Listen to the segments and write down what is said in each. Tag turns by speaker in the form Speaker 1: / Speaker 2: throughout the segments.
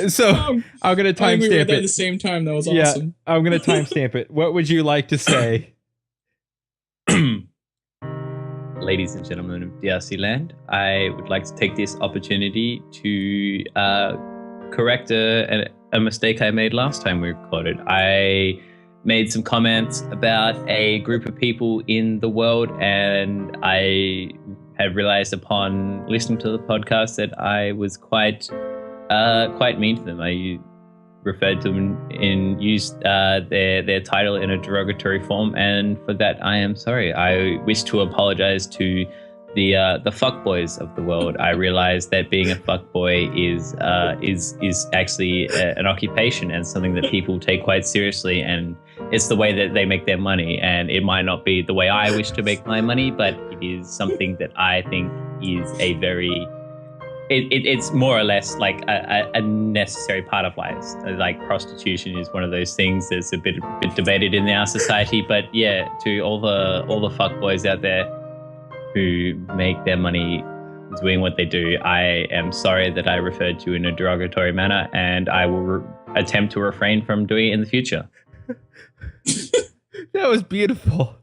Speaker 1: So I'm going to timestamp it.
Speaker 2: At the same time. That was awesome.
Speaker 1: I'm going to timestamp it. What would you like to say?
Speaker 3: Ladies and gentlemen of DRC land, I would like to take this opportunity to correct a mistake I made last time we recorded. I made some comments about a group of people in the world, and I have realized upon listening to the podcast that I was quite mean to them. I referred to them and used their title in a derogatory form, and for that I am sorry. I wish to apologize to the fuckboys of the world. I realize that being a fuckboy is actually an occupation and something that people take quite seriously, and it's the way that they make their money, and it might not be the way I wish to make my money, but it is something that I think is a very it's more or less like a necessary part of life. Like prostitution is one of those things that's a bit debated in our society. But yeah, to all the fuckboys out there who make their money doing what they do, I am sorry that I referred to you in a derogatory manner, and I will attempt to refrain from doing it in the future.
Speaker 1: That was beautiful.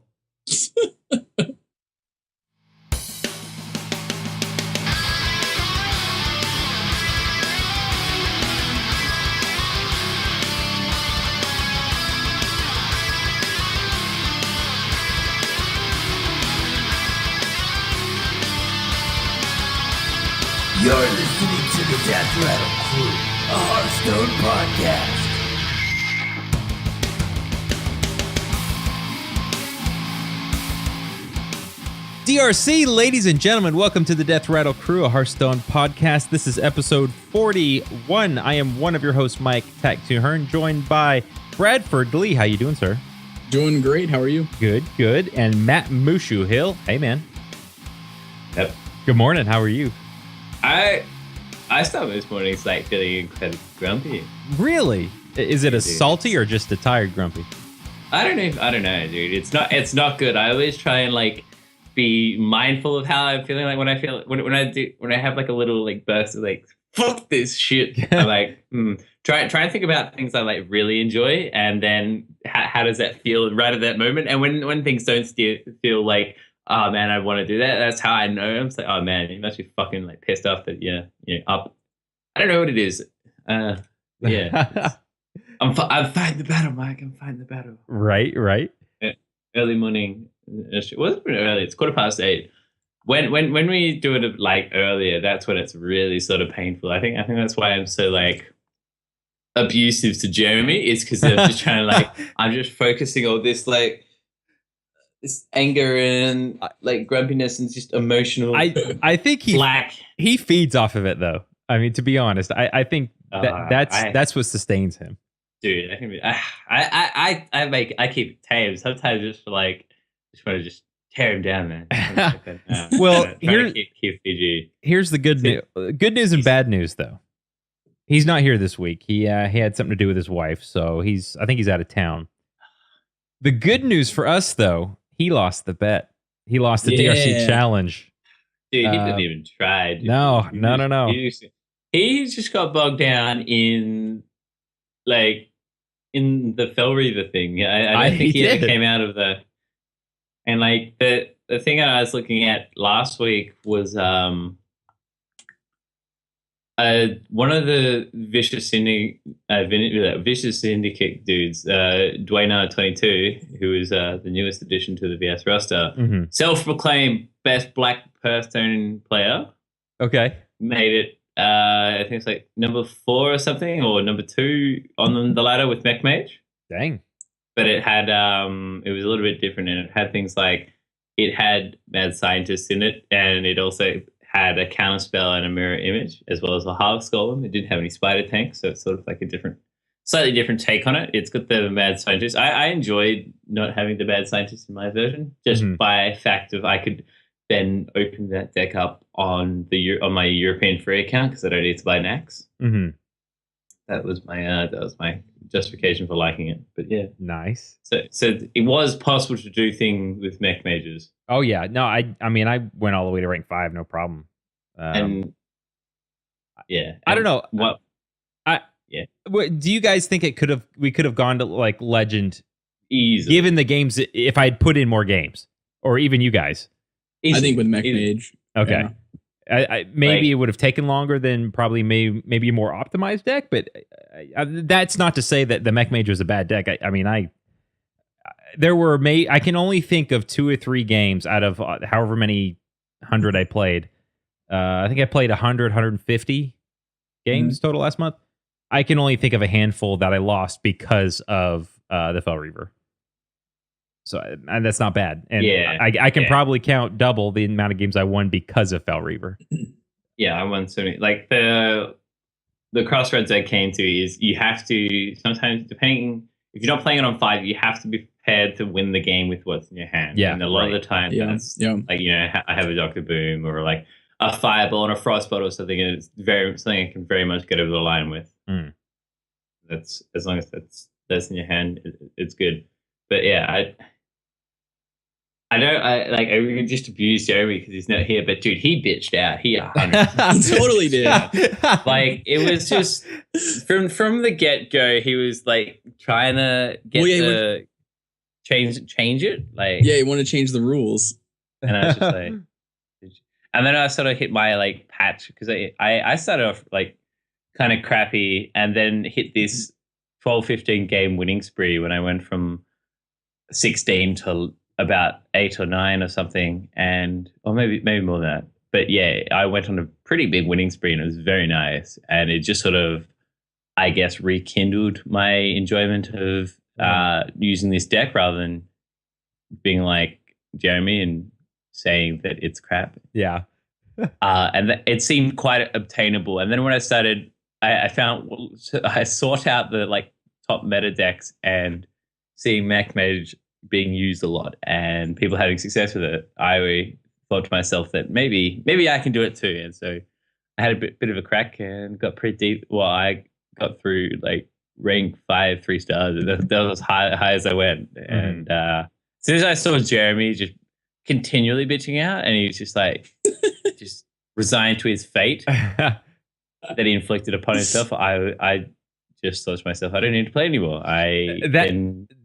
Speaker 4: You're listening to the Death Rattle Crew, a Hearthstone podcast.
Speaker 1: DRC, ladies and gentlemen, welcome to the Death Rattle Crew, a Hearthstone podcast. This is episode 41. I am one of your hosts, Mike Tack2Hearn, joined by Bradford Lee. How you doing, sir?
Speaker 2: Doing great. How are you?
Speaker 1: Good. And Matt Mushu Hill. Hey, man.
Speaker 3: Yep.
Speaker 1: Good morning. How are you?
Speaker 3: I started this morning. It's like feeling incredibly grumpy.
Speaker 1: Really? Is it a salty or just a tired grumpy?
Speaker 3: I don't know, dude. It's not good. I always try and like be mindful of how I'm feeling. Like when I have like a little like burst of like fuck this shit. I'm like try and think about things I like really enjoy, and then how does that feel right at that moment? And when things don't feel like, oh man, I want to do that, that's how I know. I'm like, oh man, you must be fucking like pissed off that you're up. I don't know what it is. Yeah. I'm fighting the battle, Mike. I'm fighting the battle.
Speaker 1: Right.
Speaker 3: Early morning. It wasn't early. It's 8:15. When we do it like earlier, that's when it's really sort of painful. I think that's why I'm so like abusive to Jeremy. Is because I'm just trying to like I'm just focusing on this like this anger and like grumpiness and just emotional.
Speaker 1: I think he feeds off of it though. I mean, to be honest, I think that's what sustains him.
Speaker 3: Dude, I keep tame sometimes just for like just want to just tear him down, man.
Speaker 1: Well,
Speaker 3: keep PG.
Speaker 1: Here's the good news. Good news and bad news though. He's not here this week. He had something to do with his wife, so I think he's out of town. The good news for us though, he lost the bet. He lost the DRC challenge.
Speaker 3: Dude, he didn't even try. Dude.
Speaker 1: No.
Speaker 3: He just got bogged down in the Fell Reaver thing. I don't think he ever came out of the. And like the thing I was looking at last week was one of the Vicious Syndicate dudes, Dwayne 22, who is the newest addition to the VS roster, self-proclaimed best Black Hearthstone player. Okay, made it. I think it's like number 4 or something, or number 2 on the ladder with Mech Mage.
Speaker 1: Dang.
Speaker 3: But it had it was a little bit different, and it had things like it had Mad Scientist in it, and it also had a counter spell and a mirror image, as well as a Harvest Golem. It didn't have any spider tanks, so it's sort of like a slightly different take on it. It's got the Mad Scientist. I enjoyed not having the Mad Scientist in my version, just by fact of I could then open that deck up on my European free account because I don't need to buy Nax. That was my justification for liking it. But yeah,
Speaker 1: nice.
Speaker 3: So it was possible to do things with mech mages.
Speaker 1: Oh yeah, no, I mean I went all the way to rank 5, no problem.
Speaker 3: And Yeah.
Speaker 1: I don't know.
Speaker 3: What?
Speaker 1: What do you guys think we could have gone to like legend
Speaker 3: Easily.
Speaker 1: given the games if I had put in more games or even you guys?
Speaker 2: I think with Mech Mage.
Speaker 1: Okay.
Speaker 2: Yeah.
Speaker 1: Maybe it would have taken longer than probably maybe a more optimized deck, but that's not to say that the Mech Mage was a bad deck. I can only think of 2 or 3 games out of however many 100 I played. I think I played 100, 150 games total last month. I can only think of a handful that I lost because of the Fell Reaver. So and that's not bad. And I can probably count double the amount of games I won because of Fell Reaver.
Speaker 3: Yeah, I won so many. Like the crossroads I came to is you have to sometimes, depending if you're not playing it on 5, you have to be prepared to win the game with what's in your hand.
Speaker 1: Yeah,
Speaker 3: and a lot of the time that's like, you know, I have a Dr. Boom or like a Fireball and a Frostbolt or something, and it's something I can very much get over the line with. That's as long as that's in your hand, it's good. But yeah, I just abused Jeremy because he's not here. But dude, he bitched out. He
Speaker 2: totally did.
Speaker 3: Like it was just from the get go. He was like trying to get change it. Like
Speaker 2: he wanted to change the rules,
Speaker 3: and I was just like, and then I sort of hit my like patch because I started off like kind of crappy and then hit this 12-15 game winning spree when I went from 16 to about 8 or 9 or something, or maybe more than that. But yeah, I went on a pretty big winning spree and it was very nice, and it just sort of, I guess, rekindled my enjoyment of using this deck rather than being like Jeremy and saying that it's crap.
Speaker 1: Yeah.
Speaker 3: And it seemed quite obtainable. And then when I started, I sought out the like top meta decks and seeing Mech Mage being used a lot and people having success with it, I thought to myself that maybe I can do it too. And so I had a bit of a crack and got pretty deep. Well, I got through like rank 5, 3 stars. That was high as I went. And as soon as I saw Jeremy just continually bitching out, and he was just like, just resigned to his fate that he inflicted upon himself, I just thought to myself, I don't need to play anymore.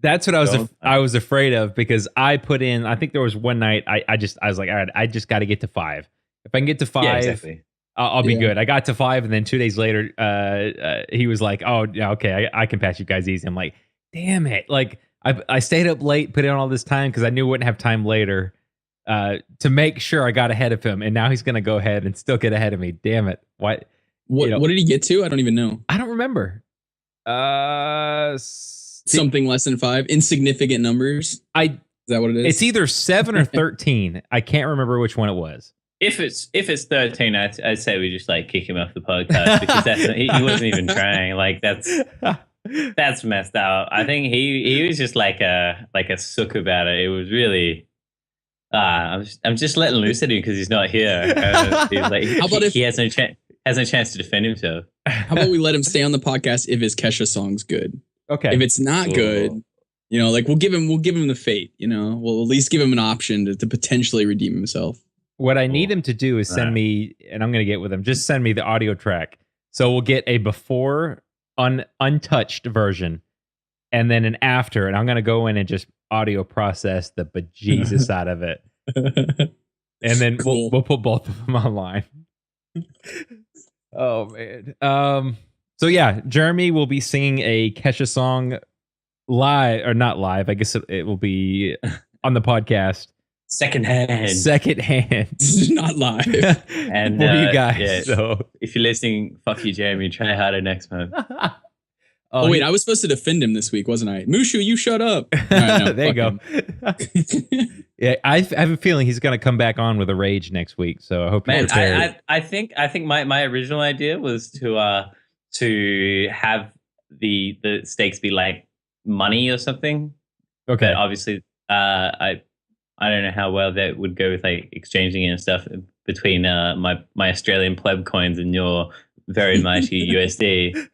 Speaker 1: That's what I was afraid of, because I put in, I think there was one night I was like, all right, I just got to get to 5. If I can get to 5,
Speaker 3: exactly.
Speaker 1: I'll be good. I got to 5, and then 2 days later, he was like, oh, yeah, okay, I can pass you guys easy. I'm like, damn it. Like, I stayed up late, put in all this time because I knew I wouldn't have time later to make sure I got ahead of him. And now he's going to go ahead and still get ahead of me. Damn it. What
Speaker 2: did he get to? I don't even know.
Speaker 1: I don't remember.
Speaker 2: Something less than 5, insignificant numbers. Is that what it is?
Speaker 1: It's either 7 or 13. I can't remember which one it was.
Speaker 3: If it's 13, I'd say we just like kick him off the podcast because he wasn't even trying. Like that's messed up. I think he was just like a sook about it. It was really. I'm just letting loose at him because he's not here. He's like, he has no chance to defend himself.
Speaker 2: How about we let him stay on the podcast if his Kesha song's good?
Speaker 1: Okay.
Speaker 2: If it's not good, like we'll give him the fate. We'll at least give him an option to potentially redeem himself.
Speaker 1: What I need him to do is send me, and I'm going to get with him. Just send me the audio track, so we'll get a before untouched version, and then an after, and I'm going to go in and just audio process the bejesus out of it, and then we'll put both of them online. Oh man. So yeah, Jeremy will be singing a Kesha song live, or not live. I guess it will be on the podcast.
Speaker 3: Secondhand.
Speaker 2: Not live.
Speaker 3: And
Speaker 1: for you guys.
Speaker 3: Yeah,
Speaker 1: so
Speaker 3: if you're listening, fuck you, Jeremy. Try harder next month.
Speaker 2: Oh wait, I was supposed to defend him this week, wasn't I? Mushu, you shut up. Right, no,
Speaker 1: there you go. Yeah, I have a feeling he's going to come back on with a rage next week. So I hope you're prepared.
Speaker 3: I think my original idea was to have the stakes be like money or something.
Speaker 1: Okay.
Speaker 3: But obviously, I don't know how well that would go with like exchanging and stuff between my Australian pleb coins and your very mighty USD.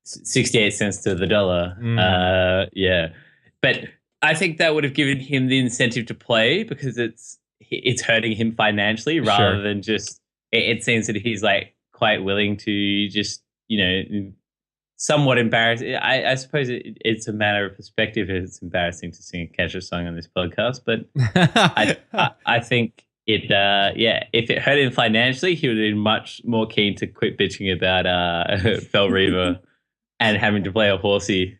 Speaker 3: 68 cents to the dollar. Yeah. But I think that would have given him the incentive to play because it's hurting him financially rather than just it seems that he's like quite willing to just, somewhat embarrassed. I suppose it's a matter of perspective. It's embarrassing to sing a Kesha song on this podcast, but I think it, if it hurt him financially, he would have been much more keen to quit bitching about Fel Reaver and having to play a horsey.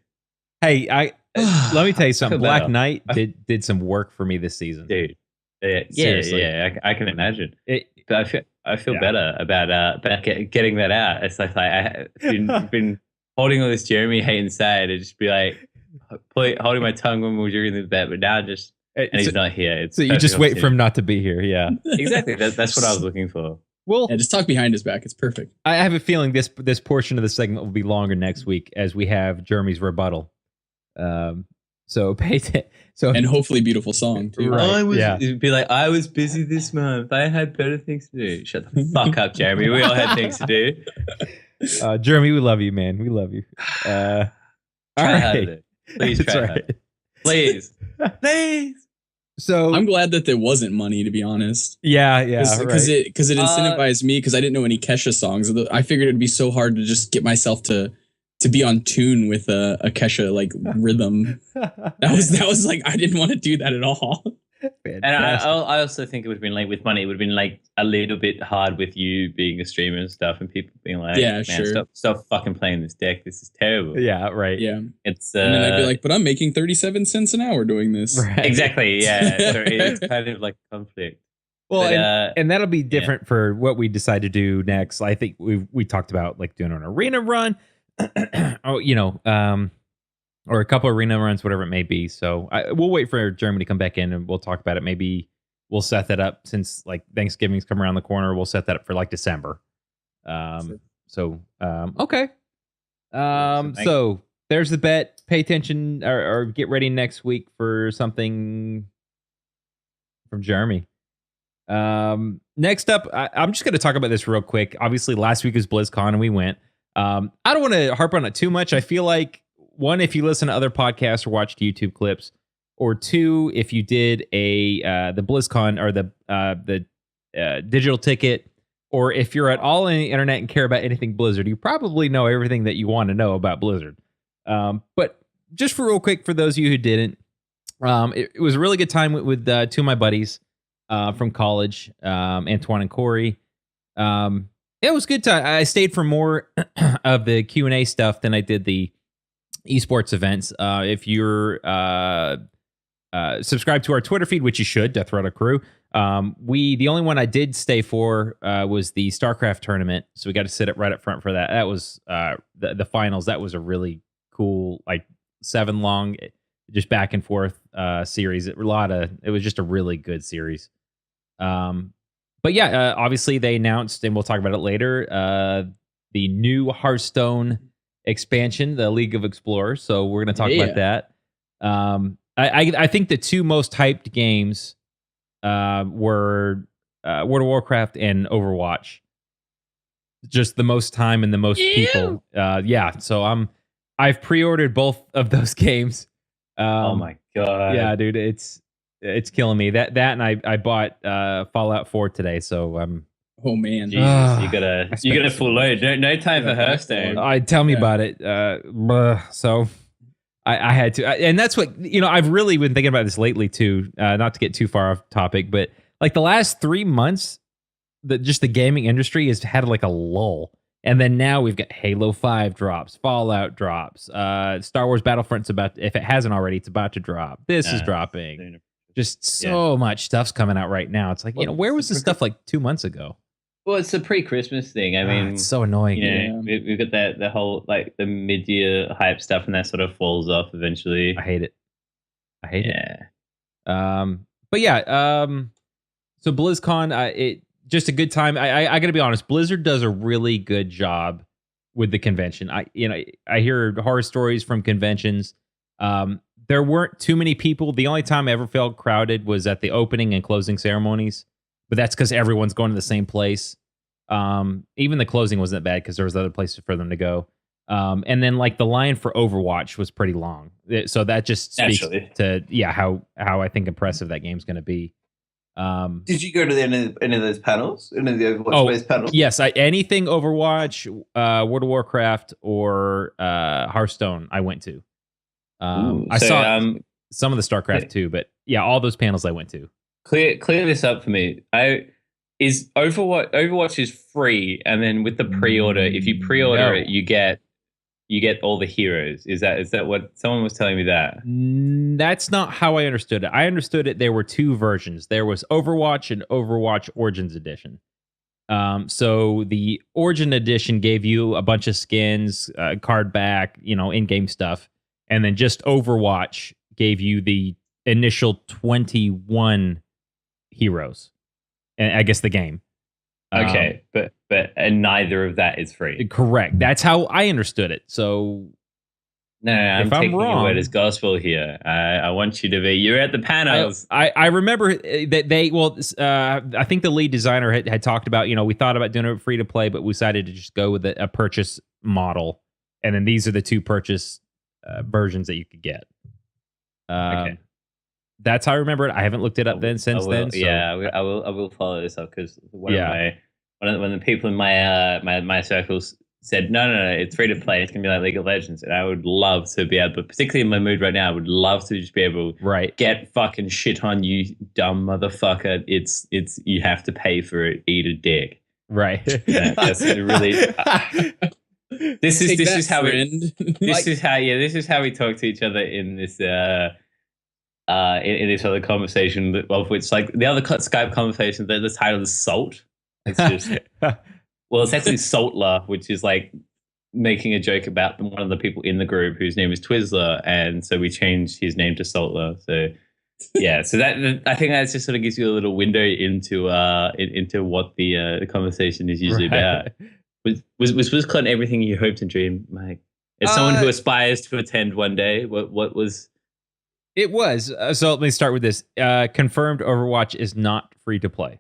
Speaker 1: Hey, let me tell you something. Black
Speaker 3: better.
Speaker 1: Knight did some work for me this season.
Speaker 3: Dude.
Speaker 1: Seriously.
Speaker 3: I can imagine. But I feel
Speaker 1: Yeah.
Speaker 3: better about getting that out. It's like I've been holding all this Jeremy hate inside and just be like holding my tongue when we were doing the bet, but now just and he's not here. It's
Speaker 1: So you just wait for him not to be here. Yeah.
Speaker 3: Exactly. That's what I was looking for.
Speaker 1: Well,
Speaker 2: Yeah, just talk behind his back. It's perfect.
Speaker 1: I have a feeling this portion of the segment will be longer next week as we have Jeremy's rebuttal. So pay attention. So
Speaker 2: And hopefully beautiful song too.
Speaker 1: Right.
Speaker 3: It'd be like, I was busy this month. I had better things to do. Shut the fuck up, Jeremy. We all had things to do.
Speaker 1: Jeremy, we love you, man. We love you. All
Speaker 3: Try
Speaker 1: right.
Speaker 3: harder. Please
Speaker 1: That's
Speaker 3: try
Speaker 1: right.
Speaker 3: harder. Please. Please.
Speaker 1: So
Speaker 2: I'm glad that there wasn't money, to be honest.
Speaker 1: yeah,
Speaker 2: Because
Speaker 1: right.
Speaker 2: it incentivized me, because I didn't know any Kesha songs. I figured it'd be so hard to just get myself to be on tune with a Kesha like rhythm. That was like, I didn't want to do that at all.
Speaker 3: And I also think it would have been like with money, it would have been like a little bit hard with you being a streamer and stuff, and people being like,
Speaker 2: Yeah,
Speaker 3: man,
Speaker 2: sure.
Speaker 3: stop fucking playing this deck. This is terrible.
Speaker 1: Yeah, right.
Speaker 2: Yeah.
Speaker 3: It's
Speaker 2: And then I'd be like, but I'm making 37 cents an hour doing this.
Speaker 1: Right.
Speaker 3: exactly, yeah. So it's kind of like conflict.
Speaker 1: Well,
Speaker 3: But,
Speaker 1: and that'll be different for what we decide to do next. I think we talked about like doing an arena run, or a couple arena runs, whatever it may be. So we'll wait for Jeremy to come back in and we'll talk about it. Maybe we'll set that up since like Thanksgiving's come around the corner. We'll set that up for like December. Okay. So there's the bet. Pay attention or get ready next week for something from Jeremy. Next up, I'm just going to talk about this real quick. Obviously, last week was BlizzCon and we went. I don't want to harp on it too much. I feel like, one, if you listen to other podcasts or watched YouTube clips, or two, if you did the BlizzCon or the digital ticket, or if you're at all on the internet and care about anything Blizzard, you probably know everything that you want to know about Blizzard. But just for real quick, for those of you who didn't, it was a really good time with two of my buddies from college, Antoine and Corey. It was a good time. I stayed for more of the Q&A stuff than I did the esports events. If you're subscribed to our Twitter feed, which you should, Death Rattle Crew, the only one I did stay for was the StarCraft tournament. So we got to sit right up front for that. That was the finals. That was a really cool, like 7 long, just back and forth series. It was just a really good series. But yeah, obviously they announced, and we'll talk about it later, the new Hearthstone expansion, the League of Explorers. So we're going to talk about that. I think the two most hyped games were World of Warcraft and Overwatch. Just the most time and the most people. So I've pre-ordered both of those games.
Speaker 3: Oh my god!
Speaker 1: Yeah, dude, it's killing me. That and I bought Fallout 4 today. So
Speaker 2: Oh man.
Speaker 3: Jesus, you got a full load. No time for Hearthstone.
Speaker 1: Tell me about it. So I had to, and that's what I've really been thinking about this lately too. Not to get too far off topic, but like the last 3 months, the gaming industry has had like a lull, and then now we've got Halo 5 drops, Fallout drops, Star Wars Battlefront's if it hasn't already, it's about to drop. This is dropping. Just so much stuff's coming out right now. It's like, where was this stuff like 2 months ago?
Speaker 3: Well, it's a pre-Christmas thing. I mean,
Speaker 1: it's so annoying.
Speaker 3: We've got the whole like the mid-year hype stuff, and that sort of falls off eventually.
Speaker 1: I hate it. But yeah, so BlizzCon, it just a good time. I got to be honest, Blizzard does a really good job with the convention. I hear horror stories from conventions. There weren't too many people. The only time I ever felt crowded was at the opening and closing ceremonies, but that's because everyone's going to the same place. Even the closing wasn't bad because there was other places for them to go. And then like the line for Overwatch was pretty long. So that just speaks to how I think impressive that game's going to be.
Speaker 3: Did you go to any of those panels? Any of the Overwatch-based panels?
Speaker 1: Yes, anything Overwatch, World of Warcraft, or Hearthstone, I went to. I saw some of the StarCraft too, but yeah, all those panels I went to.
Speaker 3: Clear this up for me. Is Overwatch is free, and then with the pre-order, if you pre-order it, you get all the heroes. Is that what someone was telling me that?
Speaker 1: That's not how I understood it. I understood it. There were two versions. There was Overwatch and Overwatch Origins Edition. So the Origin Edition gave you a bunch of skins, card back, in-game stuff, and then just Overwatch gave you the initial 21 heroes. And I guess the game.
Speaker 3: Okay, but neither of that is free.
Speaker 1: Correct. That's how I understood it. So
Speaker 3: no, I'm taking your word as gospel here. I want you to be. You're at the panels.
Speaker 1: I remember that they. Well, I think the lead designer had talked about. We thought about doing it free to play, but we decided to just go with a purchase model, and then these are the two purchase versions that you could get. Okay. That's how I remember it. I haven't looked it up since then. So.
Speaker 3: Yeah, I will follow this up because when the people in my circles said no, it's free to play. It's gonna be like League of Legends, and I would love to be able, but particularly in my mood right now, I would love to just be able to get fucking shit on, you dumb motherfucker. It's you have to pay for it. Eat a dick.
Speaker 1: Right.
Speaker 3: That's really. This is how we talk to each other in this. In this other conversation, of which, like the other Skype conversation, the title is Salt. It's just it's actually Saltler, which is like making a joke about one of the people in the group whose name is Twizzler, and so we changed his name to Saltler. So yeah, so that I think that just sort of gives you a little window into what the conversation is usually about. Was WizCon everything you hoped and dreamed, Mike? As someone who aspires to attend one day, what was?
Speaker 1: It was. So let me start with this. Confirmed Overwatch is not free to play.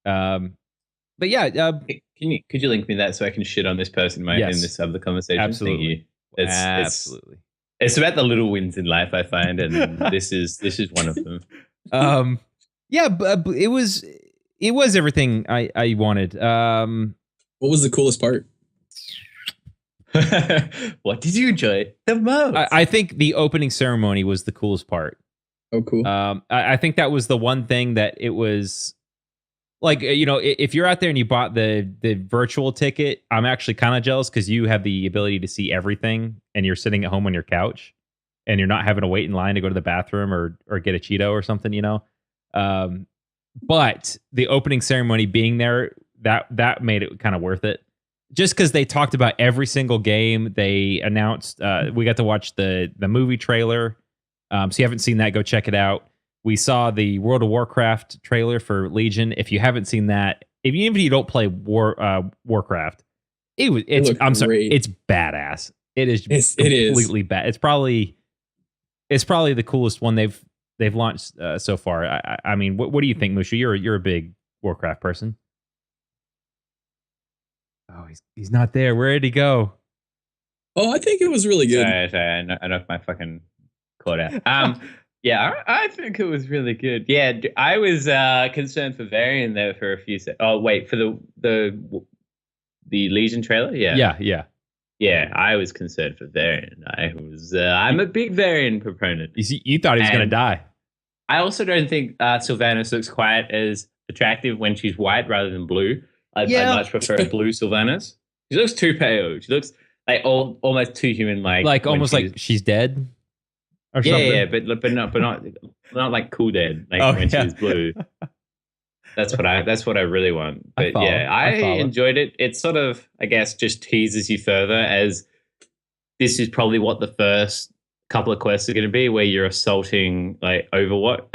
Speaker 1: But yeah.
Speaker 3: Could you link me that so I can shit on this person in this other conversation?
Speaker 1: Absolutely.
Speaker 3: Absolutely. It's about the little wins in life, I find, and this is one of them.
Speaker 1: Yeah, but it was everything I wanted.
Speaker 2: What was the coolest part?
Speaker 3: What did you enjoy the most?
Speaker 1: I think the opening ceremony was the coolest part.
Speaker 2: Oh, cool.
Speaker 1: I think that was the one thing that it was like, if you're out there and you bought the virtual ticket, I'm actually kind of jealous because you have the ability to see everything and you're sitting at home on your couch and you're not having to wait in line to go to the bathroom or get a Cheeto or something, but the opening ceremony being there, that made it kind of worth it. Just because they talked about every single game, they announced. We got to watch the movie trailer. So you haven't seen that, go check it out. We saw the World of Warcraft trailer for Legion. If you haven't seen that, even if you don't play Warcraft, I'm sorry, it's badass. It is completely bad. It's probably the coolest one they've launched so far. I mean, what do you think, Musha? You're a big Warcraft person. Oh, he's not there. Where did he go?
Speaker 2: Oh, I think it was really good.
Speaker 3: Sorry, I knocked my fucking cord out. Yeah, I think it was really good. Yeah, I was concerned for Varian there for a few seconds. Oh, wait, for the Legion trailer? Yeah. Yeah, I was concerned for Varian. I'm a big Varian proponent.
Speaker 1: You thought he was going to die.
Speaker 3: I also don't think Sylvanas looks quite as attractive when she's white rather than blue. I much prefer a blue Sylvanas. She looks too pale. She looks like almost too human, like
Speaker 1: almost like she's dead. Or something.
Speaker 3: Yeah, but not like cool dead. Like when she's blue. That's what I really want. But I enjoyed it. It sort of, I guess, just teases you further as this is probably what the first couple of quests are going to be, where you're assaulting like Overwatch.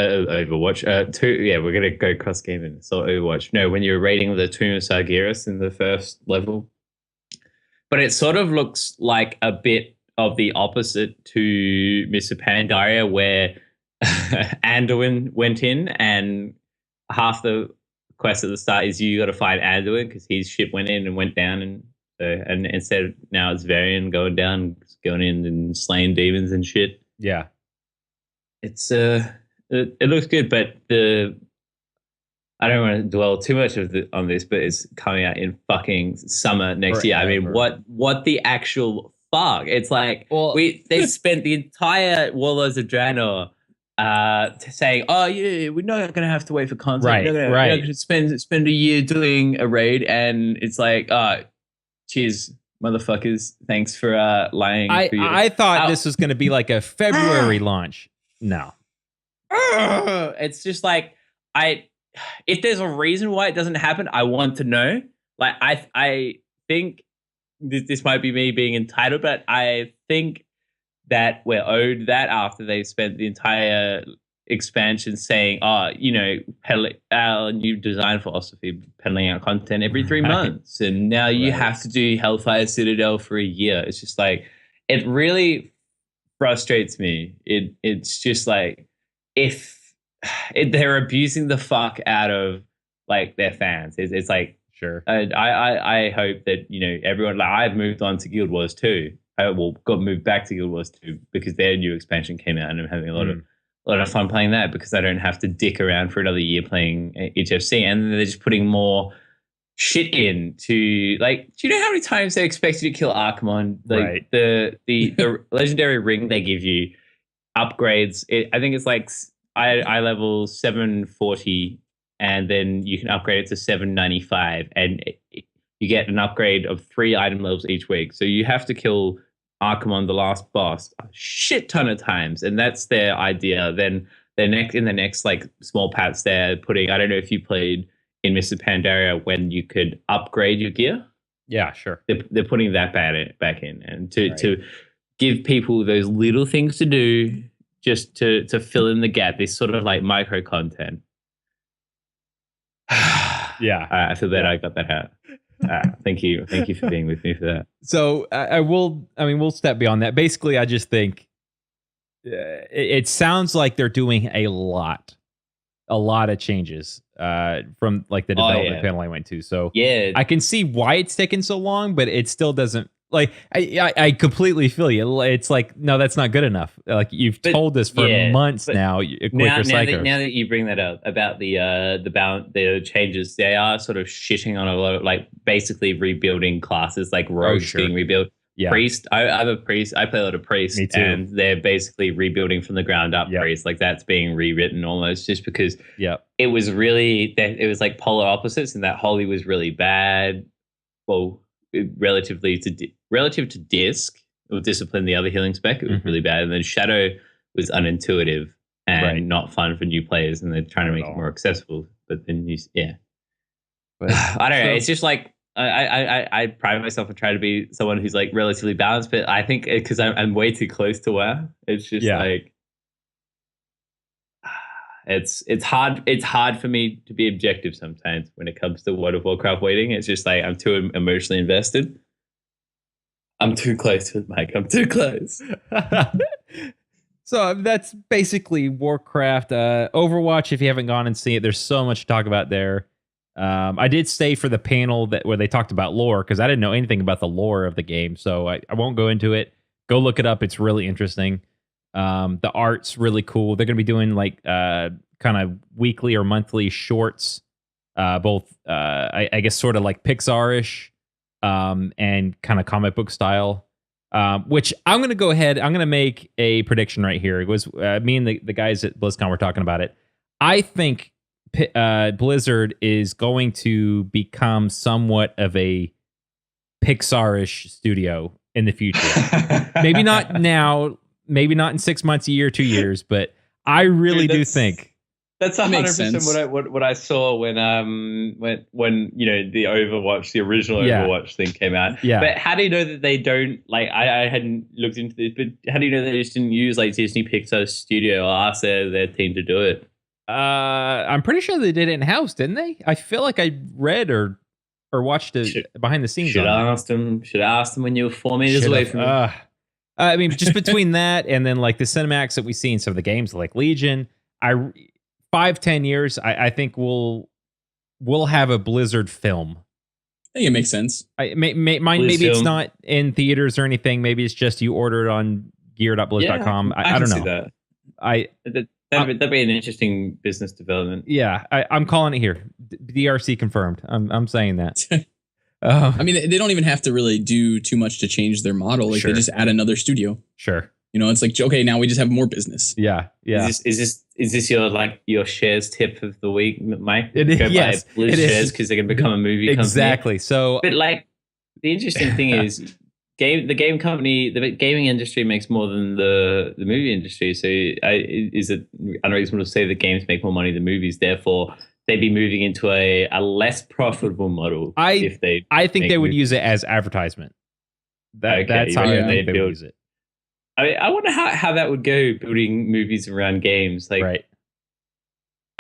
Speaker 3: We're going to go cross game and assault Overwatch. No, when you're raiding the Tomb of Sargeras in the first level. But it sort of looks like a bit of the opposite to Mr. Pandaria, where Anduin went in, and half the quest at the start is you got to find Anduin because his ship went in and went down, and instead now it's Varian going in and slaying demons and shit.
Speaker 1: Yeah,
Speaker 3: it's it looks good, but I don't want to dwell too much on this, but it's coming out in fucking summer next year. I mean,
Speaker 1: Forever.
Speaker 3: what the actual fuck? It's like
Speaker 1: Well-
Speaker 3: they spent the entire Warlords of Draenor saying, oh yeah, we're not gonna have to wait for content.
Speaker 1: Right,
Speaker 3: We're not gonna spend a year doing a raid, and it's like, cheers, motherfuckers. Thanks for lying.
Speaker 1: I thought this was going to be like a February launch. No.
Speaker 3: It's just like if there's a reason why it doesn't happen, I want to know. Like I think this might be me being entitled, but I think that we're owed that after they've spent the entire expansion saying, our new design philosophy, peddling out content every 3 months, and now you have to do Hellfire Citadel for a year. It's just like, it really frustrates me. It's just like, they're abusing the fuck out of like their fans. It's like,
Speaker 1: Sure.
Speaker 3: I hope that, everyone, like, I've moved on to Guild Wars 2. Got moved back to Guild Wars 2 because their new expansion came out, and I'm having a lot of fun playing that because I don't have to dick around for another year playing HFC, and they're just putting more shit in to, like, do you know how many times they expect you to kill Archimon? Like,
Speaker 1: Right.
Speaker 3: the legendary ring they give you upgrades. I think it's like I level 740, and then you can upgrade it to 795, and you get an upgrade of 3 item levels each week. So you have to kill Archimon, the last boss, a shit ton of times, and that's their idea. Then in the next like small pats, they're putting, I don't know if you played in Mr. Pandaria when you could upgrade your gear.
Speaker 1: Yeah, sure.
Speaker 3: They're putting that back in, and to give people those little things to do just to fill in the gap. This sort of like micro content.
Speaker 1: Yeah.
Speaker 3: I feel that I got that out. Thank you for being with me for that.
Speaker 1: So we'll step beyond that. Basically, I just think it sounds like they're doing a lot of changes from like the development panel I went to. So
Speaker 3: yeah,
Speaker 1: I can see why it's taken so long, but it still doesn't. Like, I completely feel you. It's like, no, that's not good enough. Like, you've told us for months now.
Speaker 3: Now that you bring that up about the changes, they are sort of shitting on a lot of, like, basically rebuilding classes, like rogues being rebuilt.
Speaker 1: Yeah.
Speaker 3: Priest, I'm a priest. I play a lot of priest,
Speaker 1: Me too.
Speaker 3: and they're basically rebuilding from the ground up. Priest, like, that's being rewritten almost, just because it was like polar opposites, and that Holy was really bad. Well, relative to Disc or Discipline, the other healing spec, it was really bad, and then Shadow was unintuitive and not fun for new players, and they're trying to make it more accessible. But then but I don't know. It's just like I pride myself on trying to be someone who's like relatively balanced, but I think because I'm way too close to WoW, it's just like it's hard for me to be objective sometimes when it comes to World of Warcraft waiting. It's just like I'm too emotionally invested. I'm too close to it, Mike. I'm too close.
Speaker 1: So that's basically Warcraft. Overwatch, if you haven't gone and seen it, there's so much to talk about there. I did stay for the panel where they talked about lore, because I didn't know anything about the lore of the game, so I won't go into it. Go look it up. It's really interesting. The art's really cool. They're going to be doing like kind of weekly or monthly shorts, both I guess sort of like Pixar-ish and kind of comic book style. Which I'm going to go ahead. I'm going to make a prediction right here. It was me and the guys at BlizzCon were talking about it. I think Blizzard is going to become somewhat of a Pixar-ish studio in the future. Maybe not now. Maybe not in 6 months, a year, 2 years, but I really do think
Speaker 3: that's 100% what I saw when the Overwatch, the original Overwatch thing came out. Yeah. But how do you know that they don't, like, I hadn't looked into this, but how do you know they just didn't use like Disney Pixar Studio or ask their team to do it?
Speaker 1: I'm pretty sure they did it in house, didn't they? I feel like I read or watched it behind the scenes.
Speaker 3: Should have asked them when you were 4 meters away from me.
Speaker 1: I mean, just between that and then like the cinematics that we see in some of the games, like Legion, 5-10 years, I think we'll have a Blizzard film.
Speaker 2: I think it makes sense.
Speaker 1: Maybe it's not in theaters or anything. Maybe it's just you order it on gear.blizz.com. I don't know.
Speaker 3: See that. That'd be an interesting business development.
Speaker 1: Yeah, I'm calling it here. DRC confirmed. I'm saying that.
Speaker 2: I mean, they don't even have to really do too much to change their model. Like
Speaker 1: Sure.
Speaker 2: they just add another studio.
Speaker 1: Sure.
Speaker 2: You know, it's like, okay, now we just have more business.
Speaker 1: Yeah. Yeah.
Speaker 3: Is this your shares tip of the week, Mike?
Speaker 1: It is-
Speaker 3: Go
Speaker 1: yes,
Speaker 3: buy Blue
Speaker 1: it is.
Speaker 3: shares because they're going to become a movie company.
Speaker 1: Exactly. So
Speaker 3: But like, the interesting thing is, the gaming industry makes more than the movie industry. So is it unreasonable to say that games make more money than movies? Therefore, they'd be moving into a less profitable model.
Speaker 1: I think they would
Speaker 3: movies.
Speaker 1: use it as advertisement. That's how
Speaker 2: yeah.
Speaker 1: I think they would
Speaker 3: Build-
Speaker 1: use it.
Speaker 3: I wonder how that would go, building movies around games. Like,
Speaker 1: Right.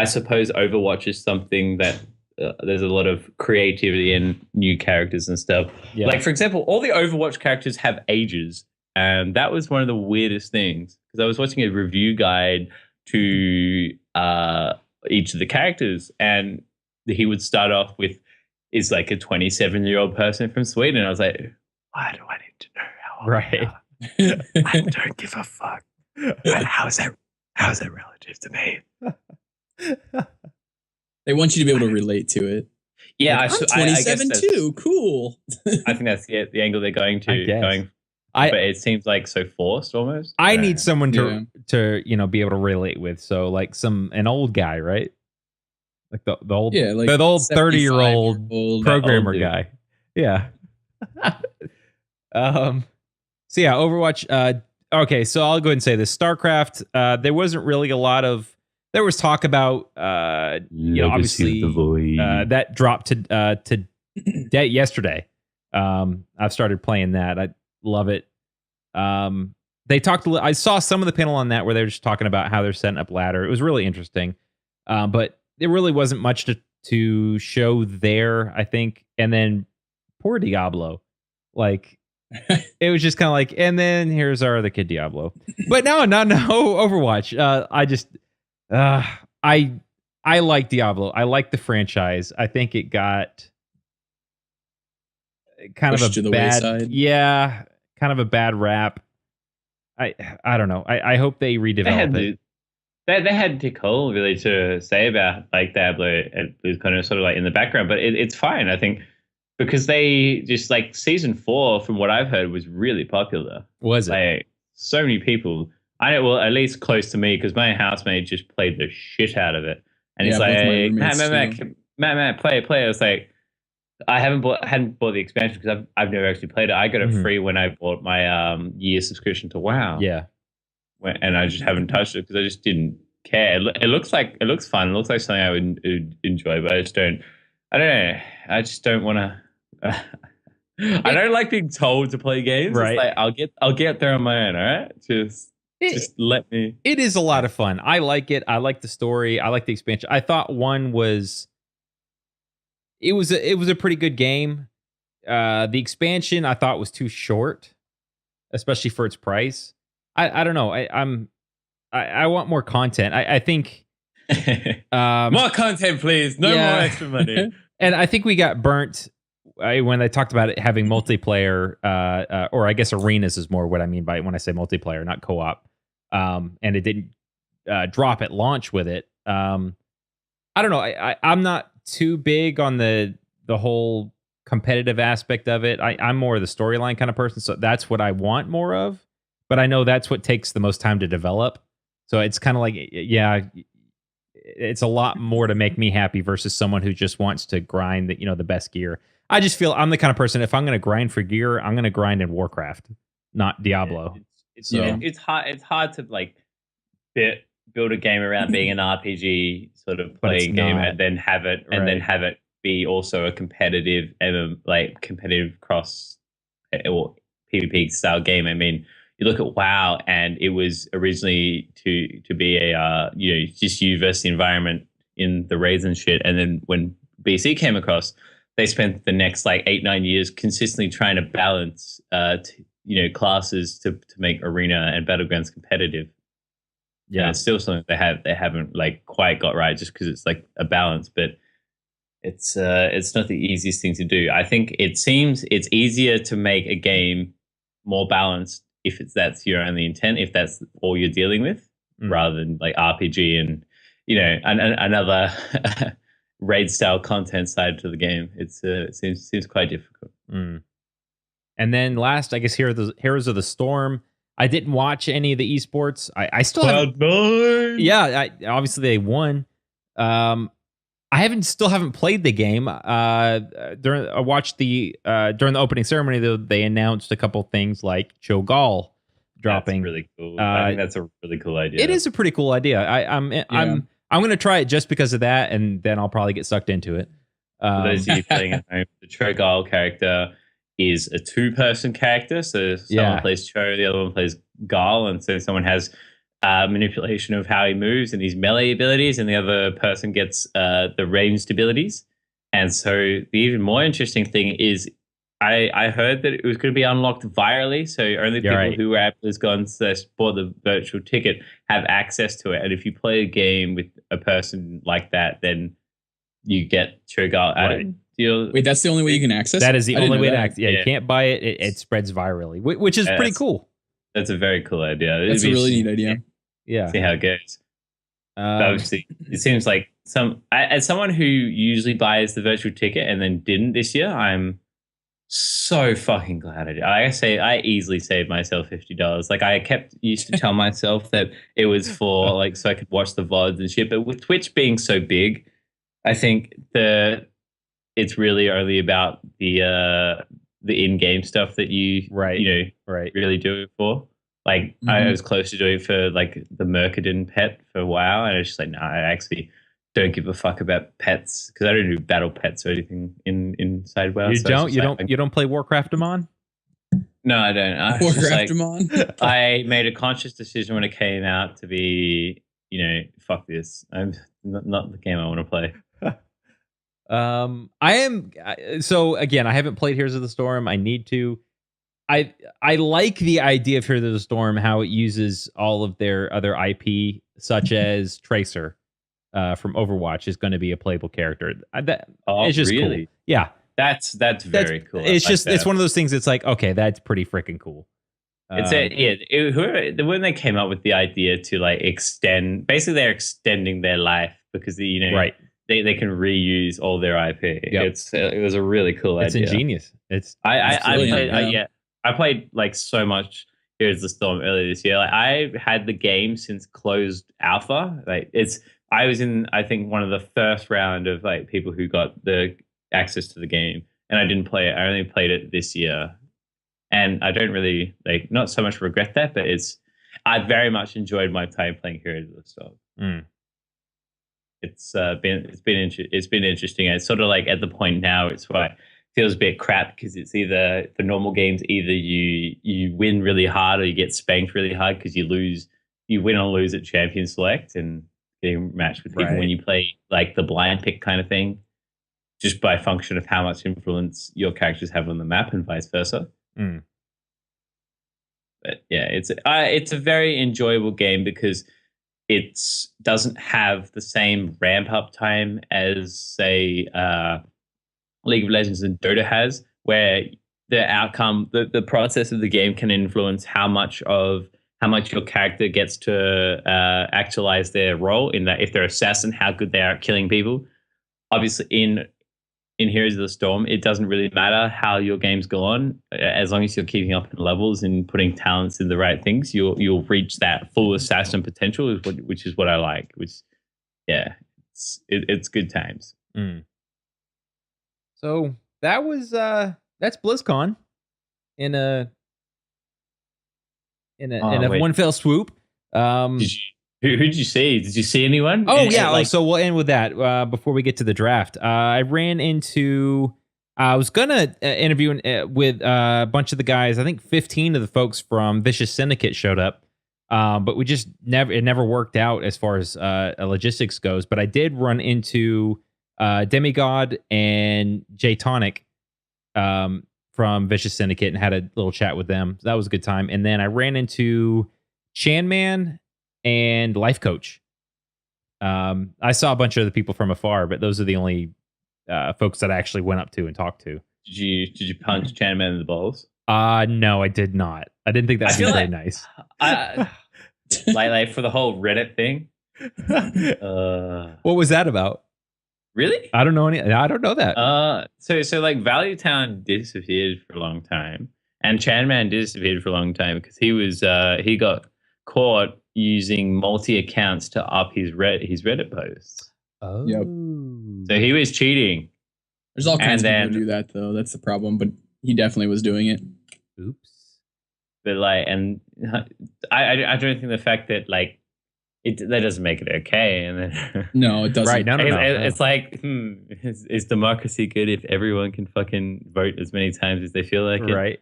Speaker 3: I suppose Overwatch is something that there's a lot of creativity and new characters and stuff.
Speaker 1: Yeah.
Speaker 3: Like, for example, all the Overwatch characters have ages. And that was one of the weirdest things. Because I was watching a review guide to each of the characters. And he would start off with, is like a 27-year-old person from Sweden. And I was like, why do I need to know how old they
Speaker 1: Right.
Speaker 3: are? I don't give a fuck. And how is that relative to me?
Speaker 2: They want you to be able to relate to it.
Speaker 3: Yeah,
Speaker 2: Like, I'm
Speaker 3: I guess
Speaker 2: 27
Speaker 3: that's-
Speaker 2: too. Cool.
Speaker 3: I think that's the angle they're going
Speaker 1: I
Speaker 3: to.
Speaker 1: guess. I-
Speaker 3: But it seems like so forced almost.
Speaker 1: I need someone
Speaker 2: Yeah.
Speaker 1: to be able to relate with. So like an old guy, right? Like the old
Speaker 2: Yeah, like
Speaker 1: the old 30-year-old
Speaker 2: 75-year-old
Speaker 1: programmer
Speaker 3: dude.
Speaker 1: guy. Yeah. So yeah, Overwatch. Okay, so I'll go ahead and say this. StarCraft. There wasn't really a lot of. There was talk about. Obviously, that dropped to yesterday. I've started playing that. I love it. They talked. I saw some of the panel on that where they were just talking about how they're setting up ladder. It was really interesting, but there really wasn't much to show there. I think, and then poor Diablo, like. It was just kind of like, and then here's our other kid Diablo. But no, Overwatch. I like Diablo. I like the franchise. I think it got kind
Speaker 2: Pushed
Speaker 1: of
Speaker 2: to
Speaker 1: a
Speaker 2: the
Speaker 1: bad,
Speaker 2: wayside.
Speaker 1: kind of a bad rap. I don't know. I hope they redevelop it.
Speaker 3: They had Dick Hole really to say about like Diablo. It was kind of sort of like in the background, but it's fine. I think. Because they just like season 4, from what I've heard, was really popular.
Speaker 1: Was it?
Speaker 3: Like so many people. I know, well, at least close to me, because my housemate just played the shit out of it, and
Speaker 2: Yeah,
Speaker 3: he's
Speaker 2: both my
Speaker 3: like,
Speaker 2: roommates
Speaker 3: Matt, play. I was like, I hadn't bought the expansion because I've never actually played it. I got it
Speaker 1: Mhm.
Speaker 3: free when I bought my year subscription to WoW.
Speaker 1: Yeah.
Speaker 3: And I just haven't touched it because I just didn't care. It looks fun. It looks like something I would enjoy, but I don't know. I just don't want to. I don't like being told to play games.
Speaker 1: Right.
Speaker 3: It's like I'll get there on my own. All right, just let me.
Speaker 1: It is a lot of fun. I like it. I like the story. I like the expansion. I thought one was. It was a pretty good game. The expansion I thought was too short, especially for its price. I don't know. I want more content. I think
Speaker 3: More content, please. No
Speaker 1: yeah.
Speaker 3: more extra money.
Speaker 1: And I think we got burnt when they talked about it having multiplayer, or I guess arenas is more what I mean by when I say multiplayer, not co-op. And it didn't drop at launch with it. I don't know. I'm not too big on the whole competitive aspect of it. I'm more of the storyline kind of person, so that's what I want more of. But I know that's what takes the most time to develop. So it's kind of like, yeah, it's a lot more to make me happy versus someone who just wants to grind the best gear. I just feel I'm the kind of person, if I'm going to grind for gear, I'm going to grind in Warcraft, not Diablo.
Speaker 3: It's
Speaker 2: So-
Speaker 3: it's hard to like build a game around being an RPG sort of
Speaker 1: But it's
Speaker 3: playing game,
Speaker 1: not.
Speaker 3: and then have it be also a competitive competitive cross or PvP style game. I mean, you look at WoW, and it was originally to be a just you versus the environment in the raids and shit, and then when BC came across, they spent the next like 8-9 years consistently trying to balance classes to make arena and battlegrounds competitive.
Speaker 1: Yeah.
Speaker 3: And it's still something they haven't like quite got right, just because it's like a balance, but it's not the easiest thing to do. I think it seems it's easier to make a game more balanced if that's your only intent, if that's all you're dealing with. rather than like RPG and another raid style content side to the game. It seems quite difficult.
Speaker 1: And then last, I guess, Heroes of the Storm. I didn't watch any of the esports. I still haven't. Yeah, obviously they won. Still haven't played the game. I watched during the opening ceremony though, they announced a couple things like Cho'Gall dropping.
Speaker 3: That's really cool. I think that's a really cool idea.
Speaker 1: It is a pretty cool idea. I'm going to try it just because of that, and then I'll probably get sucked into it.
Speaker 3: For those of you playing at home, the Cho'Gall character is a 2-person character. So someone plays Cho, the other one plays Gall, and so someone has manipulation of how he moves and his melee abilities, and the other person gets the ranged abilities. And so the even more interesting thing is I heard that it was going to be unlocked virally, so only people who were able to go and bought the virtual ticket have access to it. And if you play a game with a person like that, then you get Cho'Gall added.
Speaker 2: Wait, that's the only way you can access?
Speaker 1: That is the only way to access. Yeah, you can't buy it. It spreads virally, which is pretty cool.
Speaker 3: That's a very cool idea.
Speaker 2: That's a really neat idea.
Speaker 1: Yeah.
Speaker 3: See how it goes. Obviously, it seems like as someone who usually buys the virtual ticket and then didn't this year, I'm so fucking glad I did. I easily saved myself $50. Like I used to tell myself that it was for like so I could watch the VODs and shit. But with Twitch being so big, I think it's really only about the in-game stuff that you really do it for. Like I was close to doing it for like the Mercadin pet for a while, and I was just like, no, I actually don't give a fuck about pets because I don't do battle pets or anything inside WoW.
Speaker 1: You don't play Warcraftamon?
Speaker 3: No, I don't.
Speaker 2: Warcraftamon.
Speaker 3: I made a conscious decision when it came out to be, fuck this. I'm not the game I want to play.
Speaker 1: I am. So again, I haven't played Heroes of the Storm. I need to. I like the idea of Heroes of the Storm, how it uses all of their other IP, such as Tracer from Overwatch is going to be a playable character. It's just
Speaker 3: really?
Speaker 1: Cool. Yeah,
Speaker 3: that's very cool.
Speaker 1: It's one of those things. It's like, okay, that's pretty freaking cool.
Speaker 3: When they came up with the idea to like extend, basically they're extending their life because they can reuse all their IP.
Speaker 1: Yep.
Speaker 3: It was a really cool idea.
Speaker 1: It's ingenious.
Speaker 3: I played like so much Heroes of the Storm earlier this year. Like I had the game since closed alpha. I was in, I think, one of the first round of like people who got the access to the game, and I didn't play it. I only played it this year, and I don't really not so much regret that, but I very much enjoyed my time playing Heroes of the Storm. It's been interesting. It's sort of like at the point now, it's why it feels a bit crap because it's either for normal games, either you win really hard or you get spanked really hard because you win or lose at Champion Select and getting matched with people when you play like the blind pick kind of thing, just by function of how much influence your characters have on the map and vice versa. But yeah, it's a very enjoyable game because it doesn't have the same ramp up time as say League of Legends and Dota has, where the outcome, the process of the game can influence how much your character gets to actualize their role in that. If they're assassin, how good they are at killing people. Obviously, in Heroes of the Storm, it doesn't really matter how your game's gone, as long as you're keeping up in levels and putting talents in the right things. You'll reach that full assassin potential, which is what I like. It's good times.
Speaker 1: So that was that's BlizzCon in a one fell swoop.
Speaker 3: Who did you see? Did you see anyone?
Speaker 1: So we'll end with that before we get to the draft. I ran into. I was gonna interview with a bunch of the guys. I think 15 of the folks from Vicious Syndicate showed up, but we just never worked out as far as logistics goes. But I did run into Demigod and Jay Tonic from Vicious Syndicate and had a little chat with them. So that was a good time. And then I ran into Chanman and Life Coach. I saw a bunch of the people from afar, but those are the only folks that I actually went up to and talked to.
Speaker 3: Did you punch Chanman in the balls?
Speaker 1: No, I did not. I didn't think that would be very nice.
Speaker 3: like for the whole Reddit thing.
Speaker 1: What was that about?
Speaker 3: Really?
Speaker 1: I don't know that.
Speaker 3: So like Value Town disappeared for a long time, and Chanman disappeared for a long time because he got caught using multi accounts to up his Reddit posts.
Speaker 1: Oh,
Speaker 2: Yep.
Speaker 3: So he was cheating.
Speaker 2: There's all kinds of
Speaker 3: And
Speaker 2: people who do that though. That's the problem. But he definitely was doing it.
Speaker 1: oops.
Speaker 3: But like, and I don't think the fact that like that doesn't make it okay. And then
Speaker 2: No, it doesn't.
Speaker 1: Right, no.
Speaker 3: it's like, is democracy good if everyone can fucking vote as many times as they feel like it?
Speaker 1: Right.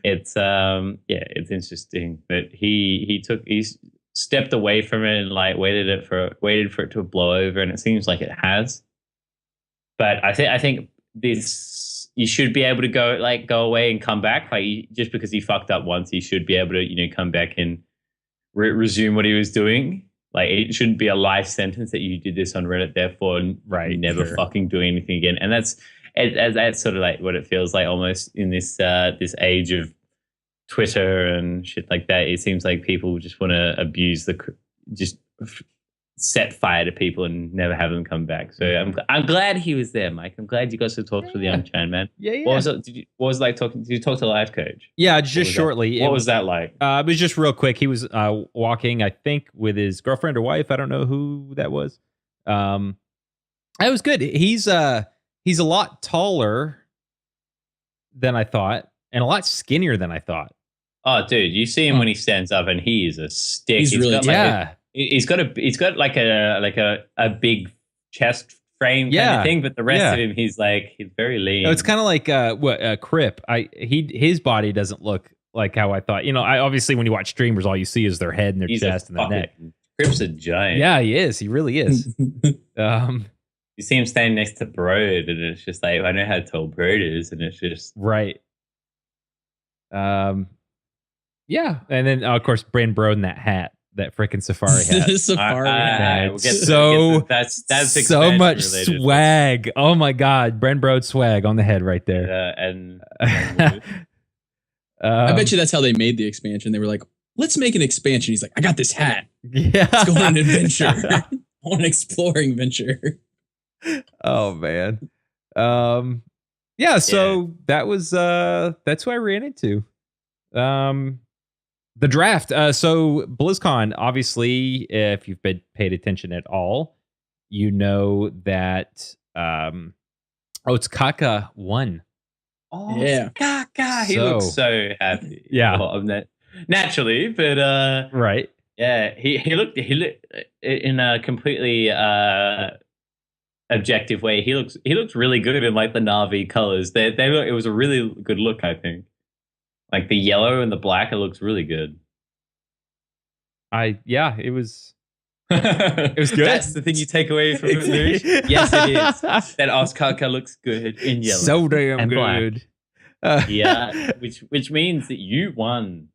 Speaker 3: It's it's interesting that he stepped away from it and like waited for it to blow over, and it seems like it has. But I think this, you should be able to go away and come back. Like, just because he fucked up once, he should be able to come back and resume what he was doing. Like, it shouldn't be a life sentence that you did this on Reddit, therefore never fucking do anything again. And that's sort of like what it feels like almost in this age of Twitter and shit like that. It seems like people just want to abuse set fire to people and never have them come back. So I'm glad he was there, Mike. I'm glad you got to talk to the young Chan man.
Speaker 1: Yeah.
Speaker 3: What was it like talking? Did you talk to the life coach?
Speaker 1: Yeah, just shortly.
Speaker 3: What was that like?
Speaker 1: It was just real quick. He was walking, I think, with his girlfriend or wife. I don't know who that was. It was good. He's a lot taller than I thought, and a lot skinnier than I thought.
Speaker 3: Oh, dude, you see him when he stands up, and he is a stick.
Speaker 2: He's really
Speaker 3: He's got like a big chest frame kind of thing, but the rest of him, he's very lean.
Speaker 1: No, it's kind of like Crip. His body doesn't look like how I thought. I obviously when you watch streamers, all you see is their head and their chest and their neck.
Speaker 3: Crip's a giant.
Speaker 1: Yeah, he is. He really is.
Speaker 3: You see him standing next to Broad, and it's just like, I know how tall Broad is, and it's just
Speaker 1: right. Yeah, and then of course Brand Broad in that hat. That freaking safari hat.
Speaker 2: The safari hat.
Speaker 3: That's
Speaker 1: so much swag. Oh my god, Brent Broad swag on the head right there.
Speaker 2: I bet you that's how they made the expansion. They were like, let's make an expansion. He's like, I got this hat.
Speaker 1: Yeah,
Speaker 2: let's go on an adventure. On an exploring venture.
Speaker 1: Oh man. Yeah, so that was that's who I ran into. The draft. So BlizzCon, obviously, if you've been paid attention at all, you know that it's Kaka won.
Speaker 3: Oh
Speaker 2: yeah,
Speaker 3: Kaka. He looks so happy.
Speaker 1: Yeah,
Speaker 3: naturally, but
Speaker 1: right.
Speaker 3: Yeah, he looked in a completely objective way. He looks really good in like the Na'vi colors. It was a really good look, I think. Like the yellow and the black, it looks really good.
Speaker 1: It was it was good.
Speaker 3: That's the thing you take away from it. Yes, it is. That Oscar looks good in yellow.
Speaker 1: So damn good.
Speaker 3: Yeah, which means that you won.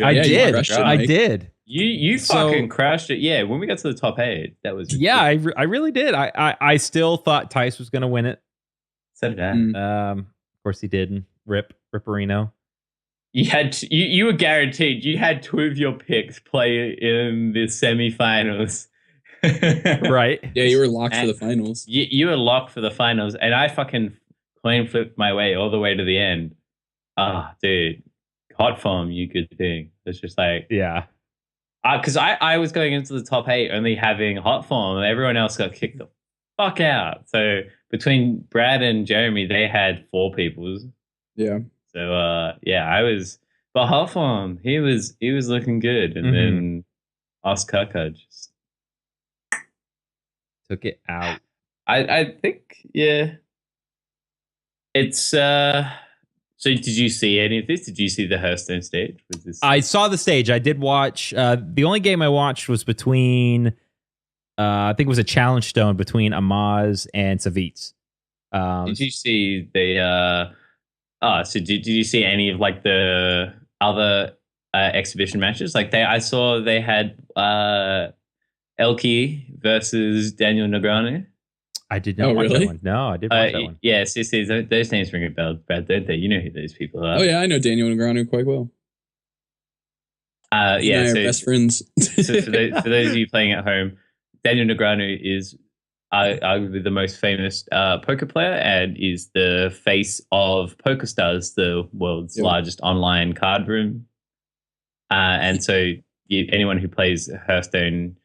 Speaker 1: I did.
Speaker 3: You fucking crashed it. Yeah, when we got to the top 8, that was
Speaker 1: I really did. I still thought Tice was going to win it.
Speaker 3: So did I.
Speaker 1: Of course he didn't. Ripperino.
Speaker 3: You were guaranteed. You had 2 of your picks play in the semifinals.
Speaker 1: Right.
Speaker 2: Yeah, you were locked for the finals.
Speaker 3: You were locked for the finals, and I fucking coin flipped my way all the way to the end. Dude, hot form, you good thing. It's just like,
Speaker 1: yeah.
Speaker 3: Because I was going into the top 8 only having hot form, and everyone else got kicked the fuck out. So between Brad and Jeremy, they had 4 peoples.
Speaker 2: Yeah.
Speaker 3: So I was, but hot form, he was looking good, and then Oscar just
Speaker 1: took it out.
Speaker 3: I think it's So did you see any of this? Did you see the Hearthstone stage?
Speaker 1: I saw the stage. I did watch. The only game I watched was between, I think it was a challenge stone between Amaz and Savitz.
Speaker 3: Did you see the? So did you see any of like the other exhibition matches? Like I saw they had Elke versus Daniel Negreanu.
Speaker 1: I did not watch that one. No, I did watch that one.
Speaker 3: Yes, those names ring a bell, Brad, don't they? You know who those people are.
Speaker 2: Oh yeah, I know Daniel Negreanu quite well. He and I are
Speaker 3: So,
Speaker 2: best friends.
Speaker 3: for those of you playing at home, Daniel Negreanu is arguably the most famous poker player and is the face of PokerStars, the world's largest online card room. And so anyone who plays Hearthstone,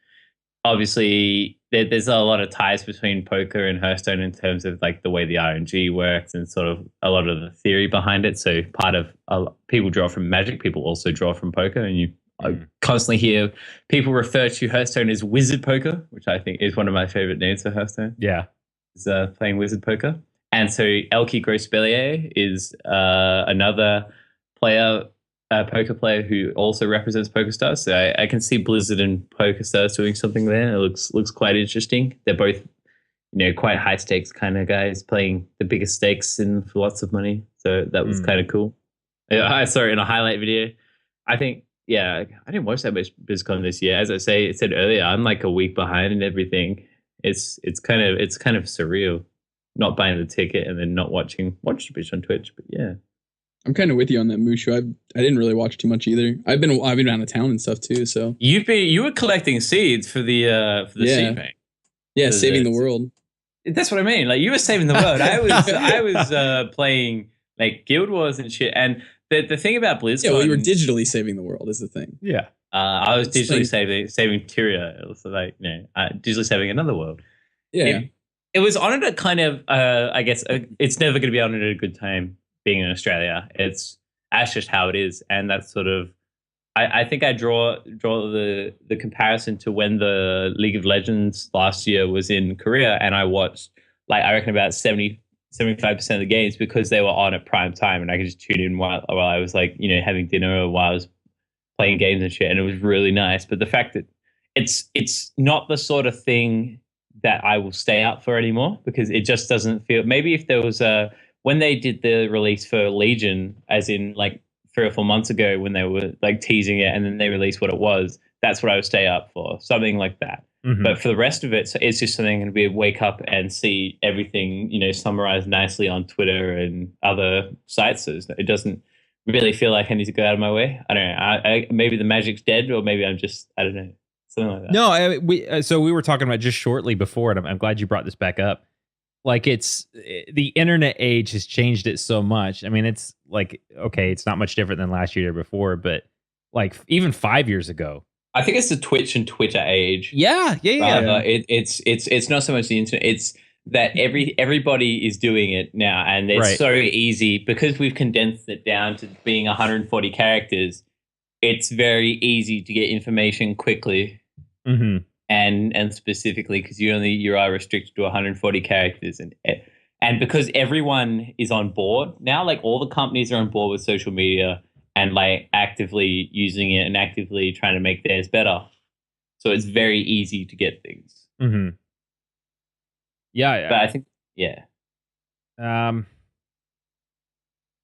Speaker 3: obviously there's a lot of ties between poker and Hearthstone in terms of like the way the RNG works and sort of a lot of the theory behind it. So part of people draw from Magic, people also draw from poker, and you constantly hear people refer to Hearthstone as Wizard Poker, which I think is one of my favorite names for Hearthstone.
Speaker 1: Yeah,
Speaker 3: is playing Wizard Poker. And so Elke Grossbellier is another player. Poker player who also represents PokerStars. So I can see Blizzard and PokerStars doing something there. It looks quite interesting. They're both, quite high stakes kind of guys playing the biggest stakes and for lots of money. So that was kind of cool. I saw it in a highlight video. I think, I didn't watch that much BlizzCon this year. As I said earlier, I'm like a week behind and everything. It's kind of surreal, not buying the ticket and then not watching a bit on Twitch. But yeah.
Speaker 2: I'm kind of with you on that, Mushu. I didn't really watch too much either. I've been out of town and stuff too. So
Speaker 3: you were collecting seeds for the seed bank.
Speaker 2: Yeah, saving the world.
Speaker 3: That's what I mean. Like you were saving the world. I was playing like Guild Wars and shit. And the thing about BlizzCon,
Speaker 2: yeah, well, you were digitally saving the world is the thing.
Speaker 1: Yeah,
Speaker 3: I was digitally saving Tyria. It was like digitally saving another world.
Speaker 2: Yeah,
Speaker 3: it was on it a kind of I guess it's never going to be on it at a good time. Being in Australia, that's just how it is, and that's sort of. I think I draw the comparison to when the League of Legends last year was in Korea, and I watched I reckon about 75% of the games because they were on at prime time, and I could just tune in while I was having dinner or while I was playing games and shit, and it was really nice. But the fact that it's not the sort of thing that I will stay out for anymore because it just doesn't feel. Maybe if there was when they did the release for Legion, as in 3 or 4 months ago when they were teasing it and then they released what it was, that's what I would stay up for, something like that. Mm-hmm. But for the rest of it, so it's just something going to be wake up and see everything, summarized nicely on Twitter and other sites. So it doesn't really feel like I need to go out of my way. I don't know. I maybe the magic's dead, or maybe I'm just, I don't know, something like that.
Speaker 1: No, we were talking about just shortly before, and I'm glad you brought this back up. It's the internet age has changed it so much. I mean, it's okay, it's not much different than last year or before, but even 5 years ago.
Speaker 3: I think it's the Twitch and Twitter age.
Speaker 1: Yeah.
Speaker 3: It's not so much the internet. It's that everybody is doing it now, and it's so easy because we've condensed it down to being 140 characters. It's very easy to get information quickly.
Speaker 1: Mm-hmm.
Speaker 3: And specifically because you are restricted to 140 characters and because everyone is on board now, all the companies are on board with social media and actively using it and actively trying to make theirs better, so it's very easy to get things.
Speaker 1: Mm-hmm. Yeah,
Speaker 3: but I think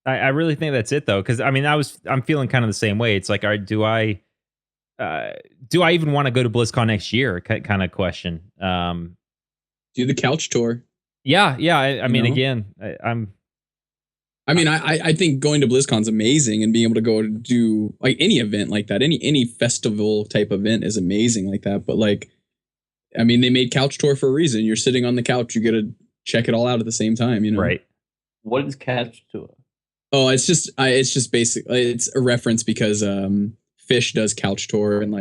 Speaker 1: I really think that's it though, because I mean I'm feeling kind of the same way. It's all right, do I even want to go to BlizzCon next year? Kind of question.
Speaker 2: Do the couch tour.
Speaker 1: Yeah. I mean, again,
Speaker 2: I think going to BlizzCon's amazing, and being able to go to do any event like that, any festival type event is amazing like that. But they made couch tour for a reason. You're sitting on the couch, you get to check it all out at the same time.
Speaker 1: Right.
Speaker 3: What is couch tour?
Speaker 2: Oh, it's just basically it's a reference because Fish does couch tour and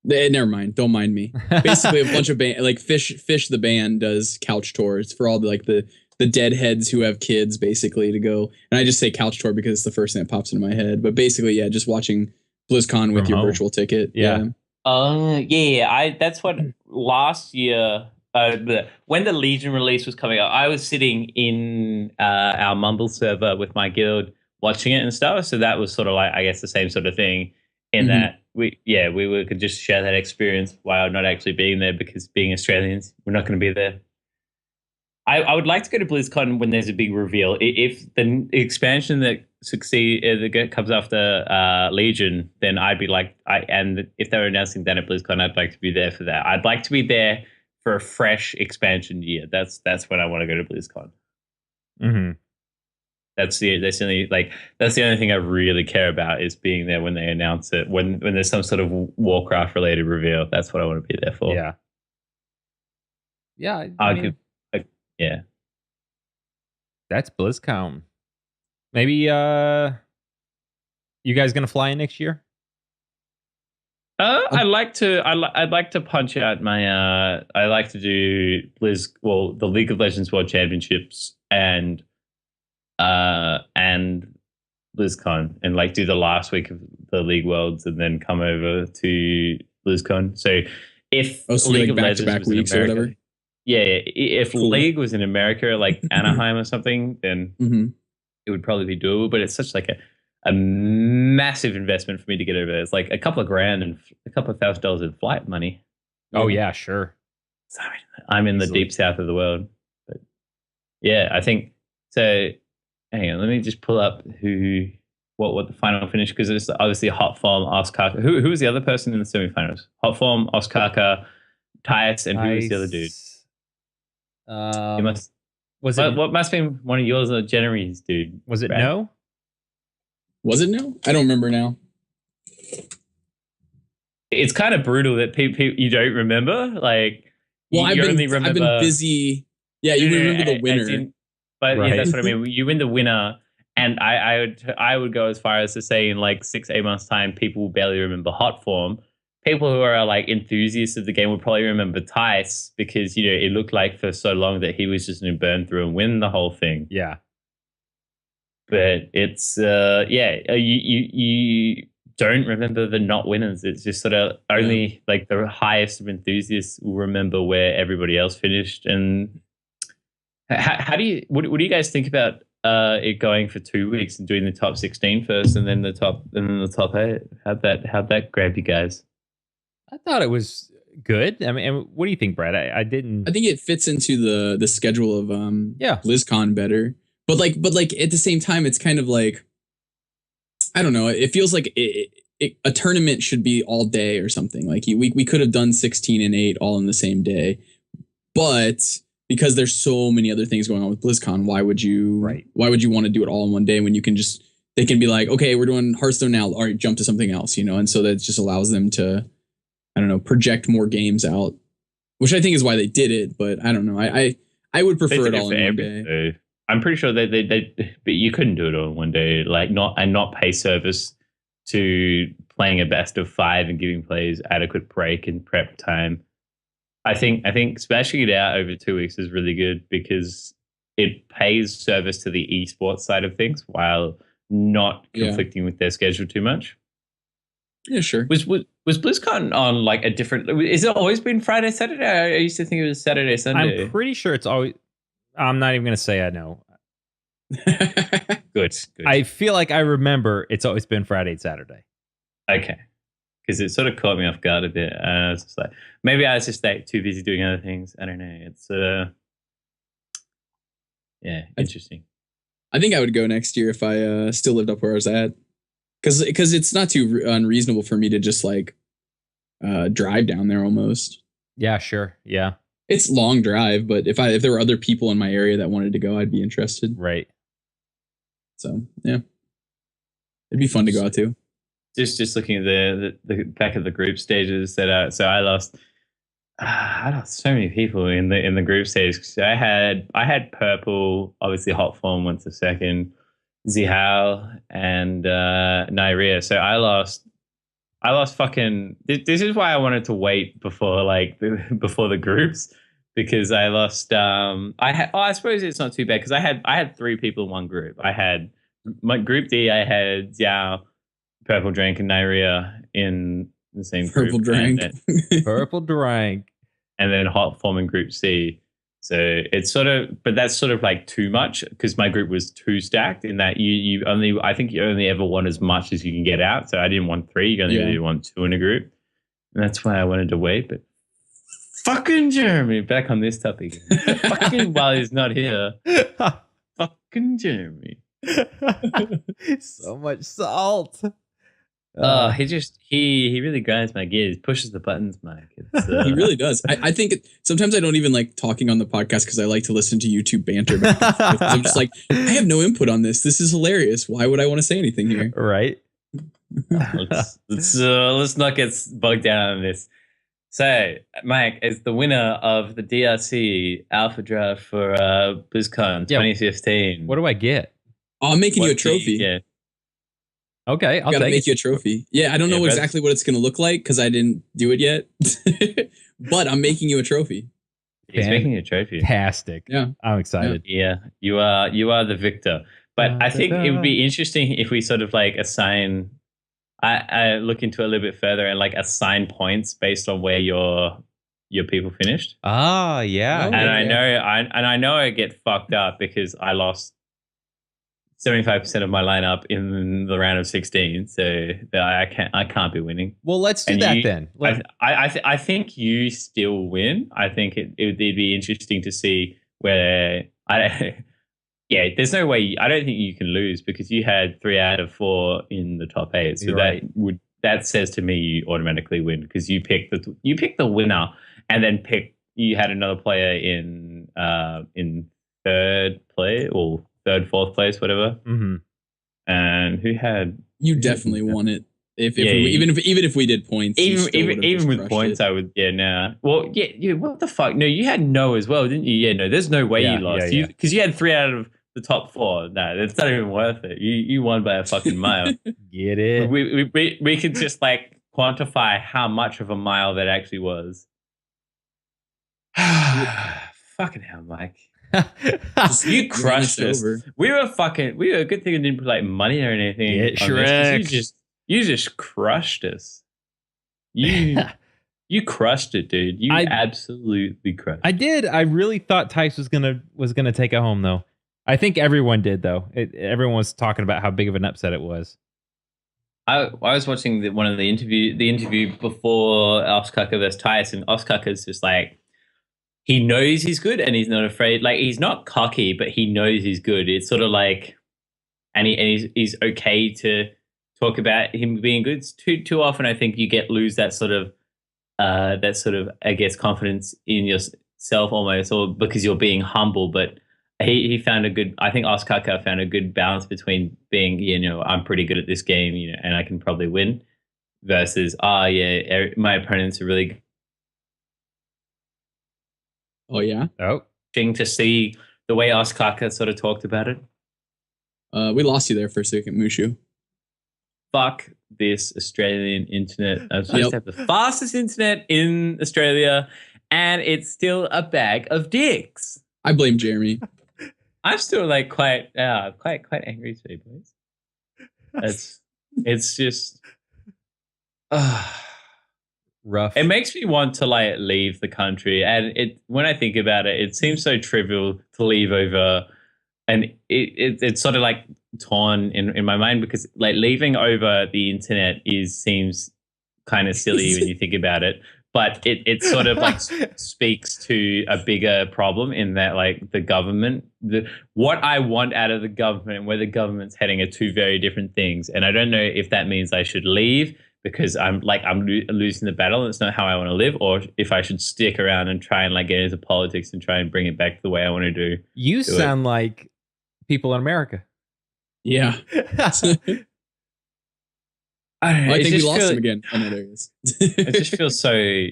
Speaker 2: never mind, don't mind me. Basically, a bunch of Fish the band does couch tours for all the deadheads who have kids, basically, to go. And I just say couch tour because it's the first thing that pops into my head. But basically, just watching BlizzCon with your virtual ticket.
Speaker 1: Yeah.
Speaker 3: That's what last year. When the Legion release was coming out, I was sitting in our Mumble server with my guild watching it and stuff. So that was sort of I guess the same sort of thing. In that we could just share that experience while not actually being there, because being Australians, we're not going to be there. I would like to go to BlizzCon when there's a big reveal. If the expansion that comes after Legion, then I'd be and if they were announcing that at BlizzCon, I'd like to be there for that. I'd like to be there for a fresh expansion year. That's when I want to go to BlizzCon.
Speaker 1: Mm-hmm.
Speaker 3: That's the only thing I really care about is being there when they announce it. When there's some sort of Warcraft related reveal, that's what I want to be there for.
Speaker 1: Yeah. Yeah. I mean,
Speaker 3: yeah.
Speaker 1: That's BlizzCon. Maybe you guys gonna fly in next year?
Speaker 3: I'd like to punch out my I like to do the League of Legends World Championships and BlizzCon, and like do the last week of the League Worlds and then come over to BlizzCon. So if League of Legends
Speaker 2: back-to-back
Speaker 3: was in
Speaker 2: weeks or
Speaker 3: America,
Speaker 2: whatever.
Speaker 3: yeah, if
Speaker 2: Cool.
Speaker 3: League was in America, like Anaheim or something, then it would probably be doable. But it's such like a massive investment for me to get over there. It's like a couple of grand and a couple of $1,000 in flight money.
Speaker 1: Oh yeah, sure.
Speaker 3: So I'm in the deep south of the world, but yeah, I think so. Hang on, let me just pull up what the final finish, because it's obviously Hot Form, Oscar. Who was the other person in the semifinals? Hot Form, Oscar, Tyus, and who was the other dude? What must have been one of yours or Jennery's dude?
Speaker 1: Was it
Speaker 3: Brad?
Speaker 1: No?
Speaker 2: Was it No? I don't remember now.
Speaker 3: It's kind of brutal that people you don't remember. Like,
Speaker 2: well, I've been busy. Yeah, you remember the winner.
Speaker 3: But
Speaker 1: right.
Speaker 3: Yeah, that's what I mean. You win the winner, and I would go as far as to say in like 6-8 months' time, people will barely remember Hot Form. People who are like enthusiasts of the game will probably remember Tice, because it looked like for so long that he was just going to burn through and win the whole thing.
Speaker 1: Yeah.
Speaker 3: But it's you don't remember the not winners. It's just sort of only like the highest of enthusiasts will remember where everybody else finished. And how do you what do you guys think about it going for 2 weeks and doing the top 16 first and then the top 8? How'd that grab you guys?
Speaker 1: I thought it was good. I mean, what do you think, Brad? I didn't.
Speaker 2: I think it fits into the schedule of BlizzCon better. But like at the same time, it's kind of like, I don't know. It feels like a tournament should be all day or something. Like we could have done 16 and 8 all in the same day, but because there's so many other things going on with BlizzCon, why would you want to do it all in one day when you can they can be like, okay, we're doing Hearthstone now. All right, jump to something else, And so that just allows them to, I don't know, project more games out, which I think is why they did it. But I don't know. I would prefer it all in one day.
Speaker 3: I'm pretty sure but you couldn't do it all in one day, like not pay service to playing a best of 5 and giving players adequate break and prep time. I think smashing it out over 2 weeks is really good because it pays service to the esports side of things while not conflicting with their schedule too much.
Speaker 2: Yeah, sure.
Speaker 3: Was BlizzCon on like a different? Is it always been Friday, Saturday? I used to think it was Saturday, Sunday.
Speaker 1: I'm pretty sure it's always. I'm not even going to say I know.
Speaker 3: Good.
Speaker 1: I feel like I remember it's always been Friday and Saturday.
Speaker 3: Okay. Because it sort of caught me off guard a bit. I was just like, maybe I was just like too busy doing other things. I don't know. It's interesting.
Speaker 2: I think I would go next year if I still lived up where I was at. Because it's not too unreasonable for me to just like drive down there almost.
Speaker 1: Yeah, sure. Yeah.
Speaker 2: It's long drive, but if there were other people in my area that wanted to go, I'd be interested.
Speaker 1: Right.
Speaker 2: So yeah, it'd be fun to go out to.
Speaker 3: Just looking at the back of the group stages that so I lost so many people in the group stage. So I had Purple, obviously Hot Form went to second, Zihao and Nyria. So I lost fucking. This is why I wanted to wait before the groups, because I lost. I suppose it's not too bad because I had 3 people in one group. I had my group D. I had Xiao, Purple Drank, and Nyria in the same group.
Speaker 2: Purple Drank,
Speaker 1: Purple Drank,
Speaker 3: and then Hot Form in Group C. So it's but that's sort of like too much because my group was too stacked in that I think you only ever want as much as you can get out. So I didn't want 3, you only really want 2 in a group. And that's why I wanted to wait. But fucking Jeremy, back on this topic. Fucking while he's not here. Fucking Jeremy.
Speaker 1: So much salt.
Speaker 3: He really grinds my gears, pushes the buttons, Mike.
Speaker 2: He really does. I think sometimes I don't even like talking on the podcast because I like to listen to you two banter back and forth. I'm just like, I have no input on this. This is hilarious. Why would I want to say anything here?
Speaker 1: Right.
Speaker 3: Let's not get bogged down on this. So, Mike, as the winner of the DRC Alpha Draft for BlizzCon 2015.
Speaker 1: What do I get?
Speaker 2: Oh, I'm making you a trophy.
Speaker 3: Yeah.
Speaker 1: Okay, I'll
Speaker 2: make you a trophy. Yeah, I don't know exactly what it's going to look like because I didn't do it yet. But I'm making you a trophy.
Speaker 3: He's making you a trophy.
Speaker 1: Fantastic.
Speaker 2: Yeah.
Speaker 1: I'm excited.
Speaker 3: Yeah, you are the victor. But I think it would be interesting if we sort of like assign. I look into it a little bit further and like assign points based on where your people finished.
Speaker 1: Ah, yeah.
Speaker 3: And I know I get fucked up because I lost 75% of my lineup in the round of 16, so I can't be winning.
Speaker 1: Well, let's do that then.
Speaker 3: I think you still win. I think it'd be interesting to see where there's no way. I don't think you can lose because you had 3 out of 4 in the top 8. So that says to me you automatically win because you picked the winner and then you had another player in third place or third, fourth place, whatever.
Speaker 1: Mm-hmm.
Speaker 3: And who had?
Speaker 2: You definitely won it. Even if we did points,
Speaker 3: even with points, I would. Yeah, nah. Well, yeah. What the fuck? No, you had no as well, didn't you? Yeah, no. There's no way you lost. Because you had 3 out of the top 4. No, that's not even worth it. You won by a fucking mile.
Speaker 1: Get it?
Speaker 3: We could just like quantify how much of a mile that actually was. Fucking hell, Mike. You crushed us. We were a good thing we didn't put like money or anything.
Speaker 1: Yeah, Shrek.
Speaker 3: You just crushed us. You crushed it, dude. You absolutely crushed it.
Speaker 1: I did. I really thought Tice was gonna take it home though. I think everyone did though. Everyone was talking about how big of an upset it was.
Speaker 3: I was watching the interview before Oscar versus Tice, and Oscar's just like, he knows he's good and he's not afraid. Like, he's not cocky, but he knows he's good. It's sort of like, and he's okay to talk about him being good. It's too often, I think you lose that sort of I guess confidence in yourself almost, or because you're being humble. But he found I think Oscar found a good balance between being, I'm pretty good at this game, and I can probably win, versus my opponents are really good.
Speaker 2: Oh, yeah?
Speaker 1: Oh.
Speaker 3: To see the way Oscar sort of talked about it.
Speaker 2: We lost you there for a second, Mushu.
Speaker 3: Fuck this Australian internet. I'm supposed to have the fastest internet in Australia, and it's still a bag of dicks.
Speaker 2: I blame Jeremy.
Speaker 3: I'm still like quite angry today, boys. It's just
Speaker 1: rough.
Speaker 3: It makes me want to like leave the country, and when I think about it, it seems so trivial to leave over, and it's sort of like torn in my mind because like leaving over the internet seems kind of silly when you think about it, but it sort of like speaks to a bigger problem in that like the government, what I want out of the government and where the government's heading are two very different things, and I don't know if that means I should leave because I'm losing the battle and it's not how I want to live, or if I should stick around and try and like get into politics and try and bring it back to the way I want to do.
Speaker 1: You sound like people in America.
Speaker 2: Yeah.
Speaker 3: I don't know.
Speaker 2: I think we lost him again. I know there he is.
Speaker 3: It just feels so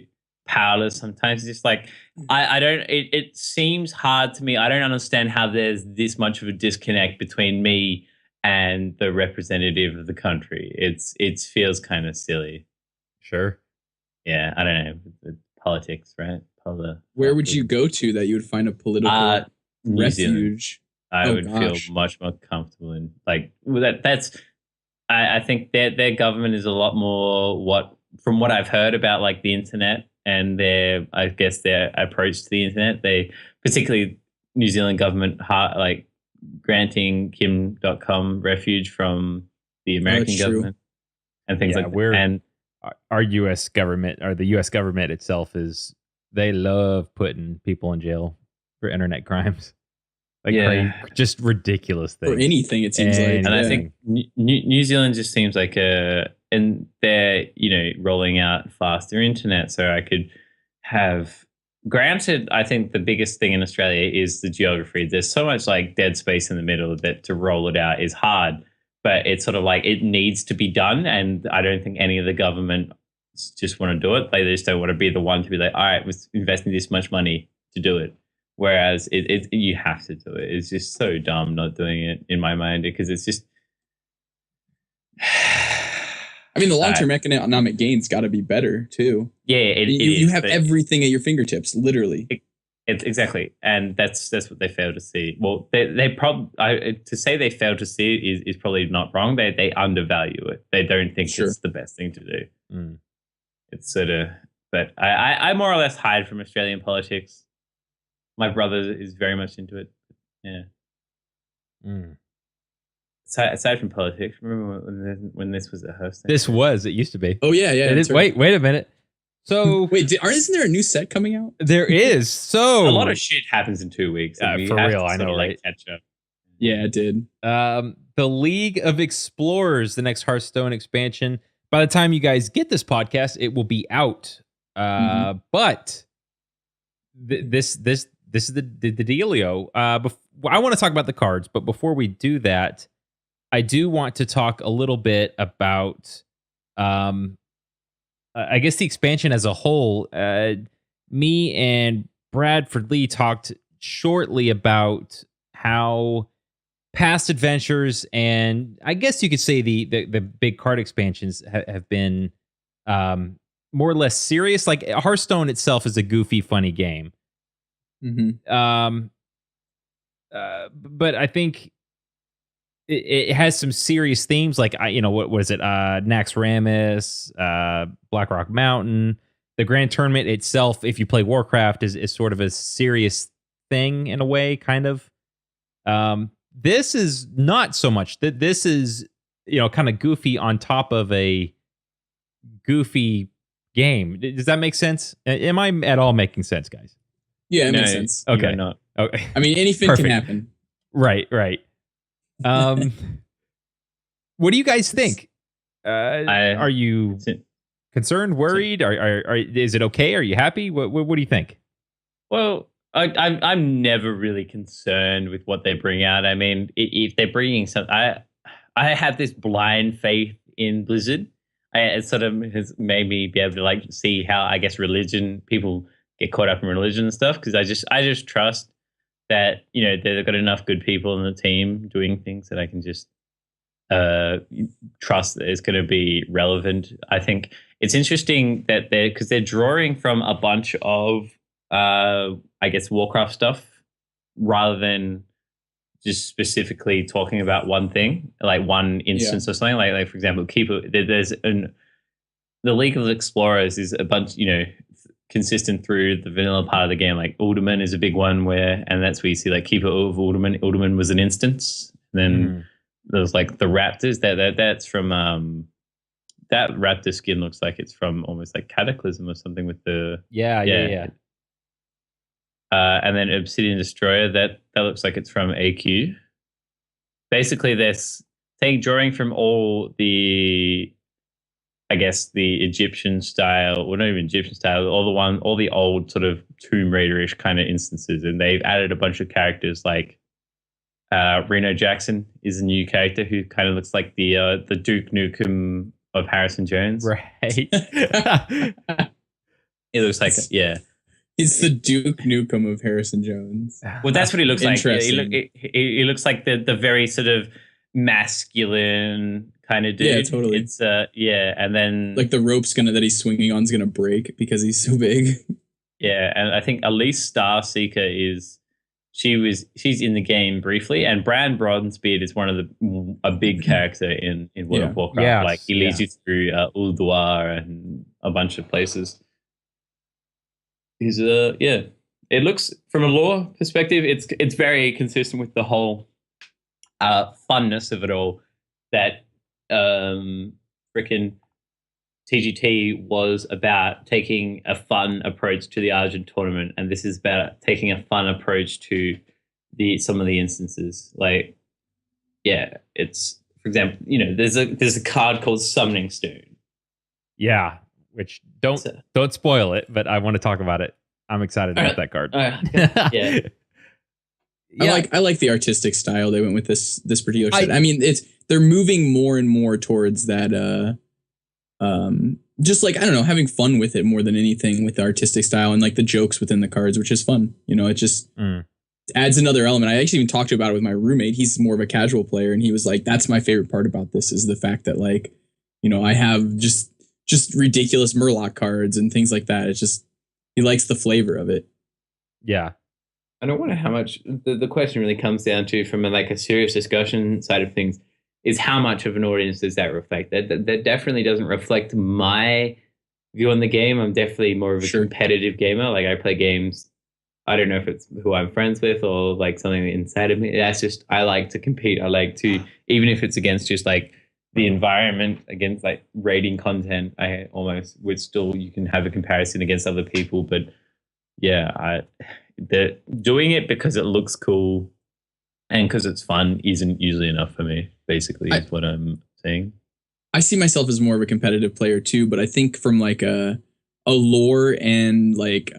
Speaker 3: powerless sometimes. It's just like I don't. It seems hard to me. I don't understand how there's this much of a disconnect between me and the representative of the country. It feels kind of silly.
Speaker 1: Sure.
Speaker 3: Yeah, I don't know. Politics, right?
Speaker 2: Where would you go to that you would find a political refuge?
Speaker 3: I would feel much more comfortable in like that's. I think their government is a lot more from what I've heard about like the internet and their approach to the internet. They particularly New Zealand government like granting Kim.com refuge from the American government and things like that. And
Speaker 1: our U.S. government or the U.S. government itself they love putting people in jail for internet crimes. Like just ridiculous things.
Speaker 2: For anything, it seems like.
Speaker 3: And I think New Zealand just seems like a and they're rolling out faster internet, so I could have. Granted, I think the biggest thing in Australia is the geography. There's so much like dead space in the middle that to roll it out is hard, but it's sort of like it needs to be done. And I don't think any of the government just want to do it. They just don't want to be the one to be like, all right, we're investing this much money to do it. Whereas you have to do it. It's just so dumb not doing it in my mind, because it's just.
Speaker 2: I mean, the long-term economic gain's got to be better too.
Speaker 3: Yeah,
Speaker 2: you have everything at your fingertips, literally.
Speaker 3: It's exactly, and that's what they fail to see. Well, they probably to say they fail to see it is probably not wrong. They undervalue it. They don't think it's the best thing to do.
Speaker 1: Mm.
Speaker 3: It's sort of, but I more or less hide from Australian politics. My brother is very much into it. Yeah.
Speaker 1: Mm.
Speaker 3: Aside from politics, remember when this was a host?
Speaker 1: It used to be.
Speaker 2: Oh yeah.
Speaker 1: It is. Wait a minute. So
Speaker 2: wait, isn't there a new set coming out?
Speaker 1: There is. So
Speaker 3: a lot of shit happens in 2 weeks.
Speaker 1: For real, I know, right?
Speaker 3: Catch up.
Speaker 2: Yeah, it did.
Speaker 1: The League of Explorers, the next Hearthstone expansion. By the time you guys get this podcast, it will be out. But this is the dealio. I want to talk about the cards, but before we do that, I do want to talk a little bit about, I guess, the expansion as a whole. Me and Bradford Lee talked shortly about how past adventures, and I guess you could say the big card expansions have been more or less serious. Like Hearthstone itself is a goofy, funny game. But I think it has some serious themes, like what was it? Naxxramas, Blackrock Mountain. The Grand Tournament itself, if you play Warcraft, is sort of a serious thing in a way, kind of. This is not so much. This is kind of goofy on top of a goofy game. Does that make sense? Am I at all making sense, guys?
Speaker 2: Yeah, it makes sense.
Speaker 1: Okay.
Speaker 3: Not.
Speaker 1: Okay.
Speaker 2: I mean, anything can happen.
Speaker 1: Right. What do you guys think? Are you concerned, worried? Is it okay? Are you happy? What do you think?
Speaker 3: Well, I'm never really concerned with what they bring out. I mean, if they're bringing something, I have this blind faith in Blizzard. It sort of has made me be able to like see how, I guess, people get caught up in religion and stuff, because I just trust that they've got enough good people in the team doing things that I can just trust that it's going to be relevant. I think it's interesting that they're drawing from a bunch of I guess Warcraft stuff rather than just specifically talking about one thing, like one instance or something. Like for example, the League of Explorers is a bunch, consistent through the vanilla part of the game. Like Uldaman is a big one and that's where you see like Keeper of Uldaman. Uldaman was an instance. And then there's like the Raptors. That's from that Raptor skin looks like it's from almost like Cataclysm or something with the
Speaker 1: yeah.
Speaker 3: And then Obsidian Destroyer, that looks like it's from AQ. Basically, they're drawing from all the, I guess, the Egyptian style, well, not even Egyptian style, all the old sort of Tomb Raider-ish kind of instances, and they've added a bunch of characters like Reno Jackson is a new character who kind of looks like the Duke Nukem of Harrison Jones.
Speaker 1: Right.
Speaker 3: It looks like
Speaker 2: It's the Duke Nukem of Harrison Jones.
Speaker 3: Well, that's what he looks like.
Speaker 2: Interesting.
Speaker 3: He looks like the very sort of masculine kind of dude.
Speaker 2: Yeah, totally.
Speaker 3: It's and then
Speaker 2: like the rope's that he's swinging on's gonna break because he's so big.
Speaker 3: Yeah, and I think Elise Starseeker she's in the game briefly, and Bran Bronzebeard is one of a big character in World of Warcraft.
Speaker 1: Yes,
Speaker 3: like he leads you through Ulduar and a bunch of places. He's it looks, from a lore perspective, it's very consistent with the whole funness of it all, that frickin' TGT was about taking a fun approach to the Argent tournament, and this is about taking a fun approach to some of the instances. Like, yeah, it's for example, you know, there's a card called Summoning Stone.
Speaker 1: Yeah, which don't spoil it, but I want to talk about it. I'm excited about that card.
Speaker 3: Yeah.
Speaker 1: Yeah.
Speaker 2: I like the artistic style they went with this particular set. I mean, they're moving more and more towards that just like, I don't know, having fun with it more than anything with the artistic style and like the jokes within the cards, which is fun. You know, it just adds another element. I actually even talked about it with my roommate. He's more of a casual player, and he was like, that's my favorite part about this is the fact that, like, you know, I have just ridiculous Murloc cards and things like that. It's just, he likes the flavor of it.
Speaker 1: Yeah.
Speaker 3: I don't wonder how much the question really comes down to, from a serious discussion side of things, is how much of an audience does that reflect? That definitely doesn't reflect my view on the game. I'm definitely more of a competitive gamer. Like, I play games, I don't know if it's who I'm friends with or like something inside of me. That's just, I like to compete. I like to, even if it's against just like the environment, against like rating content, I almost would still, you can have a comparison against other people. But yeah, they're doing it because it looks cool and because it's fun isn't usually enough for me, basically, is what I'm saying.
Speaker 2: I see myself as more of a competitive player too, but I think from like a lore and like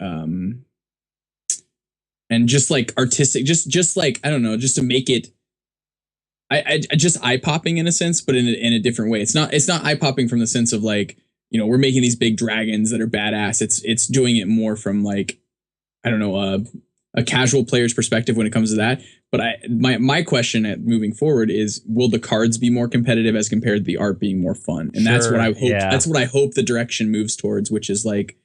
Speaker 2: and just like artistic, just like, I don't know, just to make it I just eye popping in a sense, but in a different way. It's not eye popping from the sense of like, you know, we're making these big dragons that are badass. It's doing it more from like, I don't know, a casual player's perspective when it comes to that. But my question at moving forward is, will the cards be more competitive as compared to the art being more fun? And that's what I hope. Yeah. That's what I hope the direction moves towards, which is like,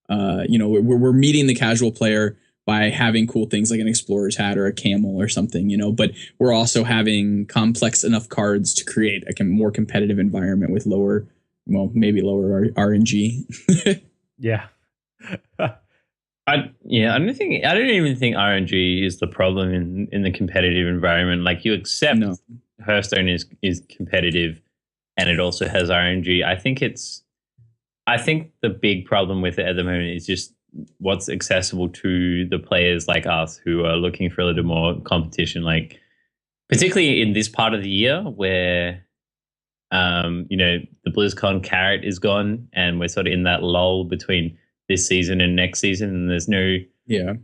Speaker 2: you know, we're meeting the casual player by having cool things like an explorer's hat or a camel or something, you know, but we're also having complex enough cards to create a more competitive environment with maybe lower RNG.
Speaker 1: Yeah.
Speaker 3: I don't even think RNG is the problem in the competitive environment. Like, you accept Hearthstone is competitive and it also has RNG. I think the big problem with it at the moment is just what's accessible to the players like us who are looking for a little more competition, like particularly in this part of the year where you know, the BlizzCon carrot is gone and we're sort of in that lull between this season and next season, and there's no,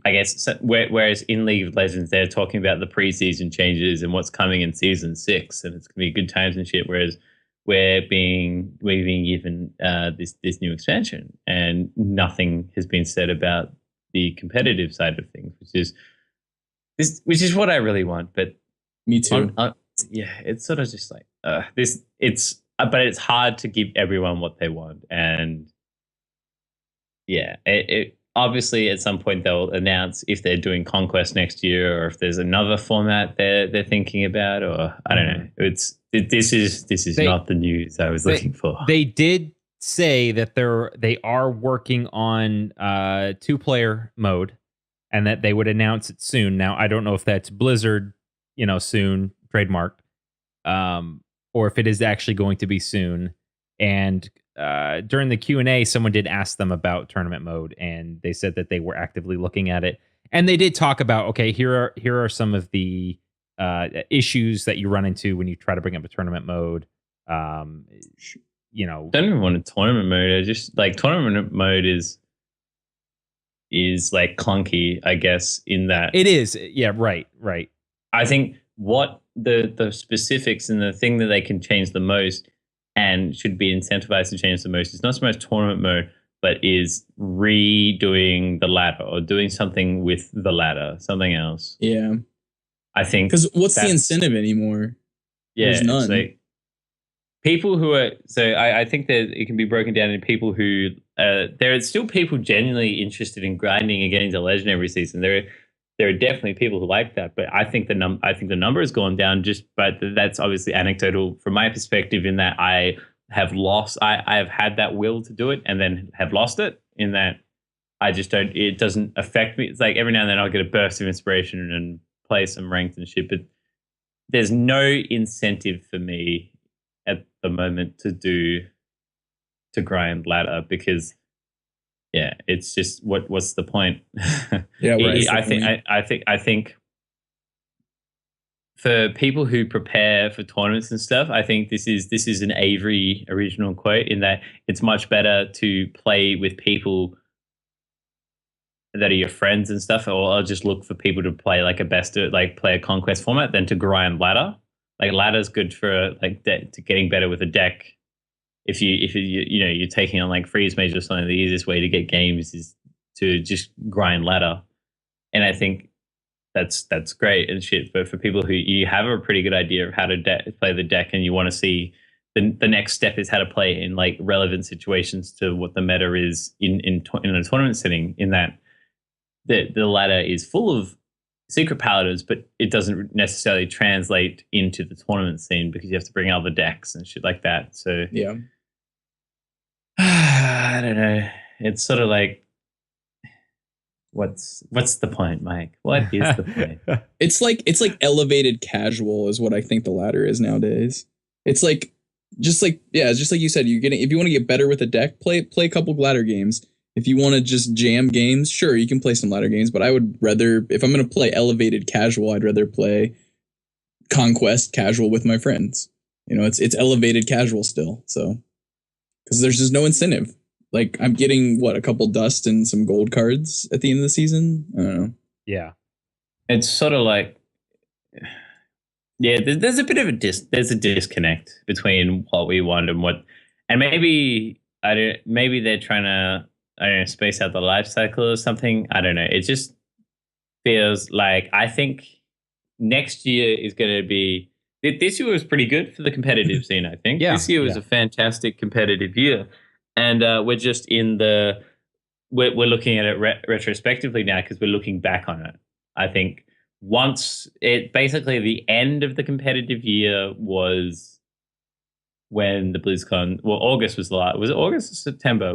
Speaker 3: I guess, whereas in League of Legends they're talking about the preseason changes and what's coming in season 6 and it's gonna be good times and shit, whereas we're being given this new expansion and nothing has been said about the competitive side of things, which is what I really want. But
Speaker 2: me too.
Speaker 3: Yeah, it's sort of just like but it's hard to give everyone what they want. And yeah, it obviously at some point they'll announce if they're doing Conquest next year or if there's another format they're thinking about, or I don't know. This is not the news I was looking for.
Speaker 1: They did say that they are working on 2-player mode and that they would announce it soon. Now, I don't know if that's Blizzard, you know, soon trademarked, or if it is actually going to be soon. And during the Q&A, someone did ask them about tournament mode, and they said that they were actively looking at it. And they did talk about, okay, here are some of the issues that you run into when you try to bring up a tournament mode. You know,
Speaker 3: I don't even want a tournament mode. I just like tournament mode is like clunky, I guess, in that
Speaker 1: it is. Yeah, right.
Speaker 3: I think what the specifics and the thing that they can change the most and should be incentivized to change the most is not so much tournament mode, but is redoing the ladder or doing something with the ladder, something else.
Speaker 2: Yeah.
Speaker 3: I think,
Speaker 2: because what's the incentive anymore?
Speaker 3: Yeah,
Speaker 2: there's none.
Speaker 3: Like people who are, so I think that it can be broken down into people who there are still people genuinely interested in grinding and getting to legend every season. There are definitely people who like that, but I think the number has gone down. But that's obviously anecdotal from my perspective, in that I have had that will to do it and then have lost it. In that I just don't. It doesn't affect me. It's like every now and then I'll get a burst of inspiration and play some ranked and shit, but there's no incentive for me at the moment to grind ladder, because yeah, it's just what's the point?
Speaker 2: Yeah, right.
Speaker 3: I think for people who prepare for tournaments and stuff, I think this is an Avery original quote in that it's much better to play with people that are your friends and stuff, or I'll just look for people to play like play a conquest format than to grind ladder. Like ladder's good for to getting better with a deck. If you're taking on like freeze mage or something, the easiest way to get games is to just grind ladder. And I think that's great and shit. But for people who you have a pretty good idea of how to play the deck and you want to see the next step is how to play in like relevant situations to what the meta is in a tournament setting, in that the ladder is full of secret paladins, but it doesn't necessarily translate into the tournament scene because you have to bring other decks and shit like that. So
Speaker 2: Yeah.
Speaker 3: I don't know. It's sort of like, what's the point, Mike? What is the point?
Speaker 2: It's like elevated casual is what I think the ladder is nowadays. It's like just like you said, if you want to get better with a deck, play a couple ladder games. If you want to just jam games, sure, you can play some ladder games, but I would rather, if I'm going to play elevated casual, I'd rather play conquest casual with my friends. You know, it's elevated casual still. So, because there's just no incentive. Like, I'm getting a couple dust and some gold cards at the end of the season. I don't know.
Speaker 1: Yeah.
Speaker 3: It's sort of like, yeah, there's a bit of there's a disconnect between what we want and maybe they're trying to, I don't know, space out the life cycle or something. I don't know. It just feels like, I think next year is going to be, this year was pretty good for the competitive scene, I think.
Speaker 1: Yeah,
Speaker 3: this year was a fantastic competitive year. And we're just we're looking at it retrospectively now because we're looking back on it. I think basically the end of the competitive year was when the BlizzCon, August was was it August or September?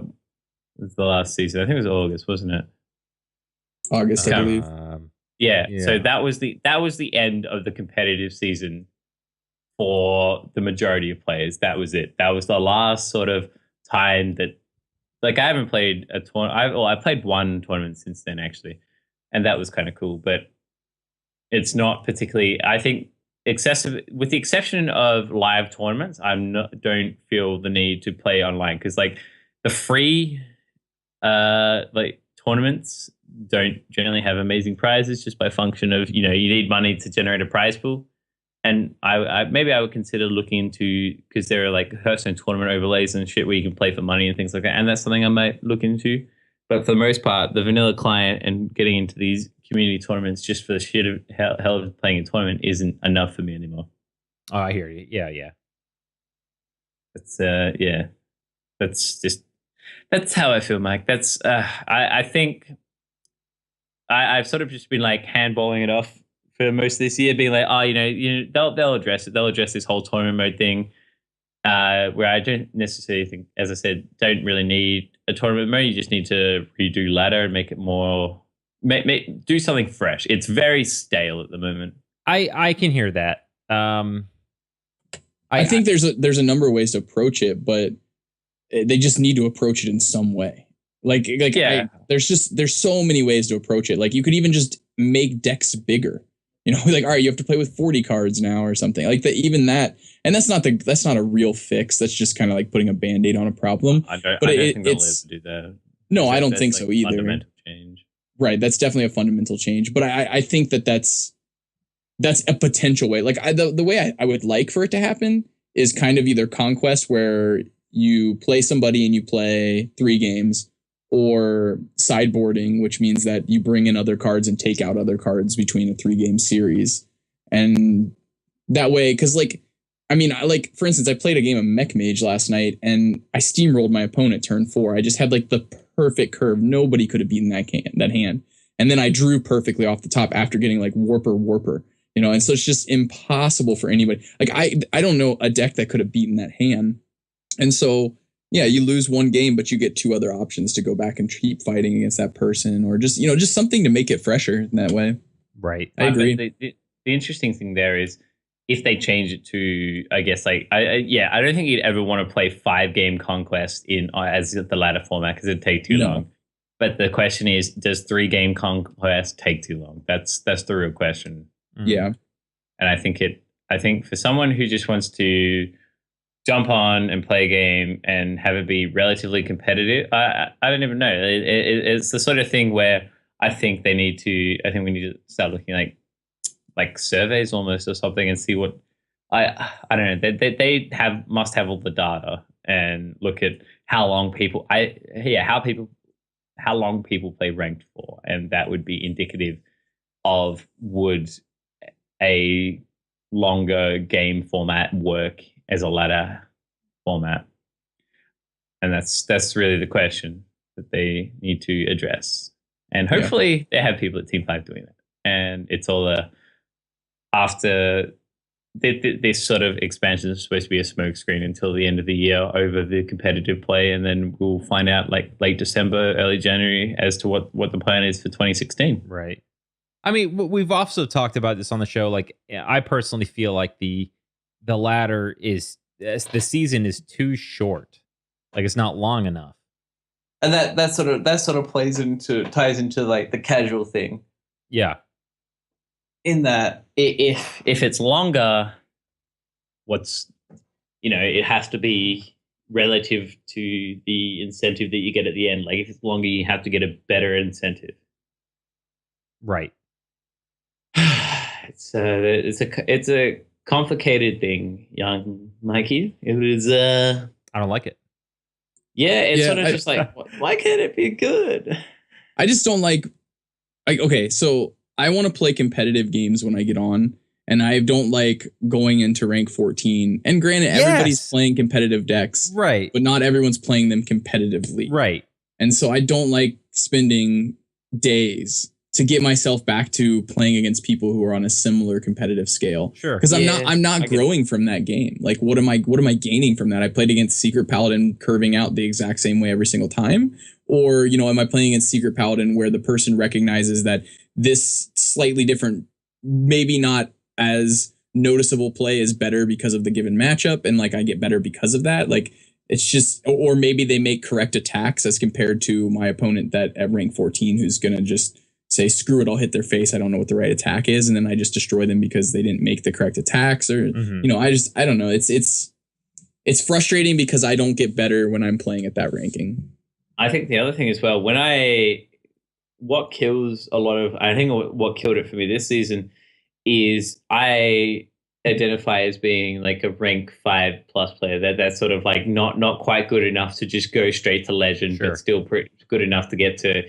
Speaker 3: Was the last season? I think it was August, wasn't it?
Speaker 2: August, I believe.
Speaker 3: Yeah. So that was the end of the competitive season for the majority of players. That was it. That was the last sort of time that, like, I haven't played a tournament. I played one tournament since then, actually, and that was kind of cool. But it's not particularly, I think, excessive, with the exception of live tournaments. Don't feel the need to play online because, like, the free tournaments don't generally have amazing prizes just by function of, you need money to generate a prize pool. And I would consider looking into, because there are like Hearthstone tournament overlays and shit where you can play for money and things like that, and that's something I might look into. But for the most part, the vanilla client and getting into these community tournaments just for the shit of hell of playing a tournament isn't enough for me anymore.
Speaker 1: Oh, I hear you. Yeah.
Speaker 3: That's that's how I feel, Mike. That's I think I've sort of just been like handballing it off for most of this year, being like, they'll address it. They'll address this whole tournament mode thing, where I don't necessarily think, as I said, don't really need a tournament mode. You just need to redo ladder and make it more, do something fresh. It's very stale at the moment.
Speaker 1: I can hear that.
Speaker 2: I think there's a number of ways to approach it, but they just need to approach it in some way. Yeah. There's so many ways to approach it. Like, you could even just make decks bigger. Like, all right, you have to play with 40 cards now or something like that. Even that, and that's not a real fix. That's just kind of like putting a Band-Aid on a problem.
Speaker 3: I don't think they'll ever do that.
Speaker 2: No, I don't think so either.
Speaker 3: Fundamental change.
Speaker 2: Right, that's definitely a fundamental change. But I think that's a potential way. Like, the way I would like for it to happen is kind of either Conquest, where you play somebody and you play 3 games, or sideboarding, which means that you bring in other cards and take out other cards between a 3-game series. And that way, because for instance, I played a game of Mech Mage last night and I steamrolled my opponent turn 4. I just had like the perfect curve. Nobody could have beaten that hand. And then I drew perfectly off the top after getting like Warper. And so it's just impossible for anybody. Like, I don't know a deck that could have beaten that hand. And so, yeah, you lose one game, but you get 2 other options to go back and keep fighting against that person, or just something to make it fresher in that way.
Speaker 1: Right.
Speaker 2: I agree.
Speaker 3: The interesting thing there is, if they change it to, I guess, like, I don't think you'd ever want to play 5-game Conquest as the ladder format, because it'd take too long. But the question is, does 3-game Conquest take too long? That's the real question.
Speaker 2: Yeah.
Speaker 3: And I think for someone who just wants to jump on and play a game and have it be relatively competitive, I don't even know. It's the sort of thing where I think we need to start looking like surveys almost or something and see what I don't know. They must have all the data and look at how long people play ranked for, and that would be indicative of would a longer game format work as a ladder format. And that's really the question that they need to address. And hopefully they have people at Team 5 doing that. And it's all after this sort of expansion is supposed to be a smokescreen until the end of the year over the competitive play, and then we'll find out like late December, early January as to what the plan is for 2016.
Speaker 1: Right. I mean, we've also talked about this on the show. Like, I personally feel like the ladder is the season is too short. Like, it's not long enough.
Speaker 3: And that sort of ties into like the casual thing.
Speaker 1: Yeah.
Speaker 3: In that, if it's longer, it has to be relative to the incentive that you get at the end. Like, if it's longer, you have to get a better incentive.
Speaker 1: Right.
Speaker 3: It's a complicated thing, young Mikey. It is.
Speaker 1: I don't like it.
Speaker 3: Yeah, it's sort of just like, why can't it be good?
Speaker 2: I just don't like. Okay, so I want to play competitive games when I get on, and I don't like going into rank 14. And granted, everybody's playing competitive decks,
Speaker 1: right?
Speaker 2: But not everyone's playing them competitively,
Speaker 1: right? And
Speaker 2: so I don't like spending days to get myself back to playing against people who are on a similar competitive scale.
Speaker 1: Sure.
Speaker 2: Because I'm not growing from that game. Like, what am I gaining from that? I played against Secret Paladin curving out the exact same way every single time. Or, am I playing against Secret Paladin where the person recognizes that this slightly different, maybe not as noticeable play is better because of the given matchup, and like I get better because of that? Like, it's just, or maybe they make correct attacks as compared to my opponent that at rank 14 who's gonna just say, screw it, I'll hit their face. I don't know what the right attack is. And then I just destroy them because they didn't make the correct attacks, or, I don't know. It's frustrating because I don't get better when I'm playing at that ranking.
Speaker 3: I think the other thing as well, what killed it for me this season is I identify as being like a rank 5+ player. That's sort of like not quite good enough to just go straight to legend, but still pretty good enough to get to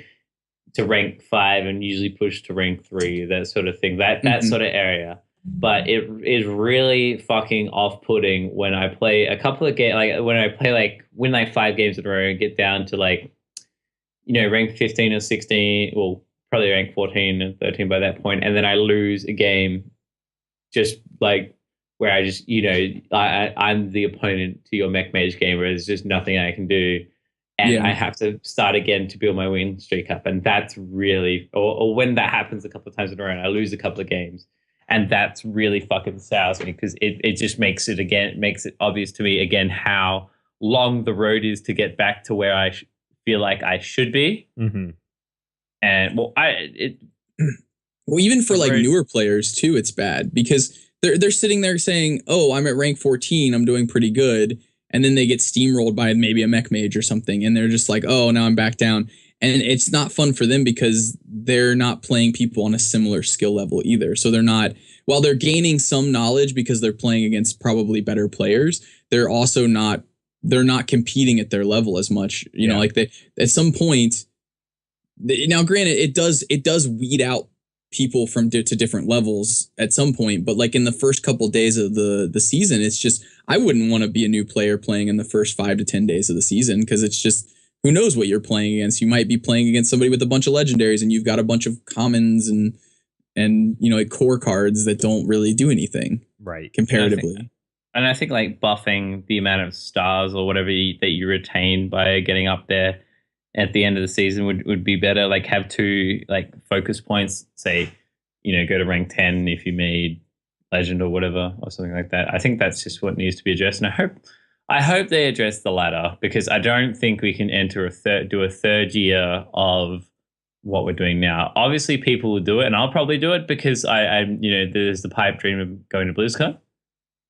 Speaker 3: rank 5 and usually push to rank 3, that sort of thing, that sort of area. But it is really fucking off-putting when I play a couple of games, like when I play win 5 games in a row and get down to rank 15 or 16, well, probably rank 14 and 13 by that point, and then I lose a game just like where I just, I'm the opponent to your mech mage game where there's just nothing I can do. And I have to start again to build my win streak up. And that's really, or when that happens a couple of times in a row and I lose a couple of games, and that's really fucking sours me because it just makes it obvious to me again how long the road is to get back to where I feel like I should be.
Speaker 1: Mm-hmm.
Speaker 3: And
Speaker 2: even for like newer players too, it's bad because they're sitting there saying, oh, I'm at rank 14, I'm doing pretty good. And then they get steamrolled by maybe a mech mage or something. And they're just like, oh, now I'm back down. And it's not fun for them because they're not playing people on a similar skill level either. So they're not, while they're gaining some knowledge because they're playing against probably better players, they're not competing at their level as much. Like they, at some point, now granted, it does weed out people from to different levels at some point, but like in the first couple of days of the season, it's just, I wouldn't want to be a new player playing in the first 5 to 10 days of the season because it's just, who knows what you're playing against. You might be playing against somebody with a bunch of legendaries and you've got a bunch of commons and like core cards that don't really do anything
Speaker 1: right
Speaker 2: comparatively.
Speaker 3: And I think like buffing the amount of stars or whatever that you retain by getting up there at the end of the season would be better. Like have 2 like focus points, say, go to rank 10 if you made legend or whatever or something like that. I think that's just what needs to be addressed. And I hope they address the ladder because I don't think we can enter do a third year of what we're doing now. Obviously, people will do it, and I'll probably do it because there's the pipe dream of going to BlizzCon.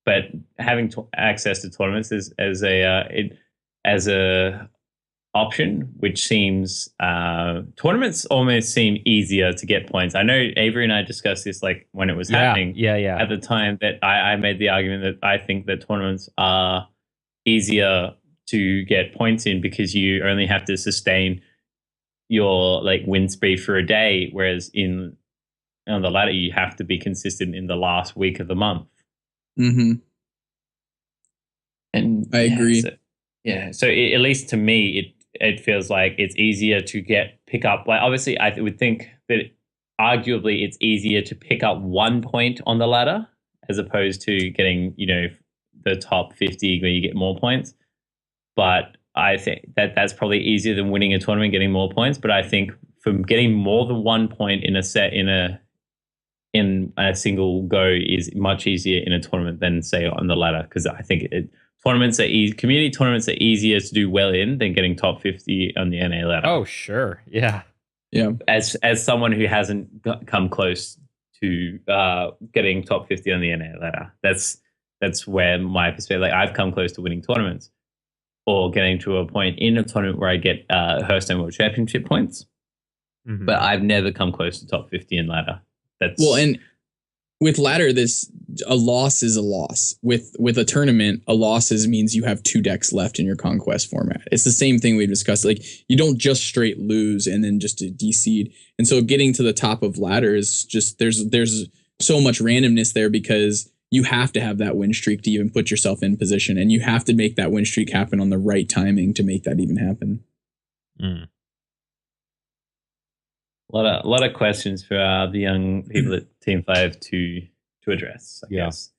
Speaker 3: But having access to tournaments as a option, which seems tournaments almost seem easier to get points. I know Avery and I discussed this like when it was happening.
Speaker 1: Yeah.
Speaker 3: At the time that I made the argument that I think that tournaments are easier to get points in because you only have to sustain your like win spree for a day, whereas on the ladder you have to be consistent in the last week of the month.
Speaker 2: Mm-hmm.
Speaker 3: And
Speaker 2: I agree.
Speaker 3: So at least to me, it feels like it's easier to pick up. Like obviously, I would think that arguably it's easier to pick up 1 point on the ladder as opposed to getting the top 50 where you get more points. But I think that's probably easier than winning a tournament, getting more points. But I think from getting more than 1 point in a set in a single go is much easier in a tournament than say on the ladder, because I think community tournaments are easier to do well in than getting top 50 on the NA ladder.
Speaker 1: Oh, sure. Yeah.
Speaker 3: As someone who hasn't come close to getting top 50 on the NA ladder, that's where my perspective. Like I've come close to winning tournaments or getting to a point in a tournament where I get Hearthstone World Championship points, but I've never come close to top 50 in ladder.
Speaker 2: And with ladder, a loss is a loss. With a tournament, a loss means you have 2 decks left in your conquest format. It's the same thing we discussed. Like you don't just straight lose and then just de-seed. And so getting to the top of ladder is just there's so much randomness there because you have to have that win streak to even put yourself in position, and you have to make that win streak happen on the right timing to make that even happen.
Speaker 1: Mm.
Speaker 3: A lot of questions for the young people at Team 5 to address, I guess.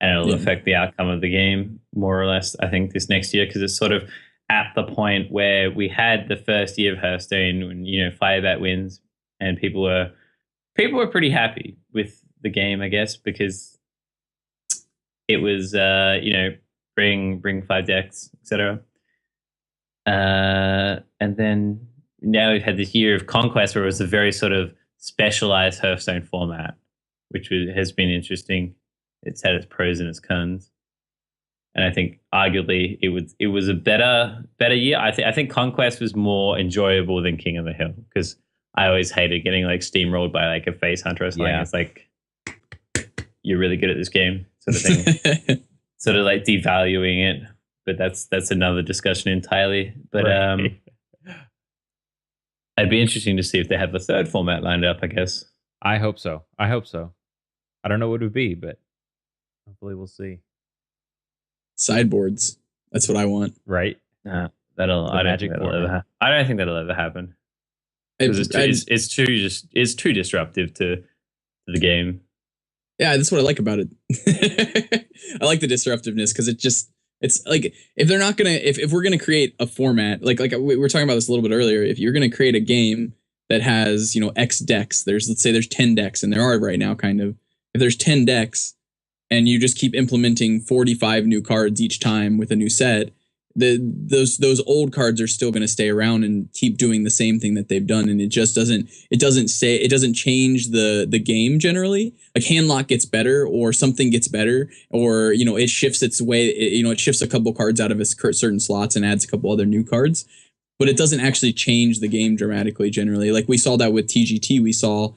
Speaker 3: And it'll affect the outcome of the game, more or less, I think, this next year, because it's sort of at the point where we had the first year of Hearthstone when, Firebat wins, and people were pretty happy with the game, I guess, because it was, bring 5 decks, etc. And then now we've had this year of Conquest where it was a very sort of specialized Hearthstone format, which has been interesting. It's had its pros and its cons, and I think arguably it was a better year. I think Conquest was more enjoyable than King of the Hill, because I always hated getting like steamrolled by like a face hunter or something. Yeah. It's like, you're really good at this game, sort of thing. Sort of like devaluing it, but that's another discussion entirely. But right. It'd be interesting to see if they have a third format lined up, I guess.
Speaker 1: I hope so. I don't know what it would be, but hopefully we'll see.
Speaker 2: Sideboards. That's what I want.
Speaker 1: Right?
Speaker 3: I don't think that'll ever happen. It's too disruptive to the game.
Speaker 2: Yeah, that's what I like about it. I like the disruptiveness because it's like if they're not gonna if we're gonna create a format like we were talking about this a little bit earlier, if you're gonna create a game that has X decks, let's say there's 10 decks, and there are right now kind of, if there's 10 decks and you just keep implementing 45 new cards each time with a new set, those old cards are still going to stay around and keep doing the same thing that they've done, and it doesn't change the game generally. Like Handlock gets better, or something gets better, or it shifts its way. It shifts a couple cards out of its certain slots and adds a couple other new cards, but it doesn't actually change the game dramatically generally. Like we saw that with TGT. We saw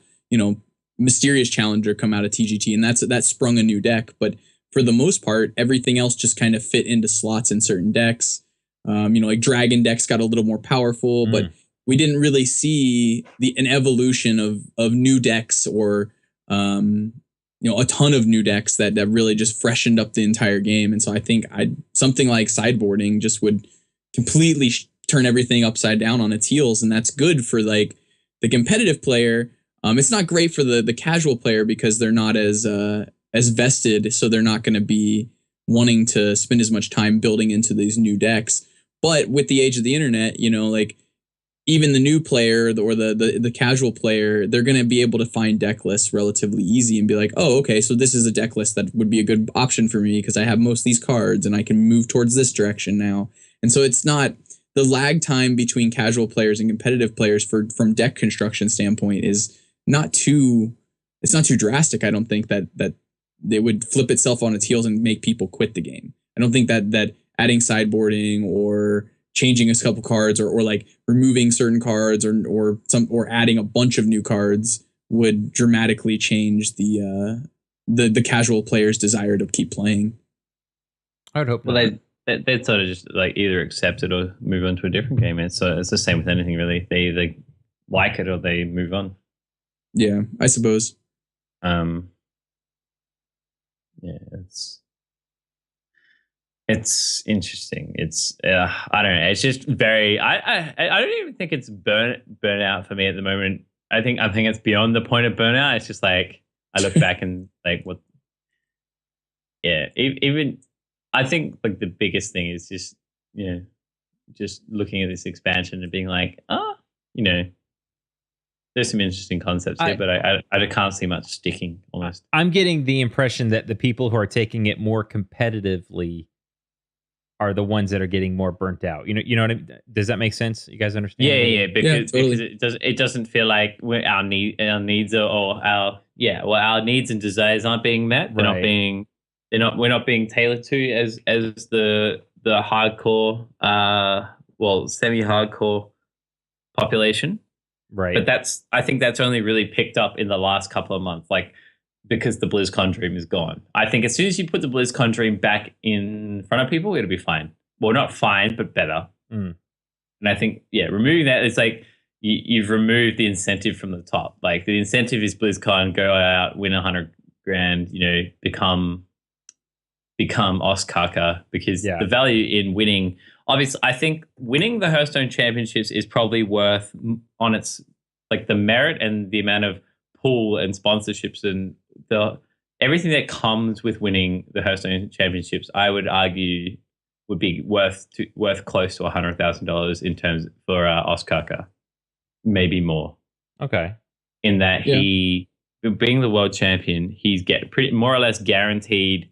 Speaker 2: Mysterious Challenger come out of TGT, and that sprung a new deck, but for the most part, everything else just kind of fit into slots in certain decks. Like Dragon decks got a little more powerful, but we didn't really see an evolution of new decks or a ton of new decks that really just freshened up the entire game. And so I think something like sideboarding just would completely turn everything upside down on its heels, and that's good for like the competitive player. It's not great for the casual player because they're not as vested, so they're not going to be wanting to spend as much time building into these new decks. But with the age of the internet, like even the new player or the casual player, they're going to be able to find deck lists relatively easy and be like, oh, okay, so this is a deck list that would be a good option for me because I have most of these cards and I can move towards this direction now. And so it's not the lag time between casual players and competitive players from deck construction standpoint is not too drastic. I don't think that it would flip itself on its heels and make people quit the game. I don't think that adding sideboarding or changing a couple cards or like removing certain cards or adding a bunch of new cards would dramatically change the casual player's desire to keep playing.
Speaker 1: I would hope not.
Speaker 3: Well, they'd sort of just like either accept it or move on to a different game. It's the same with anything really. They either like it or they move on.
Speaker 2: Yeah, I suppose.
Speaker 3: Yeah, it's interesting. It's I don't know. It's just very. I don't even think it's burnout for me at the moment. I think it's beyond the point of burnout. It's just like I look back and like what. Yeah, even I think like the biggest thing is just just looking at this expansion and being like, there's some interesting concepts here, but I can't see much sticking almost.
Speaker 1: I'm getting the impression that the people who are taking it more competitively are the ones that are getting more burnt out. You know what I mean? Does that make sense? You guys understand?
Speaker 3: Yeah, because
Speaker 2: totally.
Speaker 3: it doesn't feel like our needs our needs and desires aren't being met. We're not being tailored to as the hardcore semi-hardcore population.
Speaker 1: Right.
Speaker 3: But I think that's only really picked up in the last couple of months, like because the BlizzCon dream is gone. I think as soon as you put the BlizzCon dream back in front of people, it'll be fine. Well, not fine, but better. And I think, removing that, it's like you've removed the incentive from the top. Like the incentive is BlizzCon, go out, win $100,000, become Ostkaka, because the value in winning, obviously, I think winning the Hearthstone Championships is probably worth on its like the merit and the amount of pool and sponsorships and everything that comes with winning the Hearthstone Championships. I would argue would be worth close to $100,000 in terms for Ostkaka, maybe more.
Speaker 1: Okay,
Speaker 3: in that he being the world champion, he's more or less guaranteed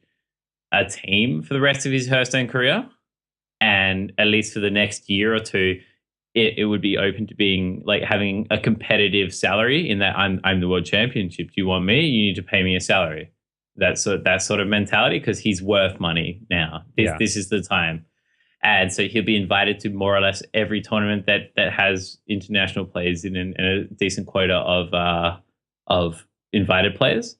Speaker 3: a team for the rest of his Hearthstone career, and at least for the next year or two, it would be open to being like having a competitive salary. In that I'm the world championship. Do you want me? You need to pay me a salary. That sort of mentality, because he's worth money now. This is the time, and so he'll be invited to more or less every tournament that has international players in and a decent quota of invited players.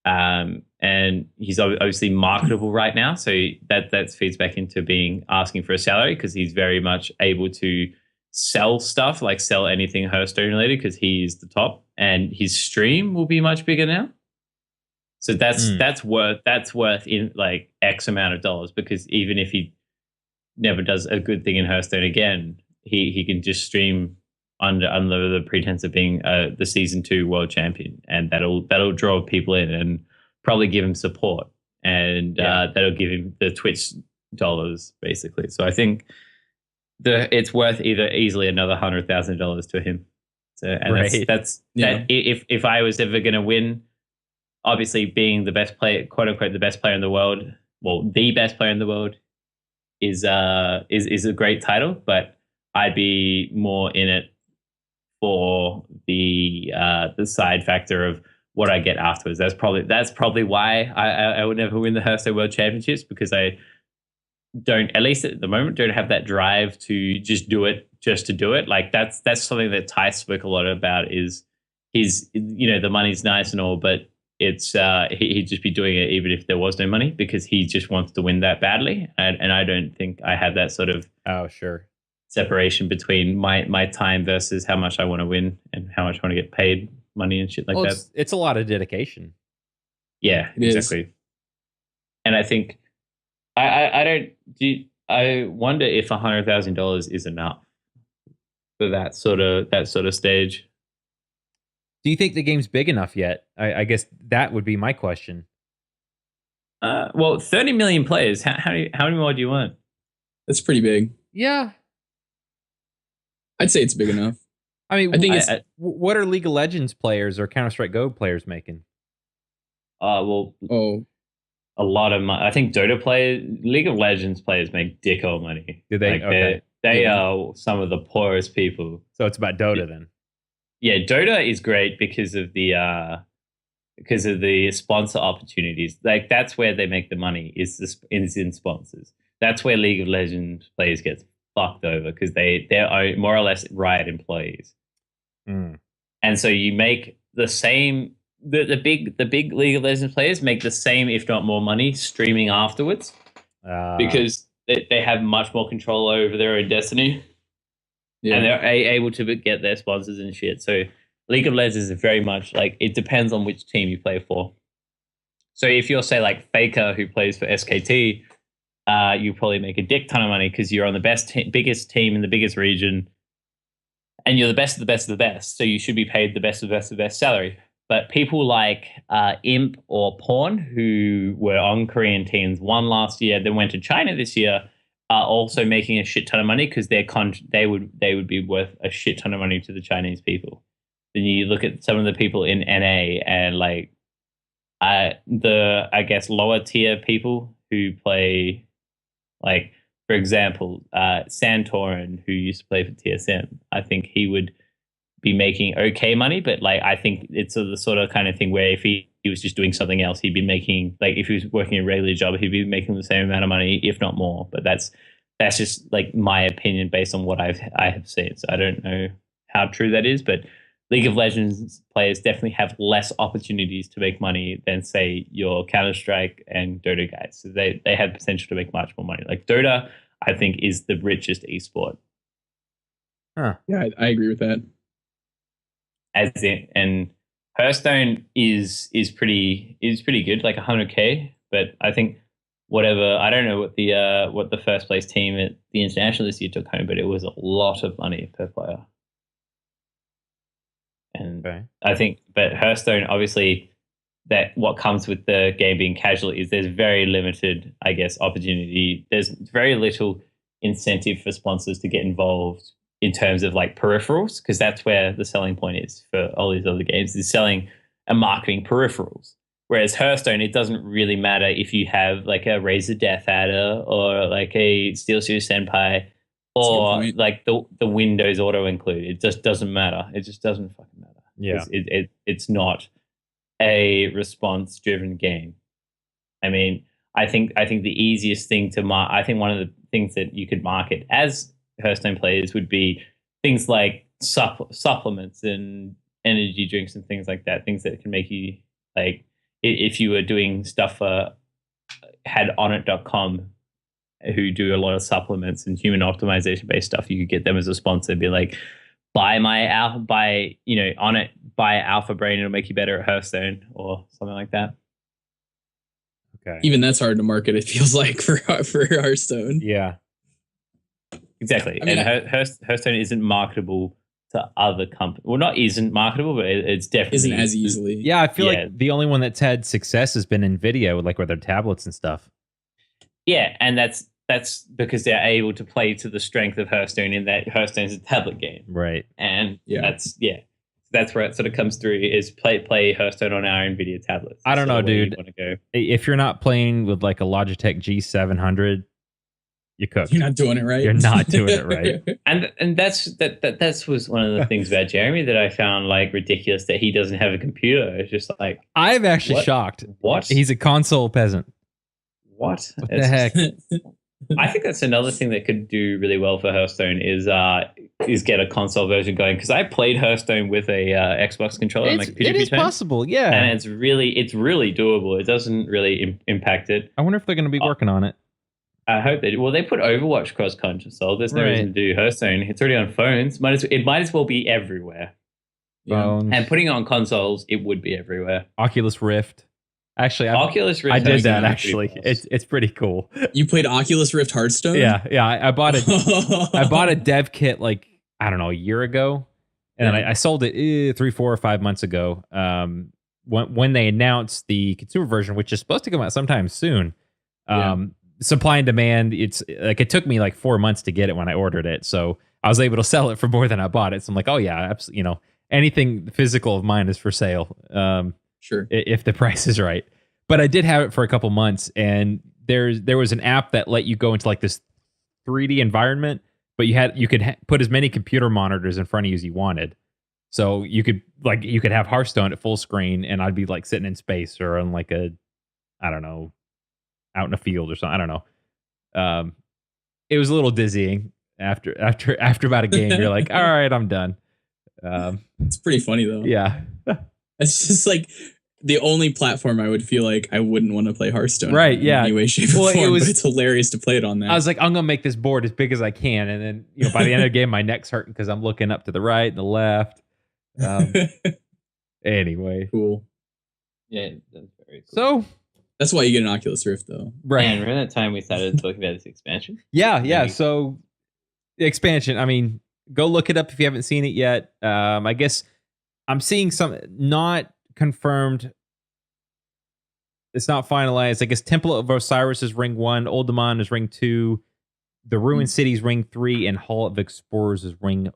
Speaker 3: And he's obviously marketable right now, so that feeds back into asking for a salary, because he's very much able to sell stuff, like sell anything Hearthstone related, because he's the top, and his stream will be much bigger now. So that's worth in like X amount of dollars, because even if he never does a good thing in Hearthstone again, he can just stream under the pretense of being the season 2 world champion, and that'll draw people in and probably give him support, and that'll give him the Twitch dollars basically. So I think it's worth easily another $100,000 to him. So and that's if I was ever going to win, obviously being the best player, quote unquote, the best player in the world, the best player in the world is a great title, but I'd be more in it for the side factor of what I get afterwards. That's probably why I would never win the Hearthstone World Championships, because I don't, at least at the moment, don't have that drive to just do it just to do it. Like that's something that Ty spoke a lot about. Is the money's nice and all, but it's he'd just be doing it even if there was no money, because he just wants to win that badly, and I don't think I have that sort of separation between my time versus how much I want to win and how much I want to get paid money and shit like that.
Speaker 1: It's a lot of dedication.
Speaker 3: Yeah, exactly. And I think I wonder if $100,000 is enough for that sort of stage.
Speaker 1: Do you think the game's big enough yet? I guess that would be my question.
Speaker 3: 30 million players. How many more do you want?
Speaker 2: That's pretty big.
Speaker 1: Yeah,
Speaker 2: I'd say it's big enough.
Speaker 1: I mean,
Speaker 2: I think
Speaker 1: what are League of Legends players or Counter-Strike Go players making?
Speaker 3: A lot of money. I think Dota players, League of Legends players make dick all money.
Speaker 1: Do they?
Speaker 3: Like They
Speaker 2: Yeah.
Speaker 3: are some of the poorest people.
Speaker 1: So it's about Dota then.
Speaker 3: Yeah, Dota is great because of the sponsor opportunities. Like that's where they make the money is in sponsors. That's where League of Legends players get fucked over because they're more or less Riot employees.
Speaker 1: Mm.
Speaker 3: And so you make the same. The big League of Legends players make the same, if not more, money streaming afterwards because they have much more control over their own destiny, and they're able to get their sponsors and shit. So League of Legends is very much like it depends on which team you play for. So if you're say like Faker who plays for SKT, you probably make a dick ton of money because you're on the biggest team in the biggest region, and you're the best of the best of the best. So you should be paid the best of the best of the best salary. But people like Imp or Pawn, who were on Korean teams, won last year, then went to China this year, are also making a shit ton of money because they would be worth a shit ton of money to the Chinese people. Then you look at some of the people in NA and like I guess lower tier people who play, like for example, Santorin, who used to play for TSM. I think he would be making okay money, but like I think it's the sort of kind of thing where if he was just doing something else, he'd be making, like if he was working a regular job, he'd be making the same amount of money, if not more. But that's just like my opinion based on what I have seen. So I don't know how true that is, but League of Legends players definitely have less opportunities to make money than say your Counter-Strike and Dota guys. So they have potential to make much more money. Like Dota, I think, is the richest esport.
Speaker 1: Huh.
Speaker 2: Yeah, I agree with that.
Speaker 3: And Hearthstone is pretty good, like 100K. But I think I don't know what the first place team at the international this year took home, but it was a lot of money per player. And
Speaker 1: Okay.
Speaker 3: I think, but Hearthstone, obviously, that what comes with the game being casual is there's very limited, I guess, opportunity. There's very little incentive for sponsors to get involved in terms of like peripherals, because that's where the selling point is for all these other games, is selling and marketing peripherals. Whereas Hearthstone, it doesn't really matter if you have like a Razor Death Adder or like a Steel Series Senpai or like the Windows auto include. It just doesn't matter. It just doesn't fucking matter.
Speaker 1: Yeah.
Speaker 3: It's not a response driven game. I mean, I think the easiest thing to I think one of the things that you could market as Hearthstone players would be things like supplements and energy drinks and things like that. Things that can make you, like, if you were doing stuff for had onit.com, who do a lot of supplements and human optimization based stuff, you could get them as a sponsor. Be like, buy Onit, buy Alpha Brain, it'll make you better at Hearthstone or something like that.
Speaker 1: Okay.
Speaker 2: Even that's hard to market, it feels like, for Hearthstone.
Speaker 1: Yeah.
Speaker 3: Exactly.
Speaker 2: I mean,
Speaker 3: and Hearthstone isn't marketable to other companies. Well, not isn't marketable, but it's definitely
Speaker 2: isn't as easily.
Speaker 1: Yeah, I feel like the only one that's had success has been NVIDIA, with their tablets and stuff.
Speaker 3: Yeah, and that's because they're able to play to the strength of Hearthstone in that Hearthstone is a tablet game.
Speaker 1: Right.
Speaker 3: And that's where it sort of comes through, is play Hearthstone on our NVIDIA tablets.
Speaker 1: I don't know, dude.
Speaker 3: You want to go.
Speaker 1: If you're not playing with like a Logitech G700, you cook.
Speaker 2: You're not doing it right.
Speaker 1: You're not doing it right.
Speaker 3: And that was one of the things about Jeremy that I found like ridiculous, that he doesn't have a computer. It's just like,
Speaker 1: I'm actually shocked.
Speaker 3: What?
Speaker 1: He's a console peasant.
Speaker 3: What
Speaker 1: the heck?
Speaker 3: I think that's another thing that could do really well for Hearthstone is get a console version going, because I played Hearthstone with a Xbox controller on my computer.
Speaker 1: It is possible, yeah.
Speaker 3: And it's really doable. It doesn't really impact it.
Speaker 1: I wonder if they're going to be working on it.
Speaker 3: I hope they do. Well, they put Overwatch cross console. There's no reason to do Hearthstone. It's already on phones. It might as well be everywhere.
Speaker 1: Phones.
Speaker 3: And putting it on consoles, it would be everywhere.
Speaker 1: Oculus Rift. Actually,
Speaker 3: Oculus Rift.
Speaker 1: I did that actually. It's pretty cool.
Speaker 2: You played Oculus Rift Hearthstone?
Speaker 1: Yeah. I bought a dev kit like, I don't know, a year ago, and then I sold it 3, 4, or 5 months ago. When they announced the consumer version, which is supposed to come out sometime soon. Supply and demand. It's like, it took me like 4 months to get it when I ordered it, so I was able to sell it for more than I bought it. So I'm like, oh yeah, absolutely. Anything physical of mine is for sale.
Speaker 2: Sure.
Speaker 1: If the price is right. But I did have it for a couple months, and there was an app that let you go into like this 3D environment but you could put as many computer monitors in front of you as you wanted. So you could have Hearthstone at full screen, and I'd be like sitting in space or on like I don't know, out in a field or something. I don't know. It was a little dizzying after about a game. You're like, all right, I'm done.
Speaker 2: It's pretty funny though.
Speaker 1: Yeah.
Speaker 2: It's just like the only platform I would feel like I wouldn't want to play Hearthstone.
Speaker 1: Right,
Speaker 2: in
Speaker 1: yeah.
Speaker 2: any way, shape, or form. But it's hilarious to play it on that.
Speaker 1: I was like, I'm gonna make this board as big as I can, and then by the end of the game, my neck's hurting because I'm looking up to the right and the left. Anyway,
Speaker 2: cool.
Speaker 3: Yeah, that's very cool.
Speaker 1: So
Speaker 2: that's why you get an Oculus Rift, though.
Speaker 1: right.
Speaker 3: And around that time, we started talking about this expansion.
Speaker 1: Yeah.
Speaker 3: Maybe.
Speaker 1: So the expansion. I mean, go look it up if you haven't seen it yet. I guess I'm seeing some not confirmed. It's not finalized. I guess Temple of Osiris is Ring 1, Oldemon is Ring 2, the Ruined Cities Ring 3, and Hall of Explorers is Floor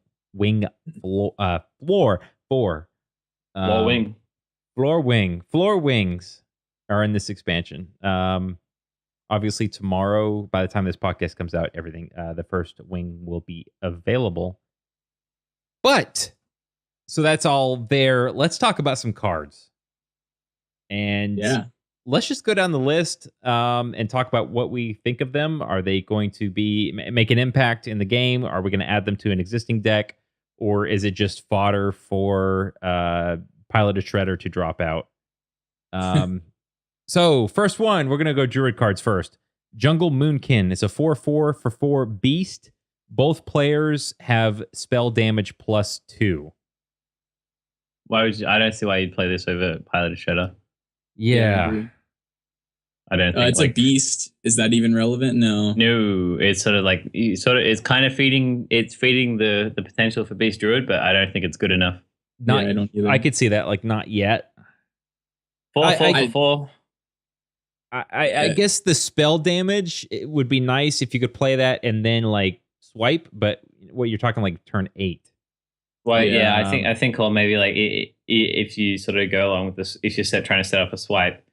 Speaker 1: 4. Floor Wings are in this expansion. Obviously tomorrow, by the time this podcast comes out, everything the first wing will be available. But so that's all there. Let's talk about some cards. And
Speaker 2: yeah,
Speaker 1: let's just go down the list and talk about what we think of them. Are they going to make an impact in the game? Are we going to add them to an existing deck? Or is it just fodder for Piloted Shredder to drop out? So first one, we're going to go Druid cards first. Jungle Moonkin is a 4/4 for 4 beast. Both players have spell damage +2.
Speaker 3: I don't see why you'd play this over Piloted Shredder.
Speaker 1: Yeah.
Speaker 3: I don't think
Speaker 2: it's a beast. Is that even relevant? No.
Speaker 3: No, it's sort of like it's kind of feeding the potential for Beast Druid, but I don't think it's good enough.
Speaker 2: I don't either.
Speaker 1: I could see that, like, not yet.
Speaker 3: 4/4.
Speaker 1: I guess the spell damage, it would be nice if you could play that and then like swipe, but what you're talking like turn 8.
Speaker 3: Well, yeah, I think, or maybe like if you sort of go along with this, if you're trying to set up a swipe,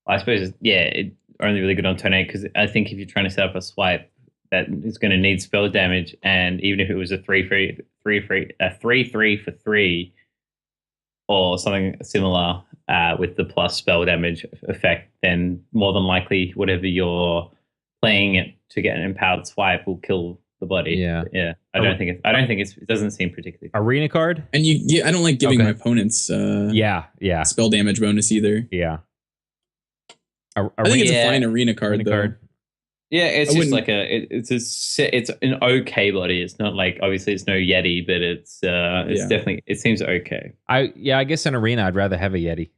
Speaker 3: I suppose it's only really good on turn 8 because I think if you're trying to set up a swipe, that is going to need spell damage, and even if it was a 3/3 for 3 or something similar with the plus spell damage effect, then more than likely whatever you're playing it to get an empowered swipe will kill the body.
Speaker 1: Yeah.
Speaker 3: I don't think it doesn't seem particularly
Speaker 1: Arena card.
Speaker 2: And I don't like giving my opponents spell damage bonus either.
Speaker 1: Yeah.
Speaker 2: I think it's a fine arena card though.
Speaker 3: Yeah, it's just like it's an okay body. It's not like, obviously it's no Yeti, but it's definitely, it seems okay.
Speaker 1: I guess in arena I'd rather have a Yeti.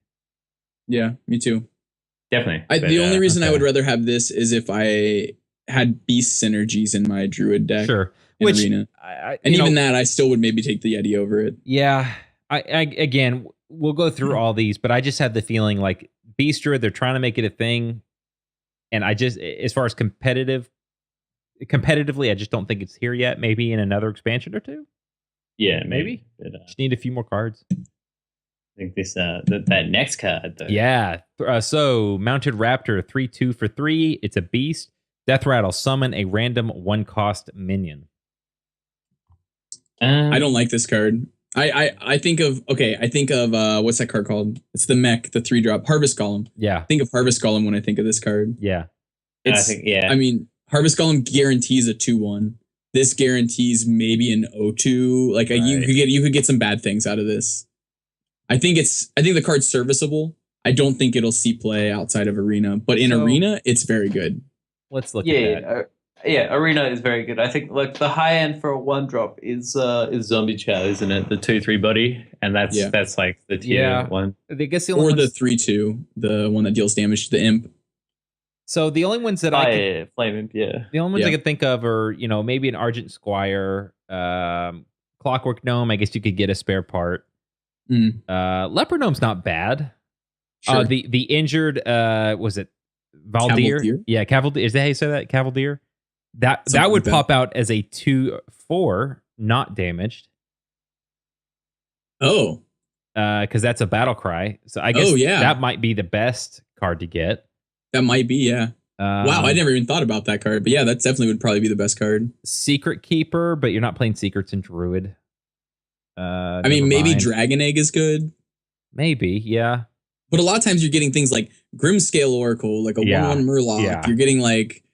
Speaker 2: Yeah, me too.
Speaker 3: Definitely.
Speaker 2: The only reason I would rather have this is if I had beast synergies in my druid deck.
Speaker 1: Sure.
Speaker 2: Arena. That I still would maybe take the Yeti over it.
Speaker 1: Yeah. I again, we'll go through all these, but I just had the feeling like beast druid, they're trying to make it a thing. And I just, as far as competitively, I just don't think it's here yet. Maybe in another expansion or two.
Speaker 3: Yeah, maybe. But,
Speaker 1: just need a few more cards.
Speaker 3: I think this that next card though.
Speaker 1: Yeah. So Mounted Raptor 3/2 for 3. It's a beast. Death Rattle, summon a random 1-cost minion.
Speaker 2: I don't like this card. I think of what's that card called? It's the mech, the 3-drop Harvest Golem.
Speaker 1: Yeah.
Speaker 2: I think of Harvest Golem when I think of this card.
Speaker 1: Yeah.
Speaker 2: I mean, Harvest Golem guarantees a 2/1. This guarantees maybe an 0/2. Like you could get some bad things out of this. I think the card's serviceable. I don't think it'll see play outside of Arena, but in Arena, it's very good.
Speaker 1: Let's look at that.
Speaker 3: Arena is very good. I think like the high end for a 1-drop is Zombie Chow, isn't it? The 2/3 buddy, and that's like the tier 1.
Speaker 1: I guess the
Speaker 2: only the 3/2, the one that deals damage to the imp.
Speaker 1: So the only ones that
Speaker 3: Flame Imp,
Speaker 1: the only ones I could think of are maybe an Argent Squire, Clockwork Gnome. I guess you could get a spare part. Leopard Gnome's not bad.
Speaker 2: Sure.
Speaker 1: The injured was it Valdir? Yeah, Cavaldir. Is that how you say that? Cavaldir? That would pop out as a 2/4, not damaged.
Speaker 2: Oh.
Speaker 1: Because that's a battle cry. So I guess that might be the best card to get.
Speaker 2: That might be, yeah. Wow, I never even thought about that card. But yeah, that definitely would probably be the best card.
Speaker 1: Secret Keeper, but you're not playing secrets in Druid.
Speaker 2: I mean, maybe Dragon Egg is good.
Speaker 1: Maybe, yeah.
Speaker 2: But a lot of times you're getting things like Grimscale Oracle, like a 1/1 Murloc.
Speaker 1: Yeah.
Speaker 2: You're getting like,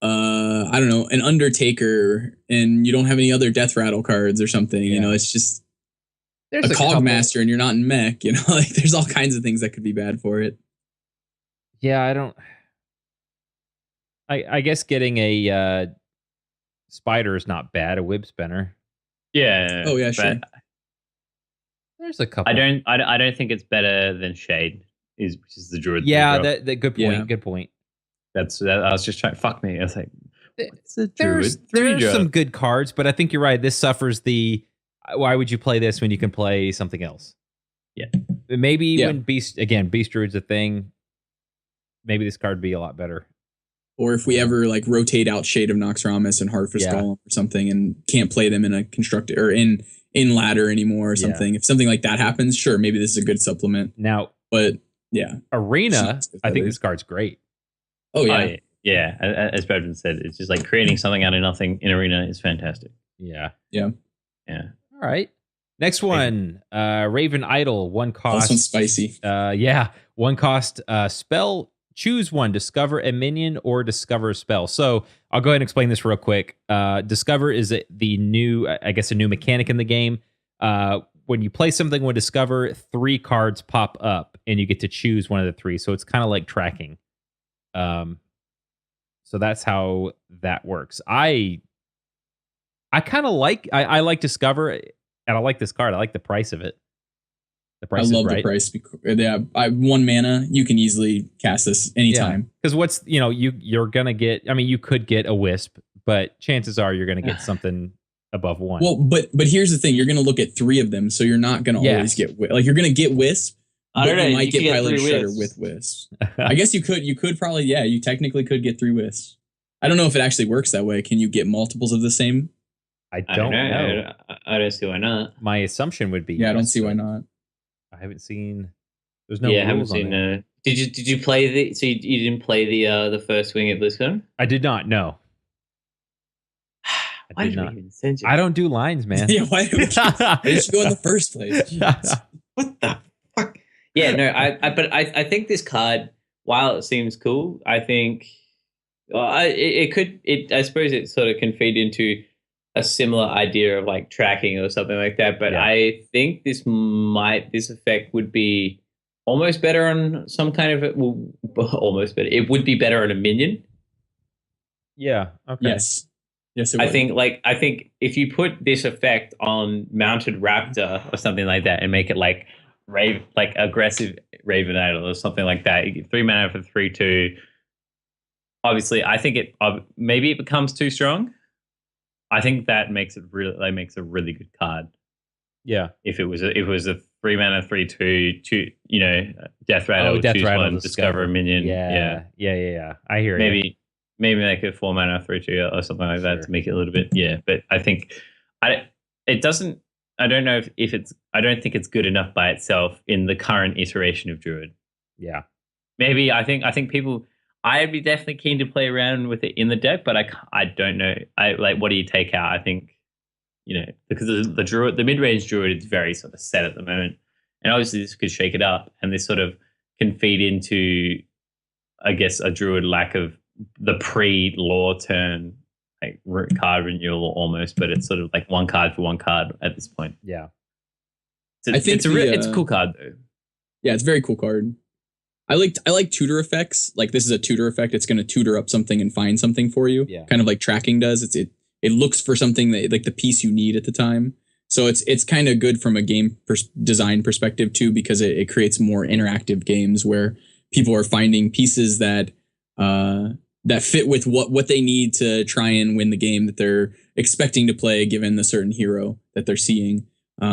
Speaker 2: I don't know, an Undertaker, and you don't have any other Death Rattle cards or something.
Speaker 1: Yeah.
Speaker 2: You know, it's just
Speaker 1: There's
Speaker 2: a Cogmaster and you're not in mech. You know, like there's all kinds of things that could be bad for it.
Speaker 1: Yeah, I don't. I guess getting a spider is not bad. A web spinner.
Speaker 3: Yeah.
Speaker 2: Oh yeah, sure.
Speaker 1: There's a couple.
Speaker 3: I don't think it's better than Shade, which is the Druid.
Speaker 1: Yeah, that good point.
Speaker 2: Yeah.
Speaker 1: Good point.
Speaker 3: That I was just trying. Fuck me. I was like, it's a
Speaker 1: There's
Speaker 3: Druid.
Speaker 1: some good cards, but I think you're right. This suffers the. Why would you play this when you can play something else?
Speaker 3: Yeah.
Speaker 1: Maybe when Beast Druid's a thing. Maybe this card would be a lot better.
Speaker 2: Or if we ever like rotate out Shade of Noxramas and Harvest Golem or something, and can't play them in a constructed or in ladder anymore or something. If something like that happens, sure, maybe this is a good supplement.
Speaker 1: Now,
Speaker 2: but yeah,
Speaker 1: Arena. I think this card's great.
Speaker 2: Oh yeah,
Speaker 3: yeah. As Brendan said, it's just like creating something out of nothing in Arena is fantastic.
Speaker 1: Yeah.
Speaker 2: Yeah.
Speaker 1: All right. Next one, Raven Idol, 1 cost.
Speaker 2: Oh, this one's spicy.
Speaker 1: 1 cost spell. Choose one, discover a minion or discover a spell. So I'll go ahead and explain this real quick. Discover is the new, I guess, a new mechanic in the game. When you play something with discover, 3 cards pop up and you get to choose one of the 3. So it's kind of like tracking. So that's how that works. I kind of like, I like discover, and I like this card. I like the price of it. The price
Speaker 2: I love
Speaker 1: is right.
Speaker 2: the price. Yeah, 1 mana, you can easily cast this anytime.
Speaker 1: Because what's you're gonna get. I mean, you could get a wisp, but chances are you're gonna get something above 1.
Speaker 2: Well, but here's the thing: you're gonna look at 3 of them, so you're not gonna always get like you're gonna get wisp.
Speaker 3: I don't know.
Speaker 2: You might get Pilot Shredder
Speaker 3: wisps.
Speaker 2: with wisp. I guess you could. You could probably. Yeah, you technically could get 3 wisps. I don't know if it actually works that way. Can you get multiples of the same?
Speaker 1: I don't know.
Speaker 3: I don't see why not.
Speaker 1: My assumption would be.
Speaker 2: Yeah, I don't
Speaker 1: yes,
Speaker 2: see why
Speaker 1: but
Speaker 2: not.
Speaker 1: I haven't seen. There's no
Speaker 3: I haven't
Speaker 1: rules on
Speaker 3: seen.
Speaker 1: it.
Speaker 3: Did you play the? So you didn't play the first wing at BlizzCon?
Speaker 1: I did not. No.
Speaker 3: Why did we even send you?
Speaker 1: I don't do lines, man.
Speaker 2: Yeah, why did you go in the first place? Jeez.
Speaker 3: What the fuck? Yeah, no, I think this card, while it seems cool, I think I suppose it sort of can feed into a similar idea of like tracking or something like that. But I think this effect would be almost better on some kind of almost better. It would be better on a minion.
Speaker 1: Yeah. Okay.
Speaker 2: Yes. Yes, it would.
Speaker 3: I think if you put this effect on Mounted Raptor or something like that and make it like aggressive Raven Idol or something like that, you get 3 mana for 3/2. Obviously, I think maybe it becomes too strong. I think that makes a really good card.
Speaker 1: Yeah.
Speaker 3: If it was a 3 mana 3/2, Death Rattle,
Speaker 1: Death
Speaker 3: choose
Speaker 1: Rattle,
Speaker 3: one, discover a minion.
Speaker 1: Yeah. I hear you.
Speaker 3: Maybe make it 4 mana 3/2 or something like that to make it a little bit. Yeah, but I think it doesn't. I don't know if it's. I don't think it's good enough by itself in the current iteration of Druid.
Speaker 1: Yeah.
Speaker 3: Maybe I think people. I'd be definitely keen to play around with it in the deck, but I don't know. What do you take out? I think, because the Druid, the mid-range Druid is very sort of set at the moment. And obviously this could shake it up, and this sort of can feed into, I guess, a Druid lack of the pre-law turn, like card renewal almost, but it's sort of like 1 card for 1 card at this point.
Speaker 1: Yeah.
Speaker 2: I think
Speaker 3: it's a cool card though. Yeah,
Speaker 2: it's a very cool card. I like tutor effects. Like this is a tutor effect. It's going to tutor up something and find something for you.
Speaker 1: Yeah.
Speaker 2: Kind of like tracking does. It looks for something that like the piece you need at the time. So it's kind of good from a game design perspective too, because it creates more interactive games where people are finding pieces that fit with what they need to try and win the game that they're expecting to play given the certain hero that they're seeing.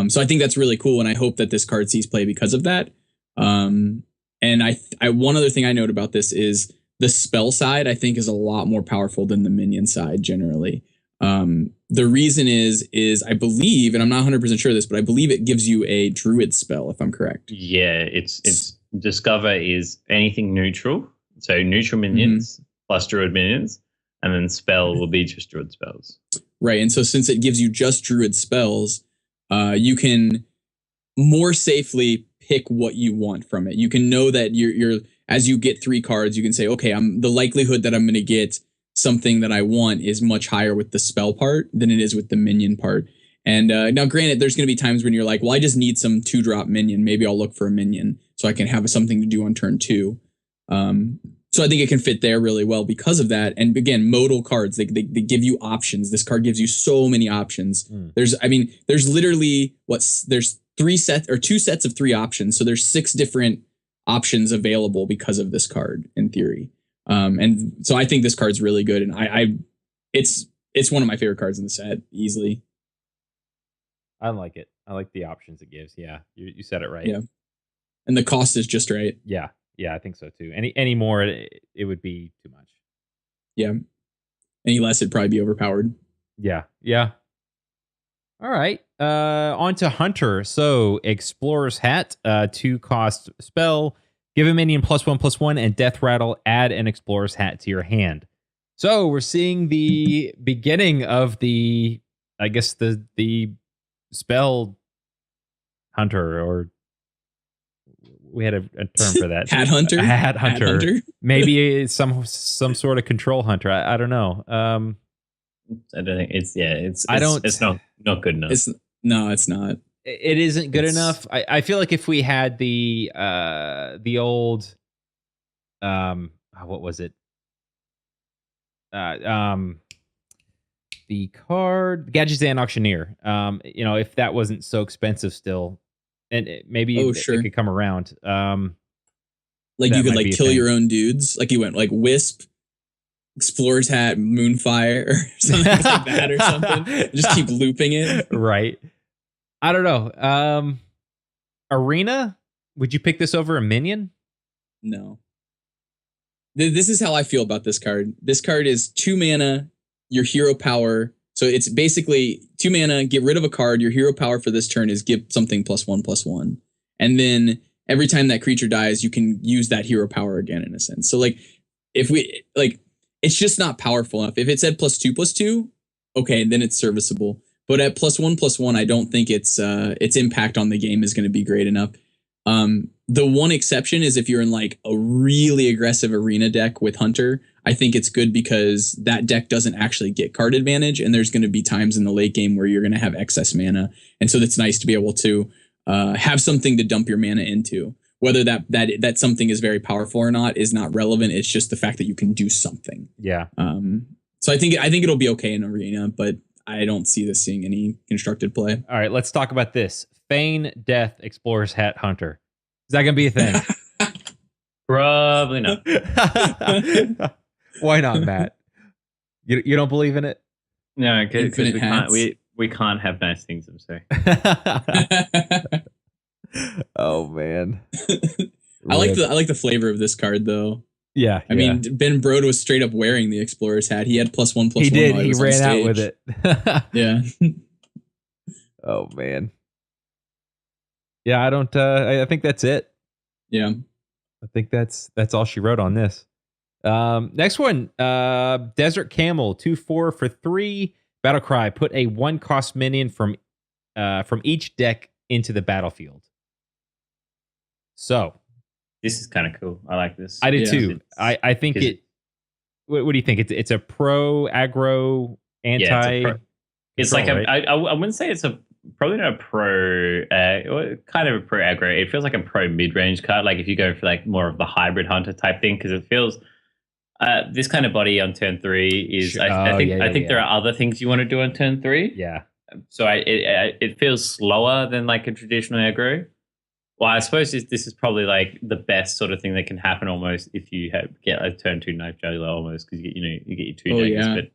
Speaker 2: So I think that's really cool, and I hope that this card sees play because of that. And I one other thing I note about this is the spell side, I think, is a lot more powerful than the minion side generally. The reason is I believe, and I'm not 100% sure of this, but I believe it gives you a druid spell, if I'm correct.
Speaker 3: Yeah, it's Discover is anything neutral. So neutral minions plus druid minions, and then spell will be just druid spells.
Speaker 2: Right. And so since it gives you just druid spells, you can more safely pick what you want from it. You can know that you're as you get 3 cards, you can say, okay, the likelihood that I'm going to get something that I want is much higher with the spell part than it is with the minion part. And now, granted, there's going to be times when you're like, well, I just need some 2-drop minion. Maybe I'll look for a minion so I can have something to do on turn 2. So I think it can fit there really well because of that. And again, modal cards, they give you options. This card gives you so many options. There's literally there's 2 sets of 3 options. So there's 6 different options available because of this card in theory. And so I think this card's really good. And it's one of my favorite cards in the set easily.
Speaker 1: I like it. I like the options it gives. Yeah, you said it right.
Speaker 2: Yeah, and the cost is just right.
Speaker 1: Yeah, I think so too. Any more, it would be too much.
Speaker 2: Yeah, any less, it'd probably be overpowered.
Speaker 1: Yeah. All right. On to Hunter. So Explorer's Hat, 2-cost spell. Give a minion +1/+1 and Death Rattle. Add an Explorer's Hat to your hand. So we're seeing the beginning of the spell hunter, or we had a term for that.
Speaker 2: Hat hunter.
Speaker 1: Hat hunter. Maybe it's some sort of control hunter. I don't know.
Speaker 3: I don't think it's not good enough.
Speaker 2: It's not.
Speaker 1: It isn't good enough. I feel like if we had the old what was it? The card, Gadgetzan Auctioneer. If that wasn't so expensive still, and maybe it could come around.
Speaker 2: Like you could like kill your own dudes. Like you went like Wisp, Explorer's Hat, Moonfire, or something like that, or something. Just keep looping it.
Speaker 1: Right. I don't know. Arena? Would you pick this over a minion?
Speaker 2: No. This is how I feel about this card. This card is 2 mana, your hero power. So it's basically 2 mana, get rid of a card. Your hero power for this turn is give something +1/+1. And then every time that creature dies, you can use that hero power again in a sense. So it's just not powerful enough. If it said +2/+2, okay, then it's serviceable. But at +1/+1, I don't think its impact on the game is going to be great enough. The one exception is if you're in like a really aggressive arena deck with Hunter. I think it's good because that deck doesn't actually get card advantage, and there's going to be times in the late game where you're going to have excess mana, and so it's nice to be able to have something to dump your mana into. Whether that something is very powerful or not is not relevant. It's just the fact that you can do something.
Speaker 1: Yeah.
Speaker 2: So I think it'll be okay in arena, but I don't see this seeing any constructed play.
Speaker 1: All right, let's talk about this. Feign Death Explorer's Hat Hunter. Is that going to be a thing?
Speaker 3: Probably not.
Speaker 1: Why not, Matt? You don't believe in it?
Speaker 3: No, because we can't have nice things, I'm sorry.
Speaker 1: Oh man.
Speaker 2: I like the flavor of this card though.
Speaker 1: Yeah.
Speaker 2: I mean, Ben Brode was straight up wearing the Explorer's Hat. He had +1/+1.
Speaker 1: He did. He ran out with it.
Speaker 2: Yeah.
Speaker 1: Oh man. Yeah, I don't. I think that's it.
Speaker 2: Yeah.
Speaker 1: I think that's all she wrote on this. Next one, Desert Camel, 2/4 for 3. Battlecry, put a 1-cost minion from each deck into the battlefield. So
Speaker 3: this is kind of cool. I like this.
Speaker 1: I do too. I think it. What do you think? It's a pro aggro anti.
Speaker 3: Yeah, it's like right? I wouldn't say it's probably not a pro. Kind of a pro aggro. It feels like a pro mid range card. Like if you go for like more of the hybrid hunter type thing, because it feels. This kind of body on turn 3 is. I think there are other things you want to do on turn 3.
Speaker 1: Yeah.
Speaker 3: So it feels slower than like a traditional aggro. Well, I suppose this is probably like the best sort of thing that can happen almost if you get a turn 2 knife juggler almost because you get your 2 daggers.
Speaker 2: Yeah.
Speaker 3: But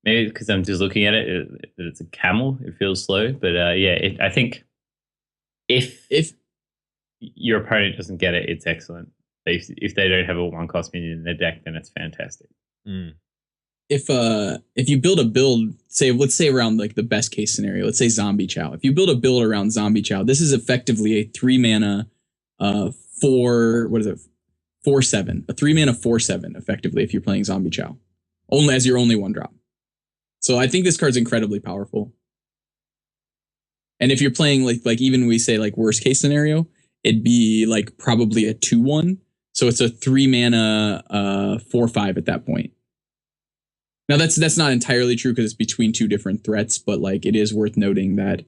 Speaker 3: maybe because I'm just looking at it, it's a camel. It feels slow, but I think if your opponent doesn't get it, it's excellent. If they don't have a 1-cost minion in their deck, then it's fantastic.
Speaker 1: Mm.
Speaker 2: If you build a build, let's say around like the best case scenario, let's say Zombie Chow. If you build a build around Zombie Chow, this is effectively a 3 mana, 4 4/7, a 3-mana 4/7, effectively, if you're playing Zombie Chow, only as your only 1-drop. So I think this card's incredibly powerful. And if you're playing like even we say like worst case scenario, it'd be like probably a 2/1. So it's a 3-mana 4/5 at that point. Now that's not entirely true because it's between two different threats, but like it is worth noting that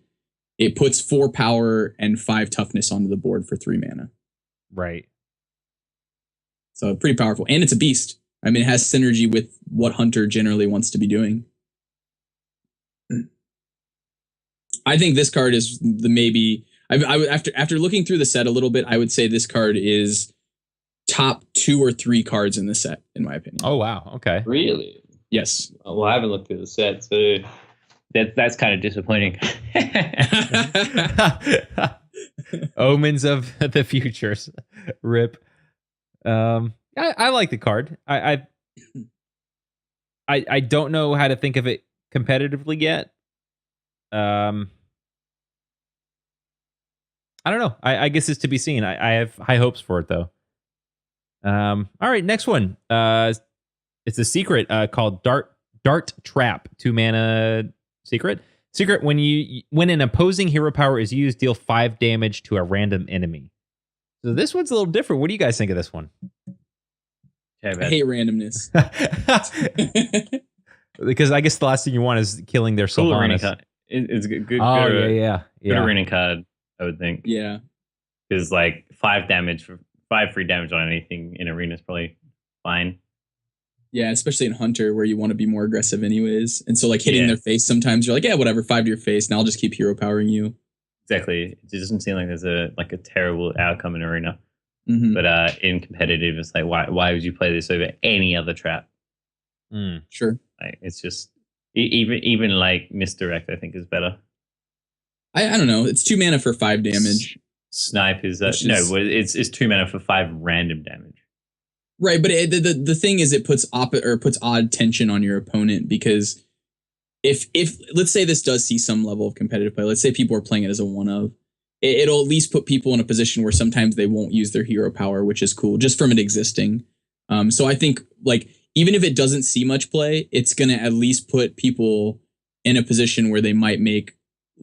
Speaker 2: it puts 4 power and 5 toughness onto the board for 3 mana.
Speaker 1: Right.
Speaker 2: So pretty powerful. And it's a beast. I mean, it has synergy with what Hunter generally wants to be doing. I think this card is the maybe. After looking through the set a little bit, I would say this card is top 2 or 3 cards in the set, in my opinion.
Speaker 1: Oh wow. Okay.
Speaker 3: Really?
Speaker 2: Yes.
Speaker 3: Well, I haven't looked through the set, so that's kind of disappointing.
Speaker 1: Omens of the futures. Rip. I like the card. I don't know how to think of it competitively yet. I don't know. I guess it's to be seen. I have high hopes for it though. All right, next one. It's a secret called Dart Trap. 2-mana secret. Secret, when an opposing hero power is used, deal 5 damage to a random enemy. So this one's a little different. What do you guys think of this one?
Speaker 2: I hate randomness.
Speaker 1: Because I guess the last thing you want is killing their
Speaker 3: Cool arena
Speaker 1: Sylvanas.
Speaker 3: card. It's good.
Speaker 1: Oh
Speaker 3: good,
Speaker 1: yeah.
Speaker 3: Good arena card, I would think.
Speaker 2: Yeah.
Speaker 3: Because like 5 damage for 5 free damage on anything in arena is probably fine.
Speaker 2: Yeah, especially in Hunter where you want to be more aggressive anyways. And so like hitting their face sometimes you're like, yeah, whatever, 5 to your face, and I'll just keep hero powering you.
Speaker 3: Exactly. It doesn't seem like there's a terrible outcome in arena.
Speaker 2: Mm-hmm.
Speaker 3: But in competitive, it's like why would you play this over any other trap?
Speaker 2: Sure.
Speaker 3: Like, it's just even like misdirect, I think is better.
Speaker 2: I don't know. It's 2 mana for 5 damage.
Speaker 3: Snipe is it's 2 mana for 5 random damage.
Speaker 2: Right, but the thing is, it puts odd tension on your opponent because if let's say this does see some level of competitive play, let's say people are playing it as a 1/of, it'll at least put people in a position where sometimes they won't use their hero power, which is cool just from it existing. So I think like even if it doesn't see much play, it's gonna at least put people in a position where they might make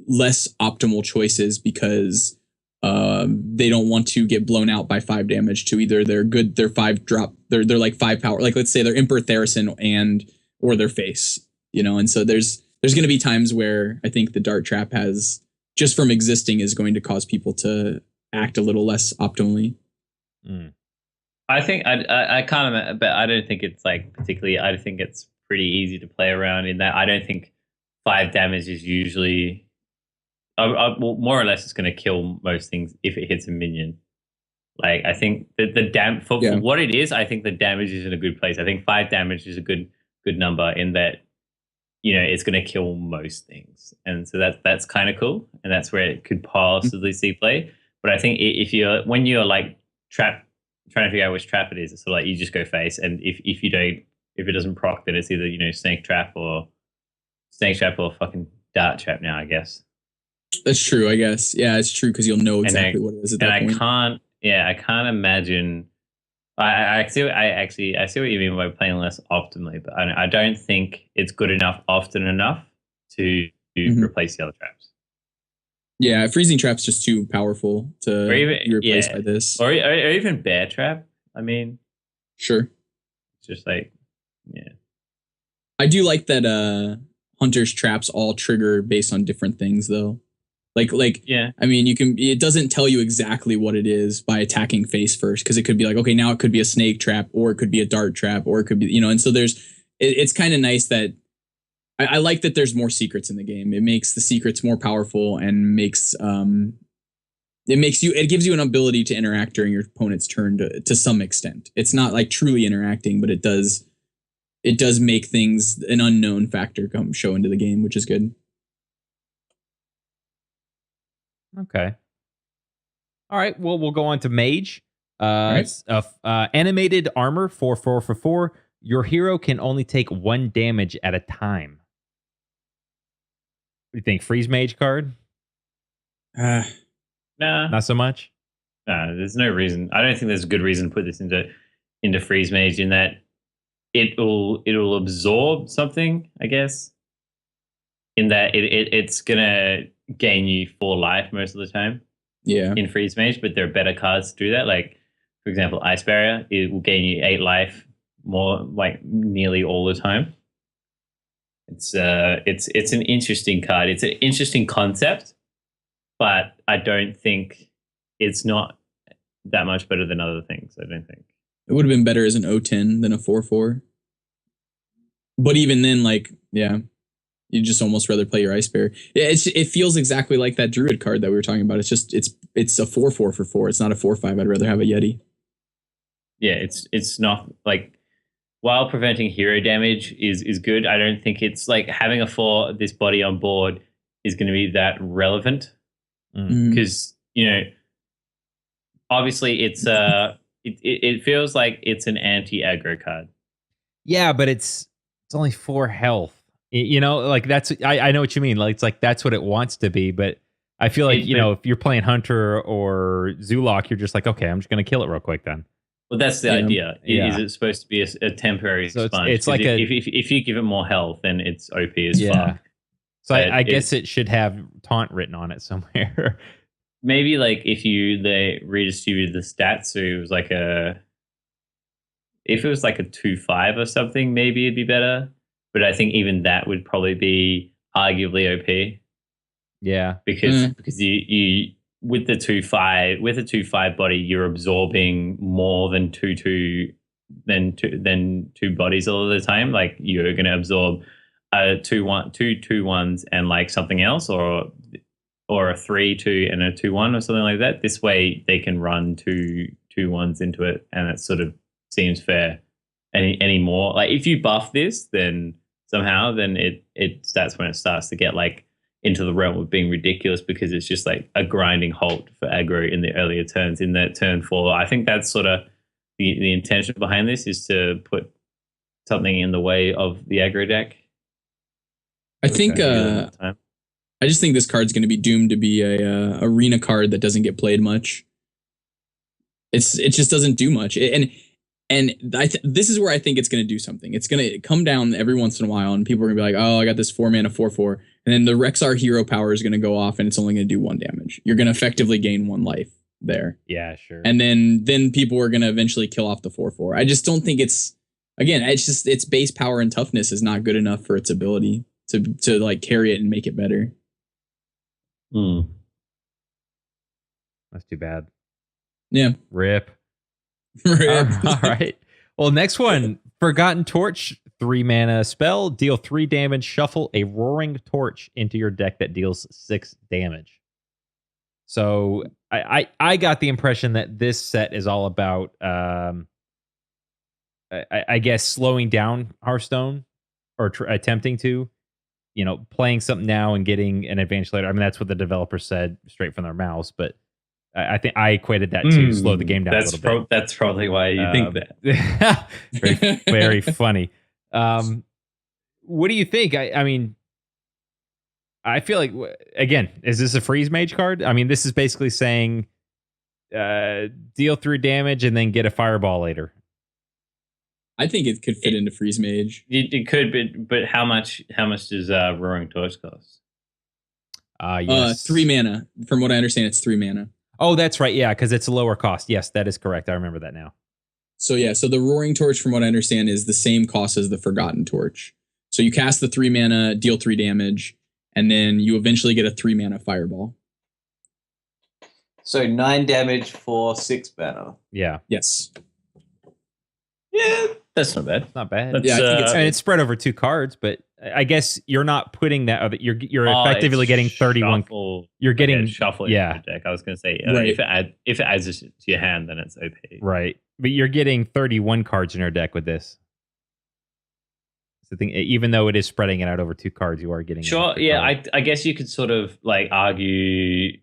Speaker 2: less optimal choices because they don't want to get blown out by 5 damage to either their 5 drop, they're like 5 power, like let's say they're Emperor Tharacyn or their face, and so there's going to be times where I think the Dart Trap has just from existing is going to cause people to act a little less optimally.
Speaker 3: I think I kind of, but I don't think it's like particularly. I think it's pretty easy to play around in that. I don't think 5 damage is usually. Well, more or less, it's going to kill most things if it hits a minion. Like I think for what it is, I think the damage is in a good place. I think 5 damage is a good number in that, it's going to kill most things, and so that's kind of cool, and that's where it could possibly see play. But I think when you're like trying to figure out which trap it is, it's sort of like you just go face, and if it doesn't proc, then it's either snake trap or fucking dart trap now, I guess.
Speaker 2: That's true, I guess. Yeah, it's true because you'll know exactly what it is at that point.
Speaker 3: I can't imagine. I see what you mean by playing less optimally, but I don't think it's good enough often enough to replace the other traps.
Speaker 2: Yeah, freezing trap's just too powerful to be replaced by this,
Speaker 3: or even bear trap. I mean,
Speaker 2: sure.
Speaker 3: It's just like,
Speaker 2: I do like that. Hunter's traps all trigger based on different things, though. Like, yeah. I mean, it doesn't tell you exactly what it is by attacking face first, because it could be like, okay, now it could be a snake trap, or it could be a dart trap, or it could be, and so it's kind of nice that I like that there's more secrets in the game. It makes the secrets more powerful and it gives you an ability to interact during your opponent's turn to some extent. It's not like truly interacting, but it does make things an unknown factor show into the game, which is good.
Speaker 1: Okay. All right. Well, we'll go on to Mage.
Speaker 2: Right.
Speaker 1: Animated armor 4/4. Your hero can only take 1 damage at a time. What do you think? Freeze Mage card?
Speaker 3: Nah.
Speaker 1: Not so much?
Speaker 3: There's no reason. I don't think there's a good reason to put this into freeze mage in that it'll absorb something, I guess. In that it's gonna gain you 4 life most of the time.
Speaker 2: Yeah.
Speaker 3: In freeze mage, but there are better cards to do that. Like for example, Ice Barrier, it will gain you 8 life more like nearly all the time. It's an interesting card. It's an interesting concept, but I don't think it's not that much better than other things. I don't think
Speaker 2: It would have been better as an O10 than a 4/4. But even then, like, yeah, you just almost rather play your Ice Bear. It feels exactly like that Druid card that we were talking about. It's just it's a 4/4 for 4. It's not a 4/5. I'd rather have a Yeti.
Speaker 3: yeah, it's not like while preventing hero damage is good. I don't think it's like having this body on board is going to be that relevant because obviously it's it feels like it's an anti-aggro card.
Speaker 1: Yeah, but it's only 4 health. Like that's I know what you mean. Like it's like that's what it wants to be, but I feel like if you're playing Hunter or Zulok, you're just like, okay, I'm just gonna kill it real quick then.
Speaker 3: Well, that's the idea. Is it supposed to be a temporary
Speaker 1: So
Speaker 3: sponge?
Speaker 1: it's like
Speaker 3: if you give it more health, then it's OP as fuck.
Speaker 1: So I guess it should have taunt written on it somewhere.
Speaker 3: Maybe like if they redistributed the stats, so it was like if it was like a 2/5 or something, maybe it'd be better. But I think even that would probably be arguably OP.
Speaker 1: Yeah,
Speaker 3: because you with the 2/5 body, you're absorbing more than two bodies all of the time. Like you're going to absorb two 2/1s and like something else, or a 3/2 and a 2/1 or something like that. This way they can run 2/1s into it, and it sort of seems fair. Any more like if you buff this, then somehow that's when it starts to get like into the realm of being ridiculous, because it's just like a grinding halt for aggro in the earlier turns. In that turn 4, I think that's sort of the intention behind this, is to put something in the way of the aggro deck.
Speaker 2: I think I just think this card's going to be doomed to be a arena card that doesn't get played much. It just doesn't do much. And this is where I think it's going to do something. It's going to come down every once in a while, and people are going to be like, oh, I got this 4-mana 4/4. And then the Rexar hero power is going to go off, and it's only going to do 1 damage. You're going to effectively gain 1 life there.
Speaker 1: Yeah, sure.
Speaker 2: And then people are going to eventually kill off the 4/4. I just don't think it's just its base power and toughness is not good enough for its ability to like carry it and make it better.
Speaker 1: That's too bad.
Speaker 2: Yeah.
Speaker 1: Rip. All right. Well, next one, Forgotten Torch, 3-mana spell, deal 3 damage, shuffle a Roaring Torch into your deck that deals 6 damage. So I got the impression that this set is all about, I guess, slowing down Hearthstone, or attempting to, playing something now and getting an advantage later. I mean, that's what the developer said straight from their mouths, but I think I equated that to slow the game down a little bit.
Speaker 3: That's probably why you think
Speaker 1: that. very, very funny. What do you think? I mean, I feel like, again, is this a freeze mage card? I mean, this is basically saying deal 3 damage and then get a fireball later.
Speaker 2: I think it could fit into freeze mage.
Speaker 3: It could, but how much does Roaring Torch cost?
Speaker 1: Yes.
Speaker 2: 3 mana. From what I understand, it's 3 mana.
Speaker 1: Oh, that's right. Yeah, because it's a lower cost. Yes, that is correct. I remember that now.
Speaker 2: So the Roaring Torch, from what I understand, is the same cost as the Forgotten Torch. So you cast the 3 mana, deal 3 damage, and then you eventually get a 3 mana fireball.
Speaker 3: So 9 damage for 6 mana.
Speaker 1: Yeah.
Speaker 2: Yes.
Speaker 3: Yeah, that's not bad.
Speaker 1: Not bad.
Speaker 3: That's,
Speaker 2: yeah, I think
Speaker 1: it's spread over 2 cards, but I guess you're not putting that. You're effectively getting 31. You're getting
Speaker 3: shuffle in your deck. I was going to say
Speaker 2: right.
Speaker 3: if it adds it to your hand, then it's OP.
Speaker 1: Right, but you're getting 31 cards in your deck with this. So even though it is spreading it out over 2 cards, you are getting
Speaker 3: sure. Yeah, I guess you could sort of like argue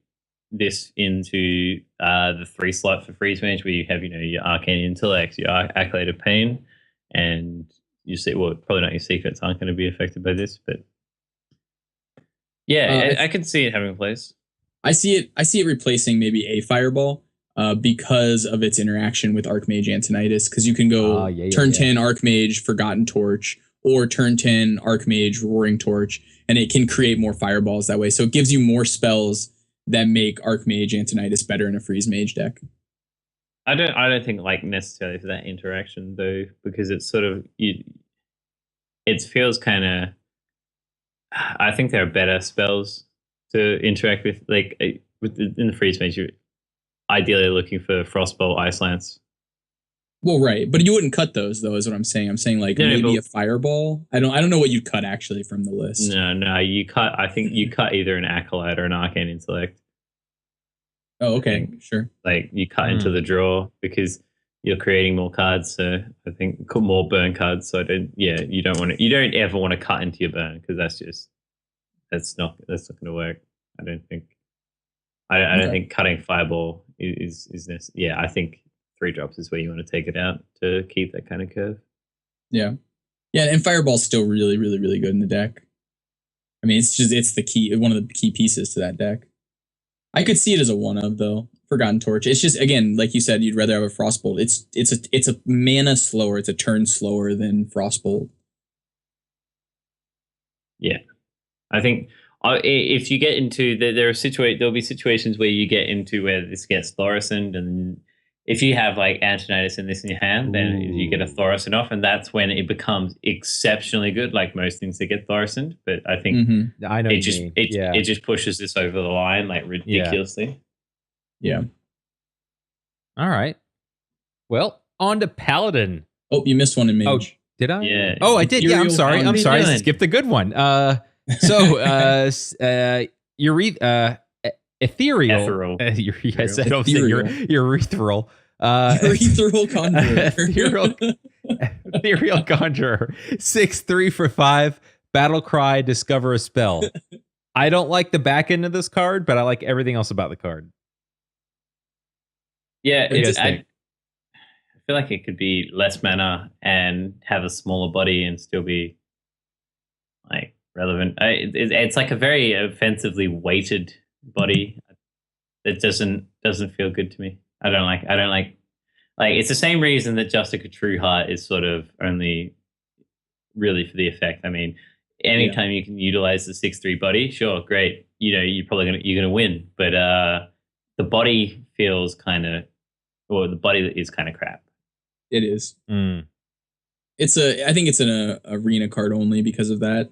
Speaker 3: this into the 3 slot for freeze mage, where you have your arcane intellect, your accolade of pain, and you see, well, probably not your secrets aren't going to be affected by this, but yeah, I can see it having a place.
Speaker 2: I see it replacing maybe a fireball. because of its interaction with Archmage Antonidas. Because you can go turn 10 Archmage Forgotten Torch or turn 10 Archmage Roaring Torch, and it can create more fireballs that way. So it gives you more spells that make Archmage Antonidas better in a Freeze Mage deck.
Speaker 3: I don't think like necessarily for that interaction though, because it's sort of it feels kind of. I think there are better spells to interact with, like in the Freeze Mage. You're ideally looking for Frostbolt, Ice Lance.
Speaker 2: Well, right, but you wouldn't cut those though, is what I'm saying. I'm saying like maybe a Fireball. I don't know what you'd cut actually from the list.
Speaker 3: No, you cut. I think you cut either an Acolyte or an Arcane Intellect.
Speaker 2: Oh, okay, sure.
Speaker 3: Like you cut into the draw because you're creating more cards. So I think more burn cards. So you don't ever want to cut into your burn because that's not going to work. I don't think. I don't think cutting Fireball is necessary. Yeah, I think 3 drops is where you want to take it out to keep that kind of curve. Yeah,
Speaker 2: and Fireball's still really, really, really good in the deck. I mean, it's the key, one of the key pieces to that deck. I could see it as a one of though. Forgotten Torch. It's just, again, like you said, you'd rather have a Frostbolt. It's a mana slower. It's a turn slower than Frostbolt.
Speaker 3: Yeah, I think if you get into there'll be situations where you get into where this gets Thaurissaned, and if you have like Antonidas in this in your hand, then you get a Thaurissan off, and that's when it becomes exceptionally good. Like most things that get Thaurissaned, but I think
Speaker 1: I know
Speaker 3: it just pushes this over the line like ridiculously.
Speaker 2: Yeah.
Speaker 1: All right. Well, on to Paladin.
Speaker 2: Oh, you missed one in Mage.
Speaker 1: Oh, did I?
Speaker 3: Yeah.
Speaker 1: Oh, I did. Yeah, I'm sorry. I'm sorry. I skipped the good one. So, ethereal. Yes, I don't say urethral.
Speaker 2: Urethral Conjurer.
Speaker 1: Ethereal Conjurer. 6/3 for 5. Battle Cry. Discover a spell. I don't like the back end of this card, but I like everything else about the card.
Speaker 3: Yeah, I feel like it could be less mana and have a smaller body and still be like relevant. It's like a very offensively weighted body. It doesn't feel good to me. I don't like it's the same reason that Justica Trueheart is sort of only really for the effect. I mean, anytime you can utilize the 6/3 body, sure, great. You're gonna win, but the body feels the body is kind of crap.
Speaker 2: It is. I think it's an arena card only because of that.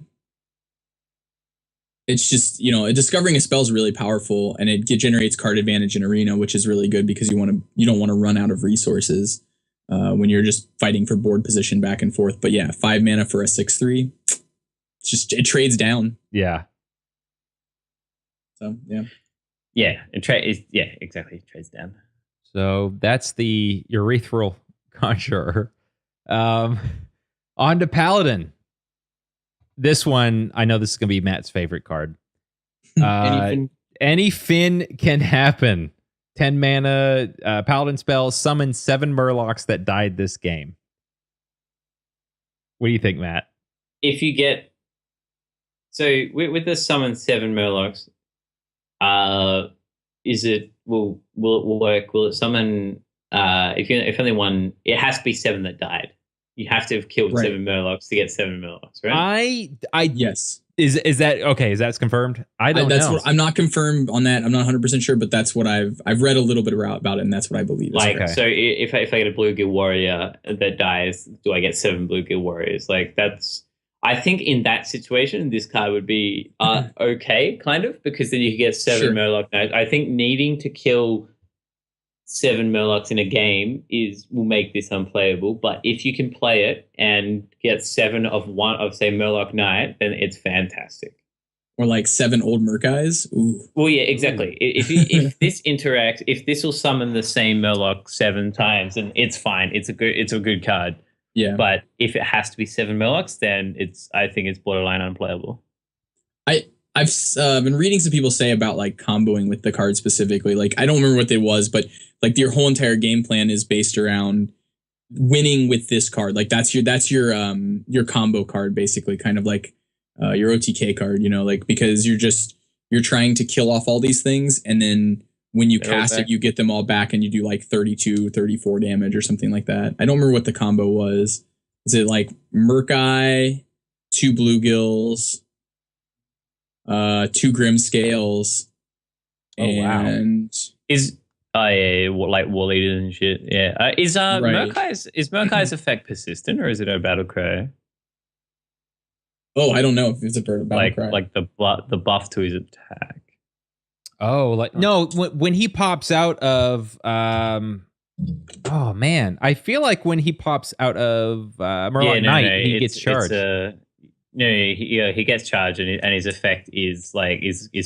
Speaker 2: It's just, discovering a spell is really powerful, and it generates card advantage in arena, which is really good because you don't want to run out of resources when you're just fighting for board position back and forth. But yeah, 5 mana for a 6/3, it trades down.
Speaker 1: Yeah.
Speaker 2: So yeah.
Speaker 3: Yeah, exactly. It trades down.
Speaker 1: So that's the urethral Conjurer. On to Paladin. This one, I know this is going to be Matt's favorite card. Any fin can happen. 10 mana Paladin spell, summon 7 Murlocs that died this game. What do you think, Matt?
Speaker 3: If you get... So with the summon 7 Murlocs, will it work? Will it summon if only one? It has to be 7 that died. You have to have killed 7 Murlocs to get 7 Murlocs, right?
Speaker 2: Yes.
Speaker 1: Is that okay? Is that confirmed? I don't know.
Speaker 2: I'm not confirmed on that. I'm not 100% sure, but that's what I've read a little bit about it, and that's what I believe.
Speaker 3: So if I get a Bluegill Warrior that dies, do I get 7 Bluegill Warriors? Like that's. I think in that situation, this card would be okay, kind of, because then you could get 7 Murloc Knights. I think needing to kill 7 Murlocs in a game will make this unplayable. But if you can play it and get 7 of say Murloc Knight, then it's fantastic.
Speaker 2: Or like 7 old Murkeyes. Ooh.
Speaker 3: Well, yeah, exactly. If this interacts, if this will summon the same Murloc 7 times, then it's fine. It's a good card.
Speaker 2: Yeah.
Speaker 3: But if it has to be 7 Murlocs, then I think it's borderline unplayable.
Speaker 2: I've been reading some people say about like comboing with the card specifically. Like I don't remember what it was, but like your whole entire game plan is based around winning with this card. Like that's your combo card basically, kind of like your OTK card, like because you're trying to kill off all these things, and then when you
Speaker 3: They're all
Speaker 2: cast it,
Speaker 3: back.
Speaker 2: you get them all back and you do like 32, 34 damage or something like that. I don't remember what the combo was. Is it like Murk-Eye, 2 Bluegills, 2 Grim Scales,
Speaker 1: Oh, wow.
Speaker 2: and
Speaker 3: Is like wall eaters and shit. Yeah. Is
Speaker 2: Right.
Speaker 3: Murk-Eye's effect persistent or is it a battle cry?
Speaker 2: oh, I don't know if it's a bird battle
Speaker 3: Like
Speaker 2: cry.
Speaker 3: the buff to his attack.
Speaker 1: Oh, like no, when he pops out of oh man, I feel like when he pops out of Murloc Knight, he gets charged.
Speaker 3: He gets charged and his effect is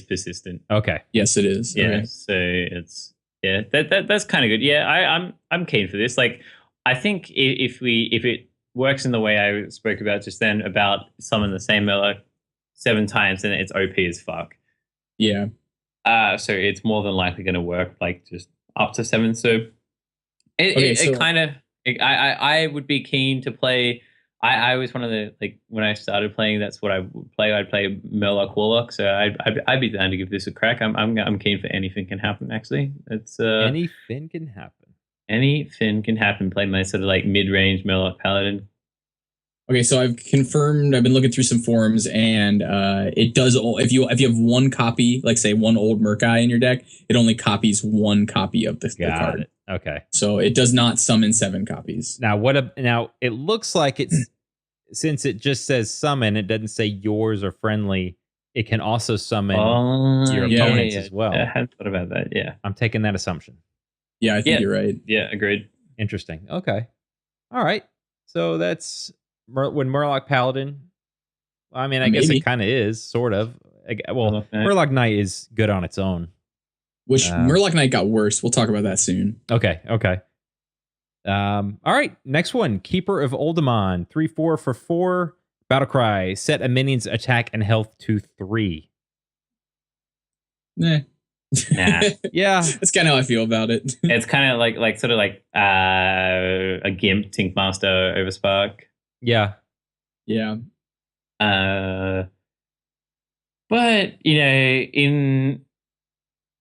Speaker 3: persistent.
Speaker 1: Okay.
Speaker 2: Yes, it is.
Speaker 3: Yeah,
Speaker 2: Okay.
Speaker 3: so it's that's kind of good. Yeah, I'm keen for this. Like, I think if it works in the way I spoke about just then about summon the same Murloc 7 times, then it's OP as fuck.
Speaker 2: Yeah.
Speaker 3: So it's more than likely going to work like just up to 7. So I would be keen to play. I was one of the, like, when I started playing, that's what I would play. I'd play Murloc Warlock. So I'd be down to give this a crack. I'm keen for anything can happen. Actually, it's
Speaker 1: Anything can happen.
Speaker 3: anything can happen. Play my sort of like mid range Murloc Paladin.
Speaker 2: Okay, so I've confirmed. I've been looking through some forums, and it does. If you have one copy, like say one old Murk-Eye in your deck, it only copies 1 copy of the
Speaker 1: Got
Speaker 2: card.
Speaker 1: it. Okay.
Speaker 2: So it does not summon 7 copies.
Speaker 1: Now now it looks like it's since it just says summon, it doesn't say yours or friendly. It can also summon your opponents as well.
Speaker 3: I hadn't thought about that. Yeah.
Speaker 1: I'm taking that assumption.
Speaker 2: Yeah, I think
Speaker 3: Yeah.
Speaker 2: you're right.
Speaker 3: Yeah. Agreed.
Speaker 1: Interesting. Okay. All right. So that's when Murloc Paladin. I mean, I guess
Speaker 2: Maybe.
Speaker 1: it kind of is, sort of. Well,
Speaker 3: Murloc Knight.
Speaker 1: Murloc Knight is good on its own.
Speaker 2: Which Murloc Knight got worse. We'll talk about that soon.
Speaker 1: Okay. All right. Next one. Keeper of Oldemon. 3/4 for 4. Battlecry. Set a minion's attack and health to 3.
Speaker 2: Nah.
Speaker 3: Nah.
Speaker 1: Yeah.
Speaker 2: That's kind of how I feel about it.
Speaker 3: It's kind of like sort of like a Gimp Tinkmaster over Spark.
Speaker 1: Yeah.
Speaker 2: Yeah.
Speaker 3: But in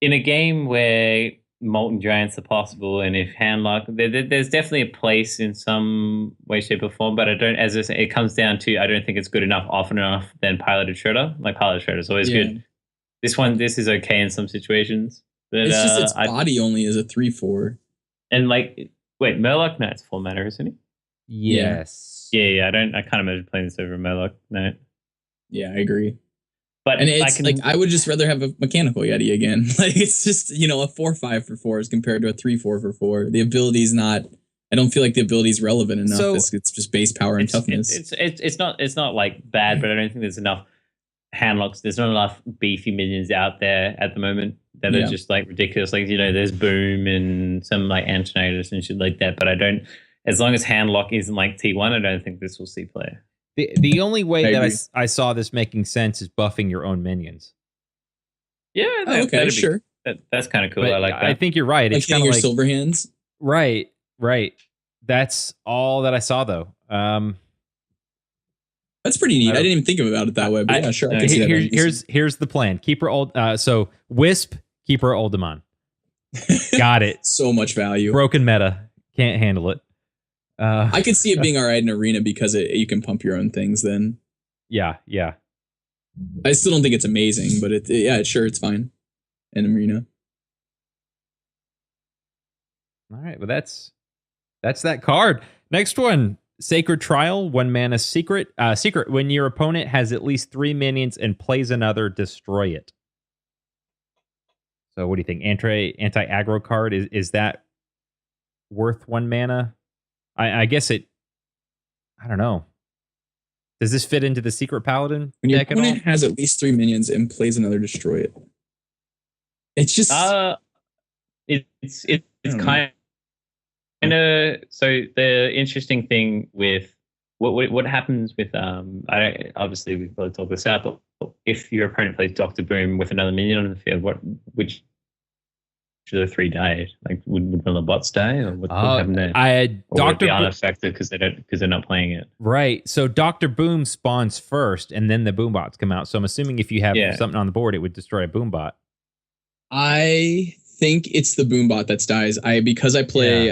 Speaker 3: a game where Molten Giants are possible, and if Handlock, there's definitely a place in some way, shape, or form. But I don't. As I say, it comes down to I don't think it's good enough, often enough. Than Piloted Shredder. Like Piloted Shredder is always good. This is okay in some situations. But
Speaker 2: It's just its body only is a 3/4.
Speaker 3: and like wait, Murloc Knight's full mana, isn't he?
Speaker 1: Yes.
Speaker 3: Yeah. I can't imagine playing this over Murloc Knight.
Speaker 2: Yeah, I agree.
Speaker 3: But
Speaker 2: And it's I would just rather have a mechanical Yeti again. Like it's just, a 4/5 for 4 as compared to a 3/4 for 4. The ability is not. I don't feel like the ability is relevant enough.
Speaker 1: So-
Speaker 2: it's just base power and toughness.
Speaker 3: It's not like bad, but I don't think there's enough handlocks. There's not enough beefy minions out there at the moment that are just like ridiculous. Like there's Boom and some like Antonators and shit like that. But I don't. As long as handlock isn't like T1, I don't think this will see play.
Speaker 1: The only way
Speaker 2: I
Speaker 1: that
Speaker 2: agree.
Speaker 1: I saw this making sense is buffing your own minions.
Speaker 3: Yeah,
Speaker 2: Oh, okay,
Speaker 3: that'd be-
Speaker 2: sure.
Speaker 3: that's kind of cool.
Speaker 1: But
Speaker 3: I like that.
Speaker 1: I think you're right.
Speaker 2: Like
Speaker 1: It's
Speaker 2: hitting
Speaker 1: kind
Speaker 2: your
Speaker 1: of like
Speaker 2: silver hands.
Speaker 1: right. That's all that I saw though.
Speaker 2: That's pretty neat.
Speaker 1: I
Speaker 2: I
Speaker 1: don't-
Speaker 2: didn't even think about it that way. But yeah, sure. I can see that being
Speaker 1: Here's the plan. Keeper old. So Wisp, Keeper Oldemon. Got it.
Speaker 2: so much value.
Speaker 1: Broken meta. Can't handle it.
Speaker 2: I could see it being all right in arena because you can pump your own things. Then
Speaker 1: Yeah.
Speaker 2: I still don't think it's amazing, but it's fine in arena.
Speaker 1: All right. Well, that's that card. Next one. Sacred Trial, 1 mana secret. Secret. When your opponent has at least 3 minions and plays another, destroy it. So what do you think? Anti-aggro card, is that worth 1 mana? I guess it. I don't know. Does this fit into the Secret Paladin
Speaker 2: When your
Speaker 1: deck at all?
Speaker 2: opponent has at least 3 minions and plays another, destroy it. It's just
Speaker 3: It's
Speaker 2: I don't know.
Speaker 3: kind of so the interesting thing with what happens with obviously we've got to talk this out, but if your opponent plays Dr. Boom with another minion on the field, which of the 3 die? Like would one of the bots die, or what happen there? Or would it be unaffected because they're not playing it?
Speaker 1: Right. So Dr. Boom spawns first, and then the boom bots come out. So I'm assuming if you have something on the board, it would destroy a boom bot.
Speaker 2: I think it's the Boombot that dies. Because I play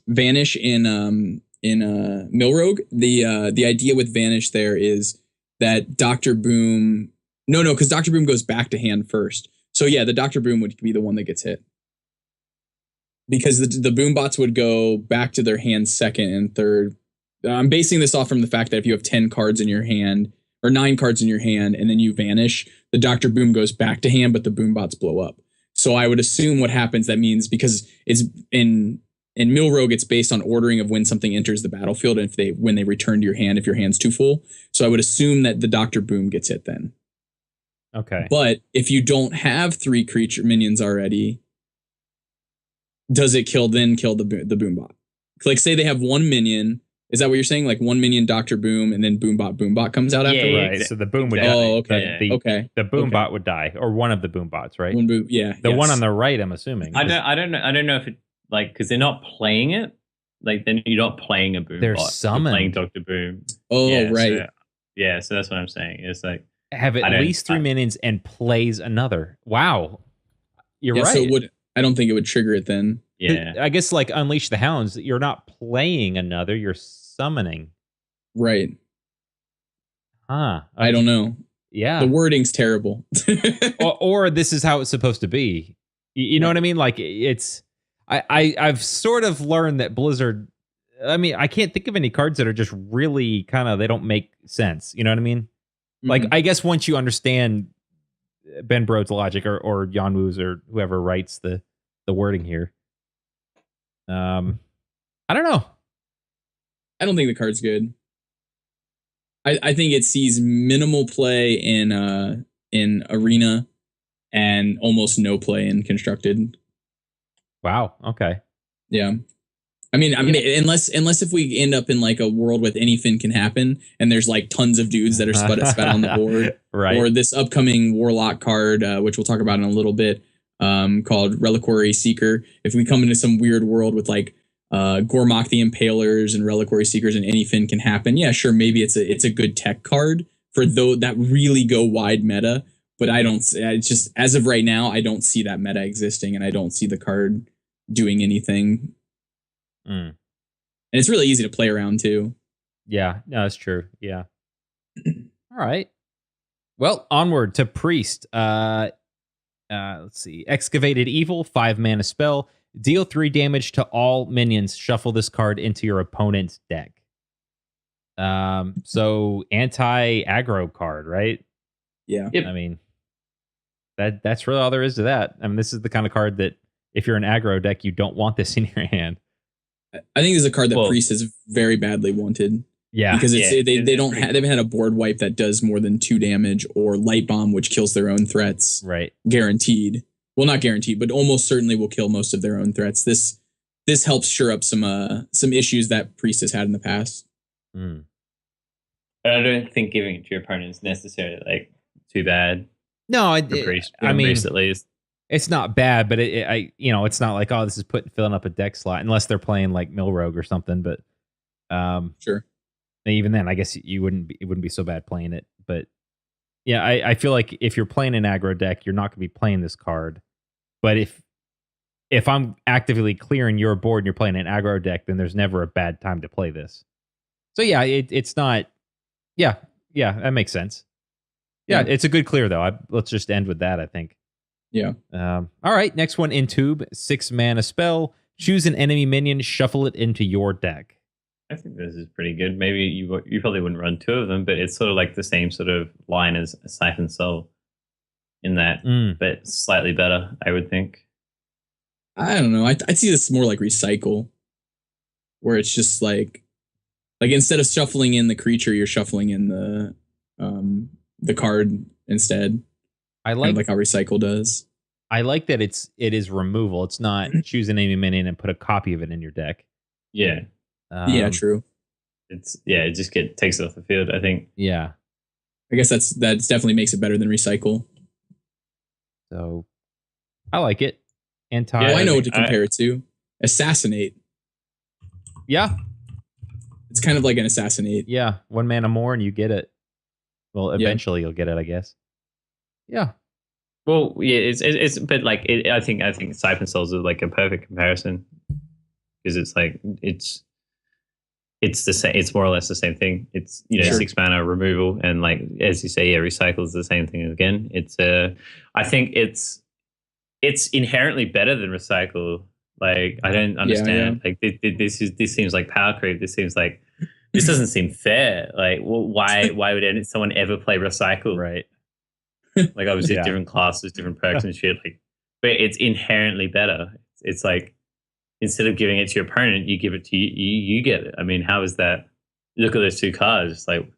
Speaker 2: Vanish in Milrogue. The idea with Vanish there is that Dr. Boom. No, because Dr. Boom goes back to hand first. So yeah, the Dr. Boom would be the one that gets hit. Because the Boombots would go back to their hand second and third. I'm basing this off from the fact that if you have 10 cards in your hand, or 9 cards in your hand, and then you vanish, the Dr. Boom goes back to hand, but the Boombots blow up. So I would assume what happens, that means, because it's in Milrogue, it's based on ordering of when something enters the battlefield and when they return to your hand, if your hand's too full. So I would assume that the Dr. Boom gets hit then.
Speaker 1: Okay.
Speaker 2: But if you don't have 3 creature minions already, does it kill the Boombot? Like, say they have 1 minion. Is that what you're saying? Like 1 minion Dr. Boom and then Boombot comes out after?
Speaker 1: Right. So the Boom would die.
Speaker 2: Oh, okay.
Speaker 1: The Boombot would die, or one of the Boombots, right?
Speaker 2: The
Speaker 1: one on the right, I'm assuming.
Speaker 3: I don't know if it, like, because they're not playing it. Like, then you're not playing a Boombot.
Speaker 1: They're summoned.
Speaker 3: You're playing Dr. Boom.
Speaker 2: Oh,
Speaker 3: yeah,
Speaker 2: right.
Speaker 3: So that's what I'm saying. It's like,
Speaker 1: have at least 3 minions and plays another. Wow. You're right.
Speaker 2: So I don't think it would trigger it then.
Speaker 3: Yeah.
Speaker 1: I guess like Unleash the Hounds, you're not playing another, you're summoning.
Speaker 2: Right.
Speaker 1: Huh.
Speaker 2: I don't know.
Speaker 1: Yeah.
Speaker 2: The wording's terrible.
Speaker 1: or this is how it's supposed to be. You know what I mean? Like, it's... I've sort of learned that Blizzard... I mean, I can't think of any cards that are just really kind of... They don't make sense. You know what I mean? Like, I guess once you understand Ben Brode's logic, or Jan Wu's, or whoever writes the wording here. I don't know.
Speaker 2: I don't think the card's good. I think it sees minimal play in Arena and almost no play in Constructed.
Speaker 1: Wow. Okay.
Speaker 2: Yeah. I mean, unless if we end up in like a world with anything can happen, and there's like tons of dudes that are spat on the board,
Speaker 1: right? Or
Speaker 2: this upcoming Warlock card, which we'll talk about in a little bit, called Reliquary Seeker. If we come into some weird world with like Gormok the Impalers and Reliquary Seekers, and anything can happen, yeah, sure, maybe it's a good tech card for those that really go wide meta. But it's just, as of right now, I don't see that meta existing, and I don't see the card doing anything. And it's really easy to play around too.
Speaker 1: Yeah, no, that's true. Yeah. All right. Well, onward to Priest. Let's see. Excavated Evil, 5 mana spell. Deal 3 damage to all minions. Shuffle this card into your opponent's deck. So anti-aggro card, right?
Speaker 2: Yeah.
Speaker 3: Yep.
Speaker 1: I mean, that's really all there is to that. I mean, this is the kind of card that if you're an aggro deck, you don't want this in your hand.
Speaker 2: I think this is a card that Priest has very badly wanted.
Speaker 1: Yeah,
Speaker 2: because they haven't had a board wipe that does more than 2 damage, or Light Bomb, which kills their own threats.
Speaker 1: Right,
Speaker 2: guaranteed. Well, not guaranteed, but almost certainly will kill most of their own threats. This helps sure up some issues that Priest has had in the past.
Speaker 3: But I don't think giving it to your opponent is necessarily like too bad.
Speaker 1: No,
Speaker 3: Priest,
Speaker 1: I mean,
Speaker 3: Priest at least.
Speaker 1: It's not bad, but it's not like, oh, this is filling up a deck slot, unless they're playing like Milrogue or something. But
Speaker 2: sure,
Speaker 1: even then, I guess it wouldn't be so bad playing it. But yeah, I feel like if you're playing an aggro deck, you're not going to be playing this card. But if I'm actively clearing your board and you're playing an aggro deck, then there's never a bad time to play this. So yeah, it's not. Yeah, that makes sense. Yeah, it's a good clear though. Let's just end with that, I think.
Speaker 2: Yeah.
Speaker 1: All right. Next one, Intube, 6 mana spell. Choose an enemy minion, shuffle it into your deck.
Speaker 3: I think this is pretty good. Maybe you probably wouldn't run 2 of them, but it's sort of like the same sort of line as Siphon Soul in that, but slightly better, I would think.
Speaker 2: I don't know. I see this more like Recycle, where it's just like instead of shuffling in the creature, you're shuffling in the card instead.
Speaker 1: I
Speaker 2: like, kind of like how Recycle does.
Speaker 1: I like that it is removal. It's not choose an enemy minion and put a copy of it in your deck.
Speaker 3: Yeah.
Speaker 2: Yeah, true.
Speaker 3: It just takes it off the field, I think.
Speaker 1: Yeah.
Speaker 2: I guess that definitely makes it better than Recycle.
Speaker 1: So I like it.
Speaker 2: I know what to compare it to. Assassinate.
Speaker 1: Yeah.
Speaker 2: It's kind of like an Assassinate.
Speaker 1: Yeah. 1 mana more and you get it. Well, eventually you'll get it, I guess. Yeah.
Speaker 3: Well, yeah, it's but like I think Siphon Souls is like a perfect comparison because it's like it's the same. It's more or less the same thing. It's
Speaker 2: Sure.
Speaker 3: 6 mana removal, and like as you say, yeah, recycle is the same thing again. It's I think it's inherently better than recycle. Like I don't understand. Like this seems like power creep. This doesn't seem fair. Like why would someone ever play recycle?
Speaker 1: Right.
Speaker 3: Like obviously
Speaker 1: Yeah.
Speaker 3: different classes, different perks and shit. Like, but it's inherently better. It's like instead of giving it to your opponent, you give it to you get it. I mean, how is that? Look at those two cards. It's like,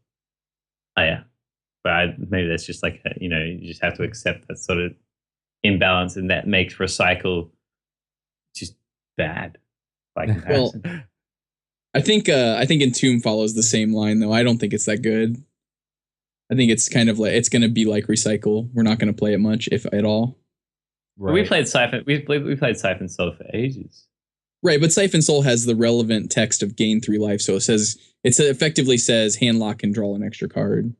Speaker 3: oh yeah, but maybe that's just like you just have to accept that sort of imbalance, and that makes recycle just bad by comparison.
Speaker 2: I think Entomb follows the same line though. I don't think it's that good. I think it's kind of like it's going to be like recycle. We're not going to play it much, if at all.
Speaker 3: Right. We played Siphon. We played Siphon Soul for ages.
Speaker 2: Right, but Siphon Soul has the relevant text of gain 3 life, so it effectively says hand lock and draw an extra card.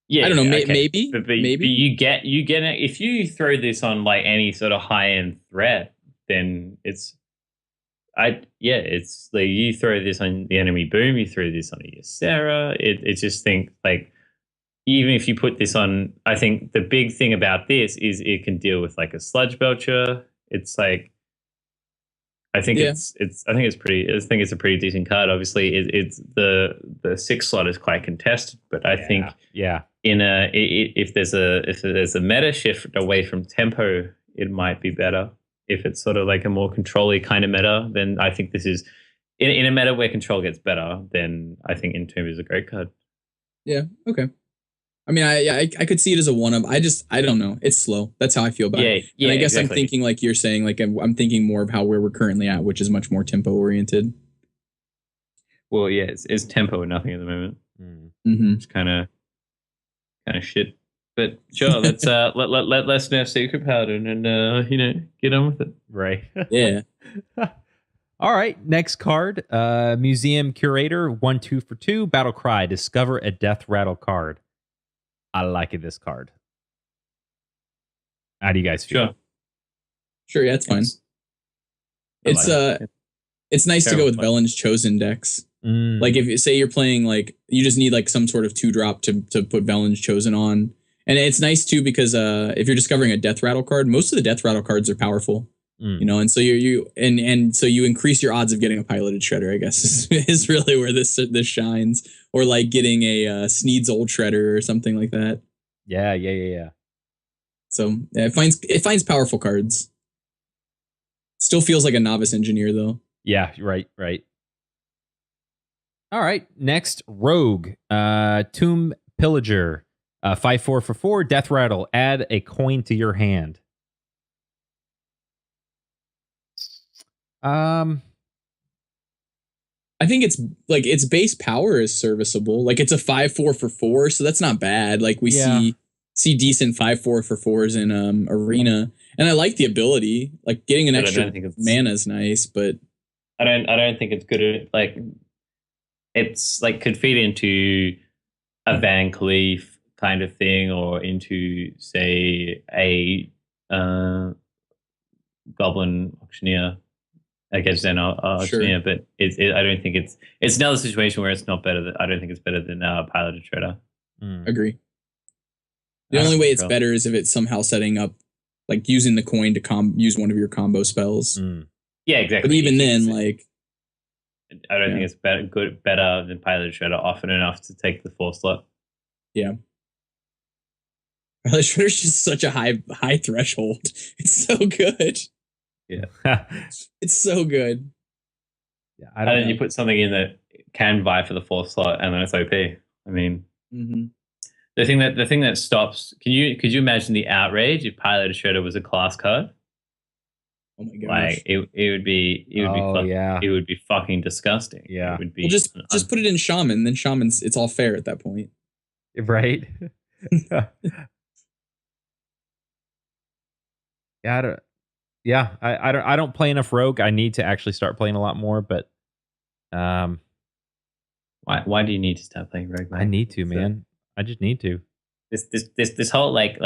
Speaker 3: Yeah,
Speaker 2: I don't know.
Speaker 3: okay.
Speaker 2: Maybe,
Speaker 3: but
Speaker 2: maybe
Speaker 3: you get it if you throw this on like any sort of high end threat, then it's like you throw this on the enemy boom, you throw this on a Ysera. It just think like even if you put this on, I think the big thing about this is it can deal with like a sludge belcher. It's like I think it's a pretty decent card. Obviously, it's the 6 slot is quite contested, but I think if there's a meta shift away from tempo, it might be better. If it's sort of like a more control-y kind of meta, then I think this is in a meta where control gets better. Then I think Entomb is a great card.
Speaker 2: Yeah. Okay. I mean, I could see it as a one-up. I don't know. It's slow. That's how I feel about it.
Speaker 3: Yeah.
Speaker 2: And I guess
Speaker 3: exactly.
Speaker 2: I'm thinking like you're saying, like I'm thinking more of how where we're currently at, which is much more tempo oriented.
Speaker 3: Well, yeah, it's tempo and nothing at the moment.
Speaker 2: Mm-hmm.
Speaker 3: It's kind of shit. But sure, let's let's nerf Secret Paladin and get on with it.
Speaker 1: Right.
Speaker 2: Yeah.
Speaker 1: All right. Next card. Museum Curator 1/2 for 2. Battle Cry. Discover a Death Rattle card. I like this card. How do you guys feel?
Speaker 2: Sure. Yeah, it's fine. It's nice to go with Velen's Chosen decks. Like if you say you're playing like you just need like some sort of 2-drop to put Velen's Chosen on. And it's nice too because if you're discovering a Death Rattle card, most of the Death Rattle cards are powerful. And so so you increase your odds of getting a piloted shredder, I guess is really where this shines, or like getting a Sneed's Old Shredder or something like that.
Speaker 1: Yeah.
Speaker 2: So it finds powerful cards. Still feels like a novice engineer though.
Speaker 1: Yeah, right. All right, next Rogue, Tomb Pillager, 5/4 for 4, Death Rattle. Add a coin to your hand.
Speaker 2: I think it's like its base power is serviceable. Like it's a 5/4 for 4, so that's not bad. Like we see decent 5/4 for 4s in Arena, and I like the ability. Like getting an extra mana is nice, but
Speaker 3: I don't think it's good. Like it's like could feed into a Van Cleef kind of thing, or into say a Goblin Auctioneer against an Auctioneer, but I don't think it's another situation where it's not better. I don't think it's better than Piloted Shredder.
Speaker 2: Agree. The only way it's better is if it's somehow setting up, like using the coin to use one of your combo spells.
Speaker 3: Yeah, exactly.
Speaker 2: But even then, like,
Speaker 3: I don't think it's better than Piloted Shredder often enough to take the 4 slot.
Speaker 2: Yeah. Piloted Shredder's just such a high threshold. It's so good.
Speaker 3: Yeah.
Speaker 2: It's so good.
Speaker 1: Yeah,
Speaker 3: and then you put something in that can vie for the 4th slot, and then it's OP. I mean, the thing that stops. Could you imagine the outrage if Piloted Shredder was a class card?
Speaker 2: Oh my gosh!
Speaker 3: Like it would be it would be fucking disgusting.
Speaker 1: Yeah,
Speaker 3: it would be.
Speaker 2: Well, just put it in Shaman. Then Shaman's it's all fair at that point.
Speaker 1: Right. I don't play enough Rogue. I need to actually start playing a lot more, but
Speaker 3: why do you need to start playing Rogue, man?
Speaker 1: I need to, man. I just need to.
Speaker 3: This whole like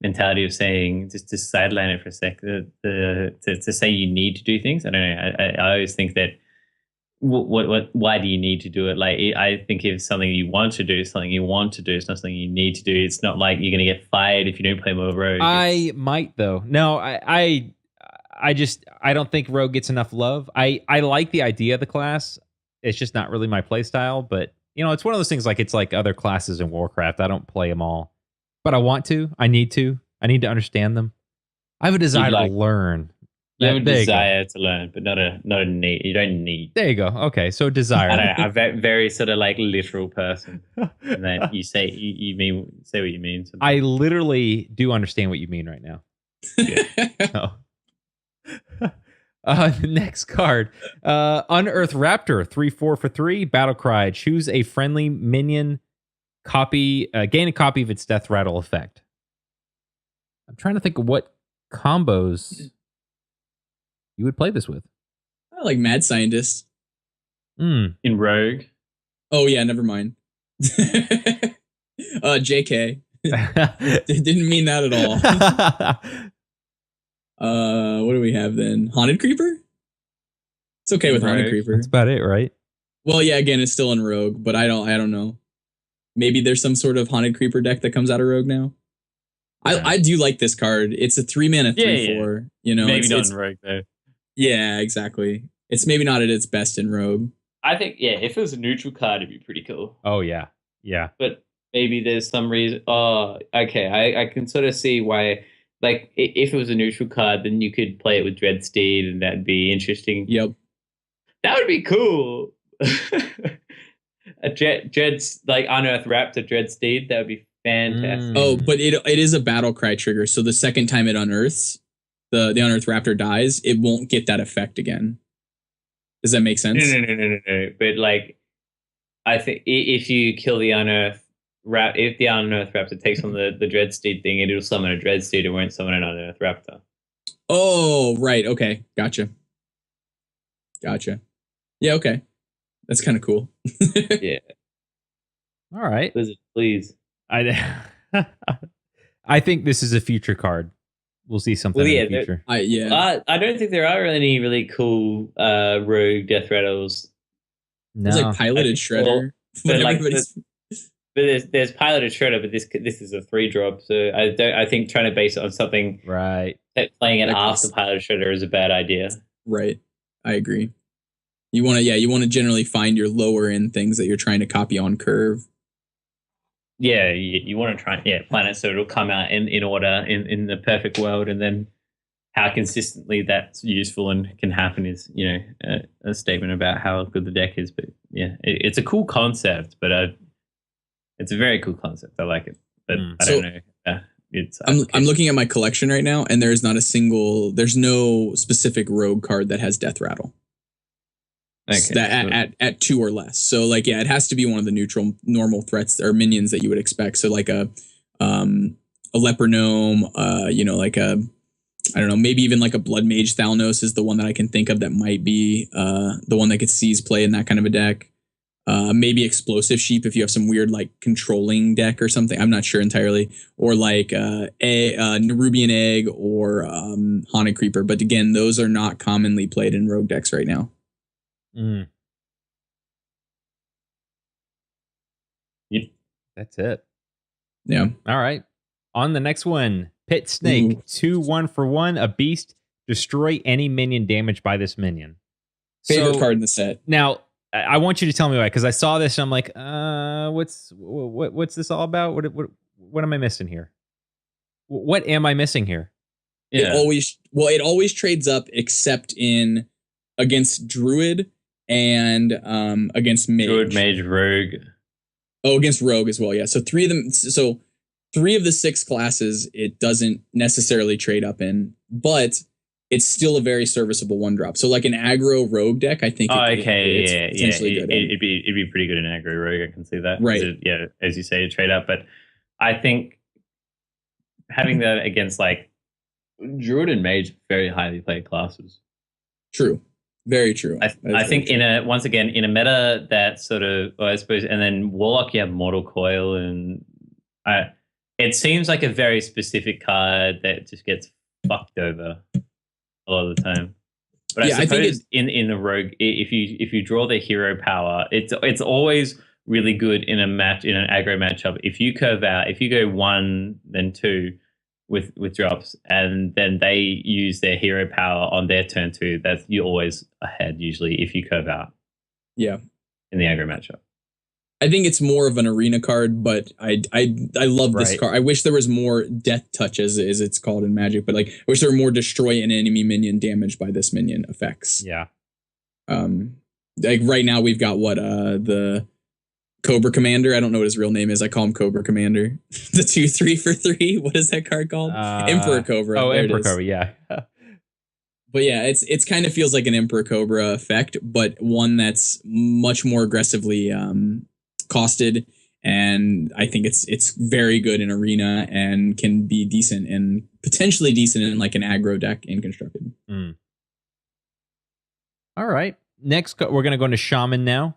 Speaker 3: mentality of saying, just to sideline it for a sec, to say you need to do things. I don't know. I always think that why do you need to do it? Like, I think if something you want to do, something you want to do, it's not something you need to do. It's not like you're going to get fired if you don't play more Rogue.
Speaker 1: I might though. No, I don't think Rogue gets enough love. I like the idea of the class. It's just not really my play style. But it's one of those things. Like it's like other classes in Warcraft. I don't play them all, but I want to. I need to understand them. I have a desire to learn.
Speaker 3: You have a desire to learn, but not a need. You don't need.
Speaker 1: There you go. Okay, so desire.
Speaker 3: I don't know. I'm very, very sort of like literal person, and then you say you mean say what you mean. Sometimes.
Speaker 1: I literally do understand what you mean right now. The next card, Unearth Raptor, 3/4 for 3, Battle Cry. Choose a friendly minion copy, gain a copy of its Death Rattle effect. I'm trying to think of what combos you would play this with.
Speaker 2: I like Mad Scientist.
Speaker 3: In Rogue.
Speaker 2: Oh yeah, never mind. JK. Didn't mean that at all. What do we have then? Haunted Creeper? It's okay with Haunted Creeper.
Speaker 1: That's about it, right?
Speaker 2: Well, yeah, again, it's still in Rogue, but I don't know. Maybe there's some sort of Haunted Creeper deck that comes out of Rogue now. Yeah. I do like this card. It's a 3-mana 3/4.
Speaker 3: Maybe not in Rogue though.
Speaker 2: Yeah, exactly. It's maybe not at its best in Rogue.
Speaker 3: I think, if it was a neutral card, it'd be pretty cool.
Speaker 1: Oh, yeah. Yeah.
Speaker 3: But maybe there's some reason. Oh, okay. I can sort of see why. Like, if it was a neutral card, then you could play it with Dreadsteed, and that'd be interesting.
Speaker 2: Yep.
Speaker 3: That would be cool. A Dread's like Unearth Raptor Dreadsteed. That would be fantastic.
Speaker 2: Oh, but it is a Battle Cry trigger. So the second time it unearths, the Unearth Raptor dies, it won't get that effect again. Does that make sense?
Speaker 3: No. But like, I think if you kill the Unearth if the Unearth Raptor takes on the Dreadsteed thing, it'll summon a Dreadsteed. It won't summon an Unearth Raptor.
Speaker 2: Oh, right. Okay. Gotcha. Yeah, okay. That's kind of cool.
Speaker 3: Yeah.
Speaker 1: All right.
Speaker 3: Please.
Speaker 1: I think this is a future card. We'll see something in the future.
Speaker 3: I don't think there are any really cool Rogue Death Rattles.
Speaker 1: No.
Speaker 2: It's like Piloted Shredder.
Speaker 3: But there's Piloted Shredder, but this is a 3-drop, so I think trying to base it on something
Speaker 1: right,
Speaker 3: playing it after Piloted Shredder is a bad idea.
Speaker 2: Right, I agree. You want to generally find your lower end things that you're trying to copy on curve.
Speaker 3: Yeah, you want to try plan it so it'll come out in order in the perfect world, and then how consistently that's useful and can happen is a statement about how good the deck is. But yeah, it's a cool concept, but it's a very cool concept. I like it, but I don't know.
Speaker 2: I'm looking at my collection right now, and there's no specific Rogue card that has Death Rattle. Okay, at 2 or less. So it has to be one of the normal threats or minions that you would expect. So like a Leper Gnome, I don't know, maybe even like a Blood Mage Thalnos is the one that I can think of that might be the one that could seize play in that kind of a deck. Maybe Explosive Sheep if you have some weird like controlling deck or something. I'm not sure entirely. Or like Nerubian Egg or Haunted Creeper. But again, those are not commonly played in Rogue decks right now.
Speaker 1: That's it.
Speaker 2: Yeah.
Speaker 1: All right. On the next one, Pit Snake, 2/1 for 1, a beast. Destroy any minion damaged by this minion.
Speaker 2: Favorite card in the set.
Speaker 1: Now, I want you to tell me why, because I saw this and I'm like, what's this all about? What am I missing here? What am I missing here?
Speaker 2: Yeah. It always trades up except in against Druid and against Mage.
Speaker 3: Druid, Mage, Rogue.
Speaker 2: Oh, against Rogue as well. Yeah. So 3 of them. So 3 of the 6 classes it doesn't necessarily trade up in, but it's still a very serviceable 1-drop. So like an aggro Rogue deck, I think.
Speaker 3: It'd be pretty good in aggro Rogue. I can see that.
Speaker 2: Right.
Speaker 3: As you say, trade up. But I think having that against like Druid and Mage, very highly played classes.
Speaker 2: True. Very true.
Speaker 3: I think in a meta that sort of, I suppose, and then Warlock, you have Mortal Coil, and It seems like a very specific card that just gets fucked over a lot of the time. But
Speaker 2: Yeah,
Speaker 3: I
Speaker 2: I think
Speaker 3: suppose in the rogue, if you draw the hero power, it's always really good in an aggro matchup. If you curve out, if you go 1 then 2 with drops, and then they use their hero power on their turn 2, that's you're always ahead usually if you curve out.
Speaker 2: Yeah,
Speaker 3: in the aggro matchup.
Speaker 2: I think it's more of an arena card, but I love this
Speaker 1: Right.
Speaker 2: card. I wish there was more death touch as it's called in Magic, but like I wish there were more destroy an enemy minion damaged by this minion effects.
Speaker 1: Yeah.
Speaker 2: Like right now we've got the Cobra Commander. I don't know what his real name is. I call him Cobra Commander. The 2/3 for 3. What is that card called? Emperor Cobra.
Speaker 1: Oh,
Speaker 2: There it
Speaker 1: Emperor
Speaker 2: is.
Speaker 1: Cobra, yeah.
Speaker 2: But yeah, it's kind of feels like an Emperor Cobra effect, but one that's much more aggressively costed, and I think it's very good in arena and can be decent and potentially decent in like an aggro deck in constructed.
Speaker 1: All right. Next, we're going to go into Shaman now.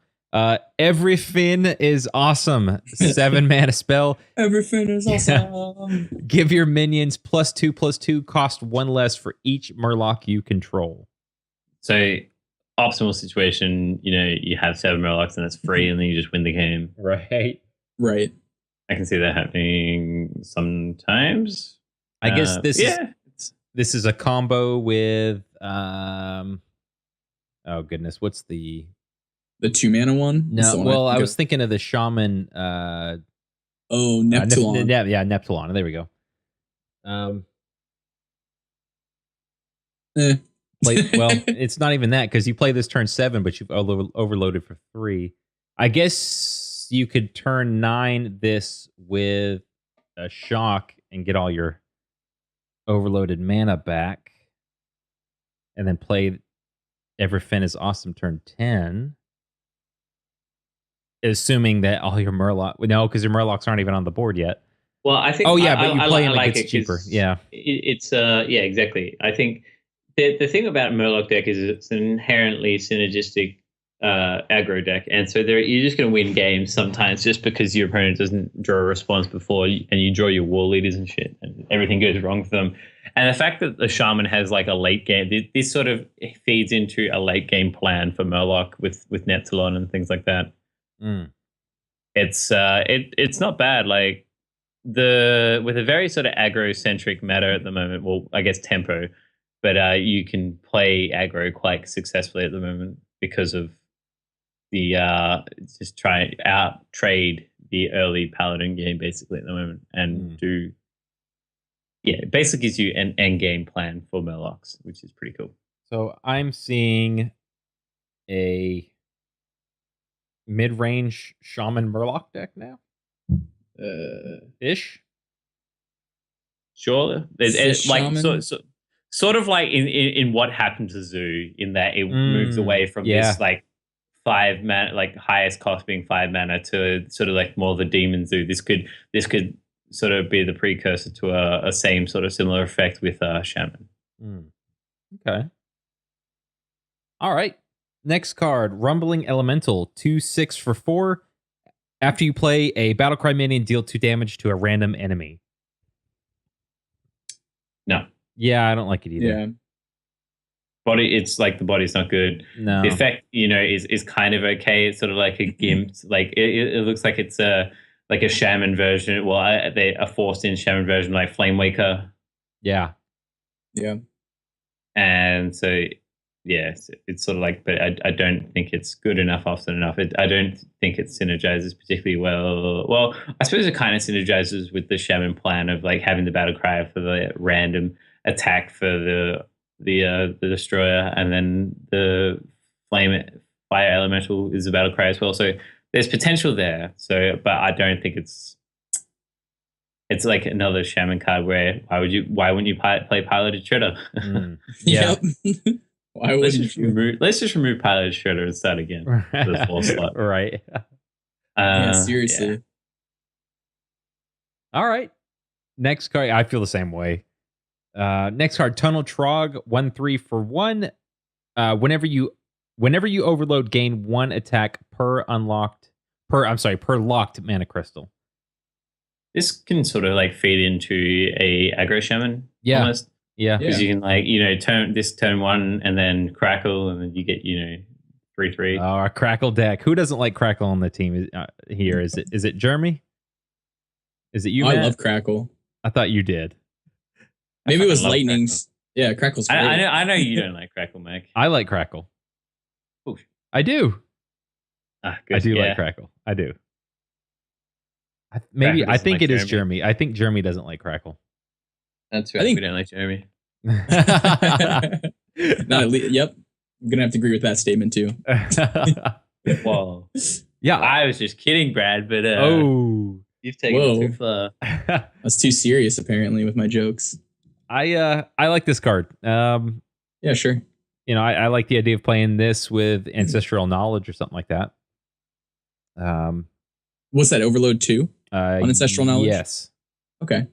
Speaker 1: Every Fin is awesome. 7 mana spell.
Speaker 2: Everything is awesome.
Speaker 1: Give your minions +2/+2, cost 1 less for each Murloc you control.
Speaker 3: So optimal situation, you have 7 Murlocs and it's free, and then you just win the game.
Speaker 1: Right.
Speaker 2: Right.
Speaker 3: I can see that happening sometimes.
Speaker 1: I guess this
Speaker 3: yeah.
Speaker 1: is a combo with oh goodness, what's the
Speaker 2: 2 mana one? That's the
Speaker 1: no?
Speaker 2: one
Speaker 1: Well, I
Speaker 2: think
Speaker 1: was
Speaker 2: of.
Speaker 1: thinking of the Shaman.
Speaker 2: Neptulon.
Speaker 1: Neptulon. There we go. Well, it's not even that, because you play this turn 7, but you've overloaded for 3. I guess you could turn 9 this with a shock and get all your overloaded mana back, and then play Everfin is awesome turn 10. Assuming that all your Murloc, no, because your Murlocs aren't even on the board yet.
Speaker 3: Well, I think.
Speaker 1: Oh yeah, but you play them,
Speaker 3: like
Speaker 1: it gets cheaper.
Speaker 3: 'cause
Speaker 1: Yeah,
Speaker 3: it's yeah, exactly. I think the thing about Murloc deck is it's an inherently synergistic aggro deck, and so you're just going to win games sometimes just because your opponent doesn't draw a response before, and you draw your war leaders and shit, and everything goes wrong for them. And the fact that the Shaman has like a late game, this sort of feeds into a late game plan for Murloc with Neptulon and things like that. It's not bad. Like with a very sort of aggro centric meta at the moment. Well, I guess tempo, but you can play aggro quite successfully at the moment because of the just try out trade the early paladin game basically at the moment, and it basically gives you an end game plan for Murlocs, which is pretty cool.
Speaker 1: so I'm seeing a mid-range Shaman Murloc deck now. Ish.
Speaker 3: Sure, it's like
Speaker 2: Shaman?
Speaker 3: sort of like in what happened to Zoo, in that it moves away from
Speaker 1: yeah.
Speaker 3: this like 5 mana, like highest cost being 5 mana, to sort of like more of the Demon Zoo. This could sort of be the precursor to a same sort of similar effect with Shaman.
Speaker 1: Okay. All right. Next card, Rumbling Elemental, 2/6 for 4. After you play a Battlecry minion, deal 2 damage to a random enemy.
Speaker 3: No.
Speaker 1: Yeah, I don't like it either.
Speaker 2: Yeah.
Speaker 3: It's like the body's not good.
Speaker 1: No.
Speaker 3: The effect, is kind of okay. It's sort of like a gimp. Like it looks like it's a shaman version. Well, a forced in shaman version, like Flame Waker.
Speaker 1: Yeah.
Speaker 2: Yeah.
Speaker 3: And so, yeah, it's sort of like, but I don't think it's good enough often enough. I don't think it synergizes particularly well. Well, I suppose it kind of synergizes with the shaman plan of like having the battle cry for the random attack for the destroyer, and then the fire elemental is the battle cry as well. So there's potential there. So, but I don't think it's like another shaman card where why wouldn't you play Piloted Shredder?
Speaker 1: Yeah.
Speaker 2: Yep. Why would
Speaker 3: Let's just remove Piloted Shredder and start again. The 4 slot.
Speaker 1: Right.
Speaker 2: yeah, seriously.
Speaker 3: Yeah.
Speaker 1: All right. Next card, I feel the same way. Next card, Tunnel Trog, 1/3 for 1. Whenever you overload, gain 1 attack per locked mana crystal.
Speaker 3: This can sort of like feed into a aggro shaman.
Speaker 1: Yeah.
Speaker 3: Almost.
Speaker 1: Yeah.
Speaker 3: Because you can like, turn one and then crackle and then you get, 3/3.
Speaker 1: Our Crackle deck. Who doesn't like Crackle on the team here? Is it Jeremy? Is it you, Matt?
Speaker 2: I love Crackle.
Speaker 1: I thought you did.
Speaker 2: Maybe it was
Speaker 3: love
Speaker 2: Lightning's. Yeah, Crackle's great.
Speaker 3: I know you don't like Crackle, Mac.
Speaker 1: I like Crackle.
Speaker 3: Oof.
Speaker 1: I do.
Speaker 3: Good.
Speaker 1: I do
Speaker 3: Yeah.
Speaker 1: like Crackle. I do. I
Speaker 3: doesn't
Speaker 1: think
Speaker 3: like
Speaker 1: it is
Speaker 3: Jeremy.
Speaker 1: Jeremy. I think Jeremy doesn't like Crackle.
Speaker 3: That's
Speaker 2: I
Speaker 3: right.
Speaker 2: think-
Speaker 3: We don't like Jeremy.
Speaker 2: Yep. I'm gonna have to agree with that statement too.
Speaker 3: Whoa.
Speaker 1: Yeah.
Speaker 3: I was just kidding, Brad, but
Speaker 1: Oh.
Speaker 3: you've taken
Speaker 2: Whoa.
Speaker 3: it too far.
Speaker 2: I was too serious apparently with my jokes.
Speaker 1: I like this card.
Speaker 2: Yeah, sure.
Speaker 1: I like the idea of playing this with ancestral knowledge or something like that.
Speaker 2: What's that? Overload 2? On ancestral knowledge?
Speaker 1: Yes.
Speaker 2: Okay.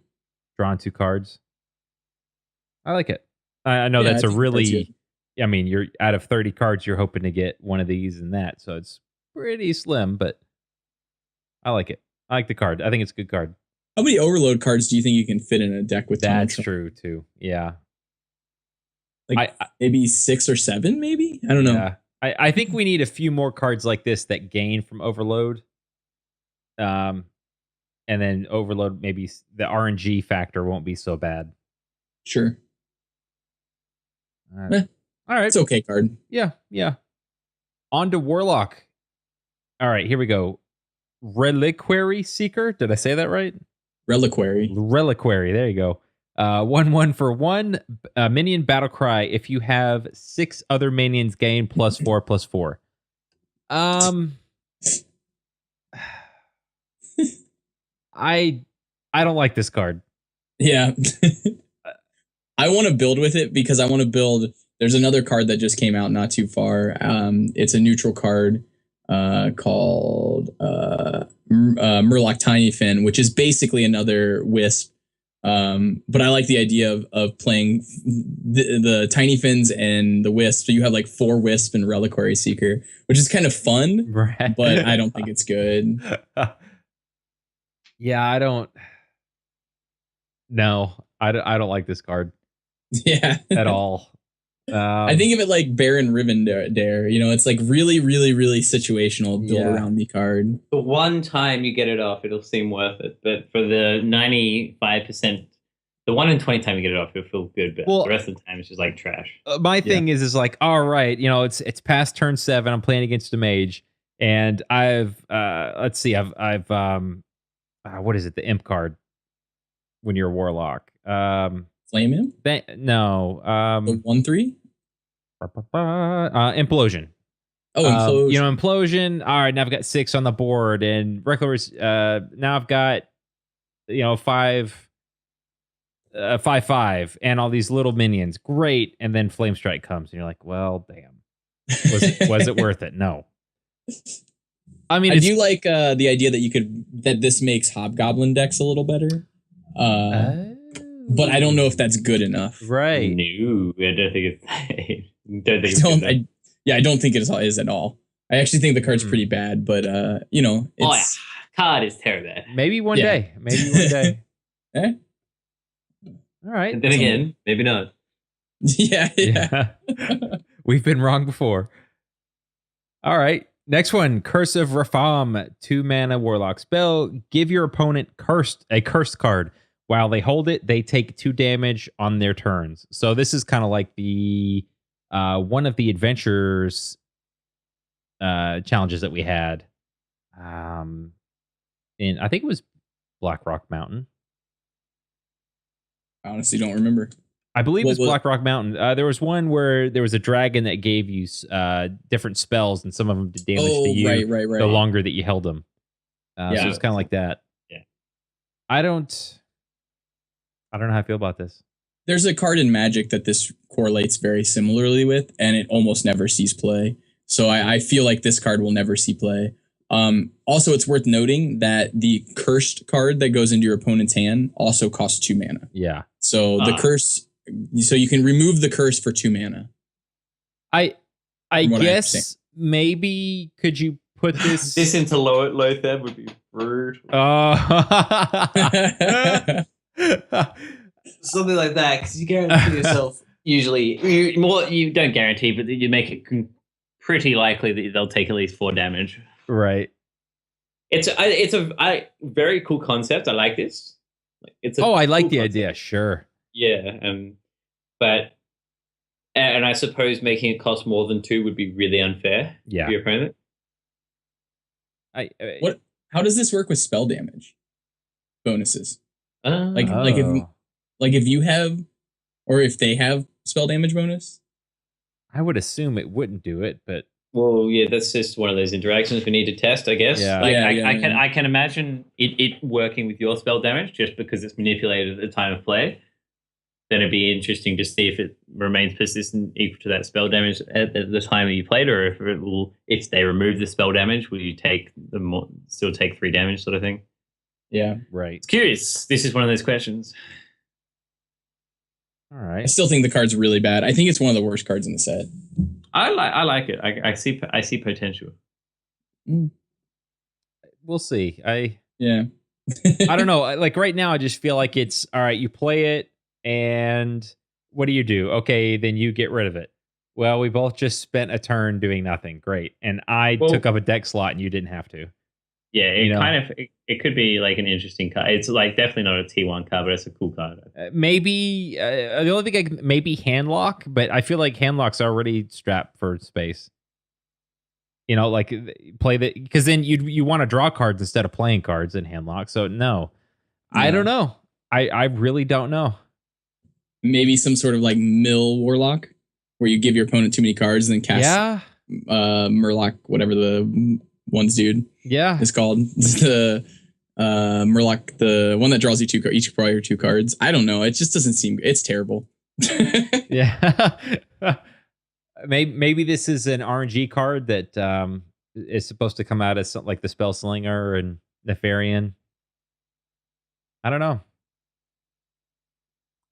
Speaker 1: Drawing 2 cards. I like it. I know
Speaker 2: Yeah,
Speaker 1: that's
Speaker 2: I
Speaker 1: a
Speaker 2: think
Speaker 1: really.
Speaker 2: that's good.
Speaker 1: I mean, you're out of 30 cards, you're hoping to get one of these and that, so it's pretty slim, but I like it. I like the card. I think it's a good card.
Speaker 2: How many overload cards do you think you can fit in a deck with Tunnel
Speaker 1: That's
Speaker 2: Trap?
Speaker 1: true too. Yeah.
Speaker 2: Like maybe 6 or 7, maybe? I don't know.
Speaker 1: Yeah. I think we need a few more cards like this that gain from overload. And then overload, maybe the RNG factor won't be so bad.
Speaker 2: Sure.
Speaker 1: All right. All right.
Speaker 2: It's okay card.
Speaker 1: Yeah. On to Warlock. All right, here we go. Reliquary Seeker. Did I say that right?
Speaker 2: Reliquary.
Speaker 1: Reliquary. There you go. 1/1 for 1. Minion battle cry. If you have 6 other minions, gain +4/+4. I don't like this card.
Speaker 2: Yeah. I want to build with it because I want to build. There's another card that just came out not too far. It's a neutral card called Murloc Tiny Fin, which is basically another Wisp. But I like the idea of playing the Tiny Fins and the Wisp. So you have like 4 Wisp and Reliquary Seeker, which is kind of fun,
Speaker 1: Right.
Speaker 2: but I don't think it's good.
Speaker 1: Yeah, I don't. No, I don't like this card
Speaker 2: Yeah.
Speaker 1: at all.
Speaker 2: I think of it like Baron Riven Dare. It's like really, really, really situational build
Speaker 1: Yeah.
Speaker 2: around me card.
Speaker 3: The one time you get it off, it'll seem worth it. But for the 95%, the 1 in 20 time you get it off, it'll feel good. But
Speaker 1: Well,
Speaker 3: the rest of the time, it's just like trash.
Speaker 1: my thing is like, all right, it's past turn 7. I'm playing against a mage, and I've let's see, I've what is it? The imp card when you're a warlock.
Speaker 2: Flame him?
Speaker 1: No.
Speaker 2: The 1/3?
Speaker 1: Implosion.
Speaker 2: Oh, Implosion.
Speaker 1: Implosion. All right, now I've got 6 on the board, and Reckless. Now I've got 5/5, and all these little minions. Great, and then Flame Strike comes, and you're like, well, damn. Was it worth it? No. I mean,
Speaker 2: I do like the idea that this makes Hobgoblin decks a little better. But I don't know if that's good enough.
Speaker 1: Right.
Speaker 3: No, I don't think it's. I
Speaker 2: don't think it is at all. I actually think the card's pretty bad, but it's
Speaker 3: card is terrible.
Speaker 1: Maybe one
Speaker 2: Yeah.
Speaker 1: day. Maybe one day.
Speaker 2: Eh?
Speaker 1: All right.
Speaker 3: And then again, maybe not.
Speaker 2: yeah.
Speaker 1: We've been wrong before. All right. Next one, Curse of Rafam, 2 mana warlock spell. Give your opponent a cursed card. While they hold it, they take 2 damage on their turns. So this is kind of like the one of the adventures challenges that we had. I think it was Black Rock Mountain.
Speaker 2: I honestly don't remember.
Speaker 1: I believe
Speaker 2: What
Speaker 1: it's
Speaker 2: was-
Speaker 1: Black Rock Mountain. There was one where there was a dragon that gave you different spells, and some of them did damage to you
Speaker 2: right.
Speaker 1: the longer that you held them. So
Speaker 2: Yeah.
Speaker 1: it's kind of like that.
Speaker 3: Yeah.
Speaker 1: I don't know how I feel about this.
Speaker 2: There's a card in Magic that this correlates very similarly with, and it almost never sees play. So I feel like this card will never see play. Also, it's worth noting that the cursed card that goes into your opponent's hand also costs 2 mana.
Speaker 1: Yeah.
Speaker 2: So the curse, so you can remove the curse for 2 mana.
Speaker 1: I
Speaker 2: From what I
Speaker 1: guess
Speaker 2: understand.
Speaker 1: maybe could you put this.
Speaker 3: This into Lothar would be rude.
Speaker 5: Something like that, because you guarantee yourself.
Speaker 3: Usually, you don't guarantee, but you make it pretty likely that they'll take at least 4 damage.
Speaker 1: Right.
Speaker 3: It's a very cool concept. I like this.
Speaker 1: I like
Speaker 3: cool
Speaker 1: the
Speaker 3: concept.
Speaker 1: idea. Sure.
Speaker 3: Yeah, but I suppose making it cost more than 2 would be really unfair.
Speaker 1: Yeah.
Speaker 3: To your opponent.
Speaker 2: What? How does this work with spell damage bonuses? Like if you have, or if they have spell damage bonus.
Speaker 1: I would assume it wouldn't do it, but
Speaker 3: well, yeah, that's just one of those interactions we need to test, I guess.
Speaker 1: Yeah.
Speaker 3: I can imagine it working with your spell damage just because it's manipulated at the time of play. Then it'd be interesting to see if it remains persistent equal to that spell damage at the time that you played, or if they remove the spell damage, will you still take 3 damage sort of thing?
Speaker 2: Yeah,
Speaker 1: right.
Speaker 3: It's curious. This is one of those questions.
Speaker 1: All right.
Speaker 2: I still think the card's really bad. I think it's one of the worst cards in the set.
Speaker 3: I like it. I see potential.
Speaker 1: We'll see.
Speaker 2: Yeah.
Speaker 1: I don't know. Like right now, I just feel like it's all right. You play it, and what do? Okay, then you get rid of it. Well, we both just spent a turn doing nothing. Great, and I took up a deck slot, and you didn't have to.
Speaker 3: Yeah, it could be like an interesting card. It's like definitely not a T1 card, but it's a cool card.
Speaker 1: Maybe the only thing maybe handlock, but I feel like handlock's already strapped for space. Like play the, because then you want to draw cards instead of playing cards in handlock. So no, yeah. I don't know. I really don't know.
Speaker 2: Maybe some sort of like mill warlock where you give your opponent too many cards and then cast Murloc, whatever the one's dude.
Speaker 1: Yeah,
Speaker 2: it's called the Murloc, the one that draws you each player 2 cards. I don't know. It just doesn't seem. It's terrible.
Speaker 1: Yeah. Maybe this is an RNG card that is supposed to come out as something like the Spell Slinger and Nefarian. I don't know.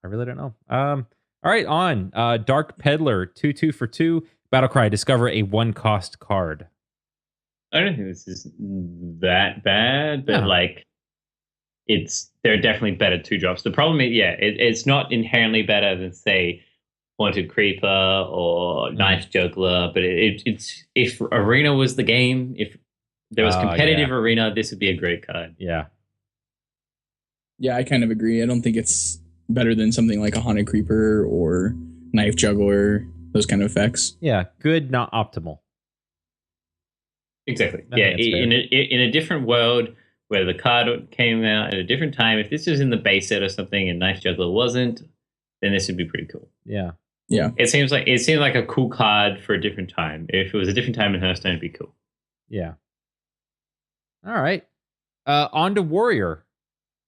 Speaker 1: I really don't know. All right, on Dark Peddler, 2/2 for 2. Battlecry, discover a 1-cost card.
Speaker 3: I don't think this is that bad, but there are definitely better 2-drops. The problem is, it's not inherently better than, say, Haunted Creeper or Knife Juggler, but it's if Arena was the game, if there was competitive Arena, this would be a great card.
Speaker 1: Yeah.
Speaker 2: Yeah, I kind of agree. I don't think it's better than something like a Haunted Creeper or Knife Juggler, those kind of effects.
Speaker 1: Yeah, good, not optimal.
Speaker 3: Exactly. In a different world where the card came out at a different time, if this was in the base set or something and Knife Juggler wasn't, then this would be pretty cool.
Speaker 1: Yeah.
Speaker 2: Yeah.
Speaker 3: It seemed like a cool card for a different time. If it was a different time in Hearthstone, it'd be cool.
Speaker 1: Yeah. All right. On to Warrior.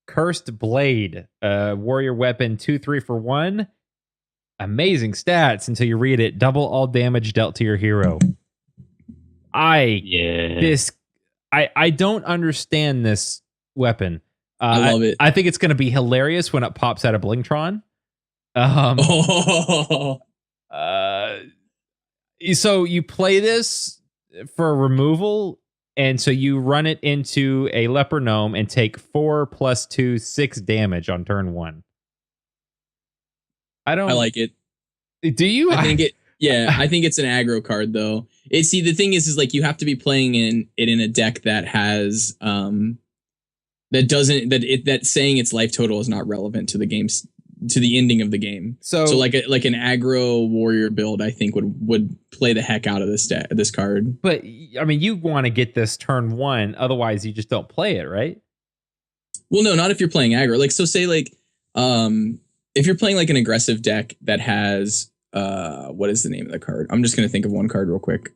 Speaker 1: Cursed Blade. Warrior weapon, 2/3 for 1. Amazing stats until you read it. Double all damage dealt to your hero. I don't understand this weapon.
Speaker 2: I love it.
Speaker 1: I think it's going to be hilarious when it pops out of Blingtron. So you play this for removal, and so you run it into a leper gnome and take 4 + 2, 6 damage on turn 1. I like
Speaker 2: it.
Speaker 1: Do you?
Speaker 2: I think it. Yeah, I think it's an aggro card though. The thing is like you have to be playing in a deck that has that saying its life total is not relevant to the game's, to the ending of the game. So like an aggro warrior build, I think would play the heck out of this card.
Speaker 1: But I mean, you want to get this turn 1, otherwise you just don't play it, right?
Speaker 2: Well, no, not if you're playing aggro. Like, so say like if you're playing like an aggressive deck that has what is the name of the card? I'm just gonna think of one card real quick.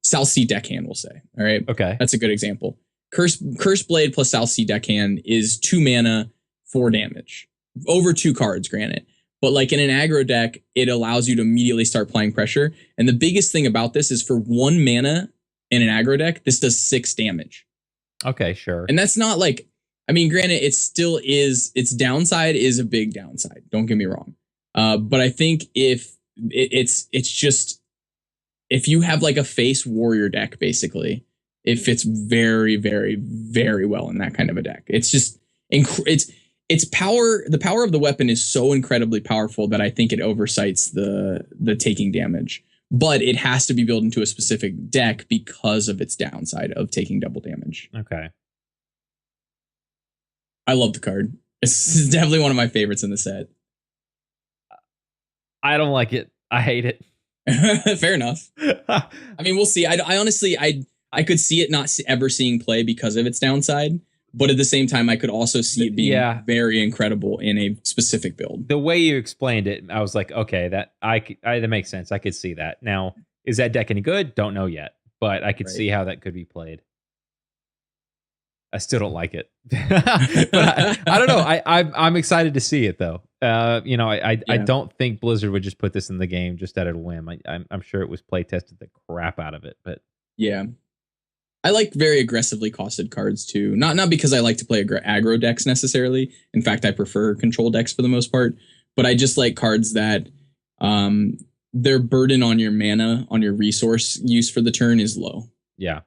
Speaker 2: South Sea Deckhand, we'll say. All right.
Speaker 1: Okay.
Speaker 2: That's a good example. Curse Blade plus South Sea Deckhand is 2 mana, 4 damage. Over 2 cards, granted. But like in an aggro deck, it allows you to immediately start applying pressure. And the biggest thing about this is for 1 mana in an aggro deck, this does 6 damage.
Speaker 1: Okay, sure.
Speaker 2: And that's not like, I mean, granted, it still is, its downside is a big downside. Don't get me wrong. But I think if it's if you have like a face warrior deck, basically, it fits very, very, very well in that kind of a deck. It's just it's power. The power of the weapon is so incredibly powerful that I think it oversights the taking damage. But it has to be built into a specific deck because of its downside of taking double damage.
Speaker 1: Okay.
Speaker 2: I love the card. It's definitely one of my favorites in the set.
Speaker 1: I don't like it. I hate it.
Speaker 2: Fair enough. I mean, we'll see. I honestly, I could see it not ever seeing play because of its downside, but at the same time, I could also see it being very incredible in a specific build.
Speaker 1: The way you explained it, I was like, okay, that that makes sense. I could see that. Now, is that deck any good? Don't know yet, but I could see how that could be played. I still don't like it, but I don't know. I'm excited to see it though. I don't think Blizzard would just put this in the game just out of a whim. I'm sure it was play tested the crap out of it, but
Speaker 2: yeah, I like very aggressively costed cards too. Not because I like to play aggro decks necessarily. In fact, I prefer control decks for the most part. But I just like cards that their burden on your mana, on your resource use for the turn is low.
Speaker 1: Yeah.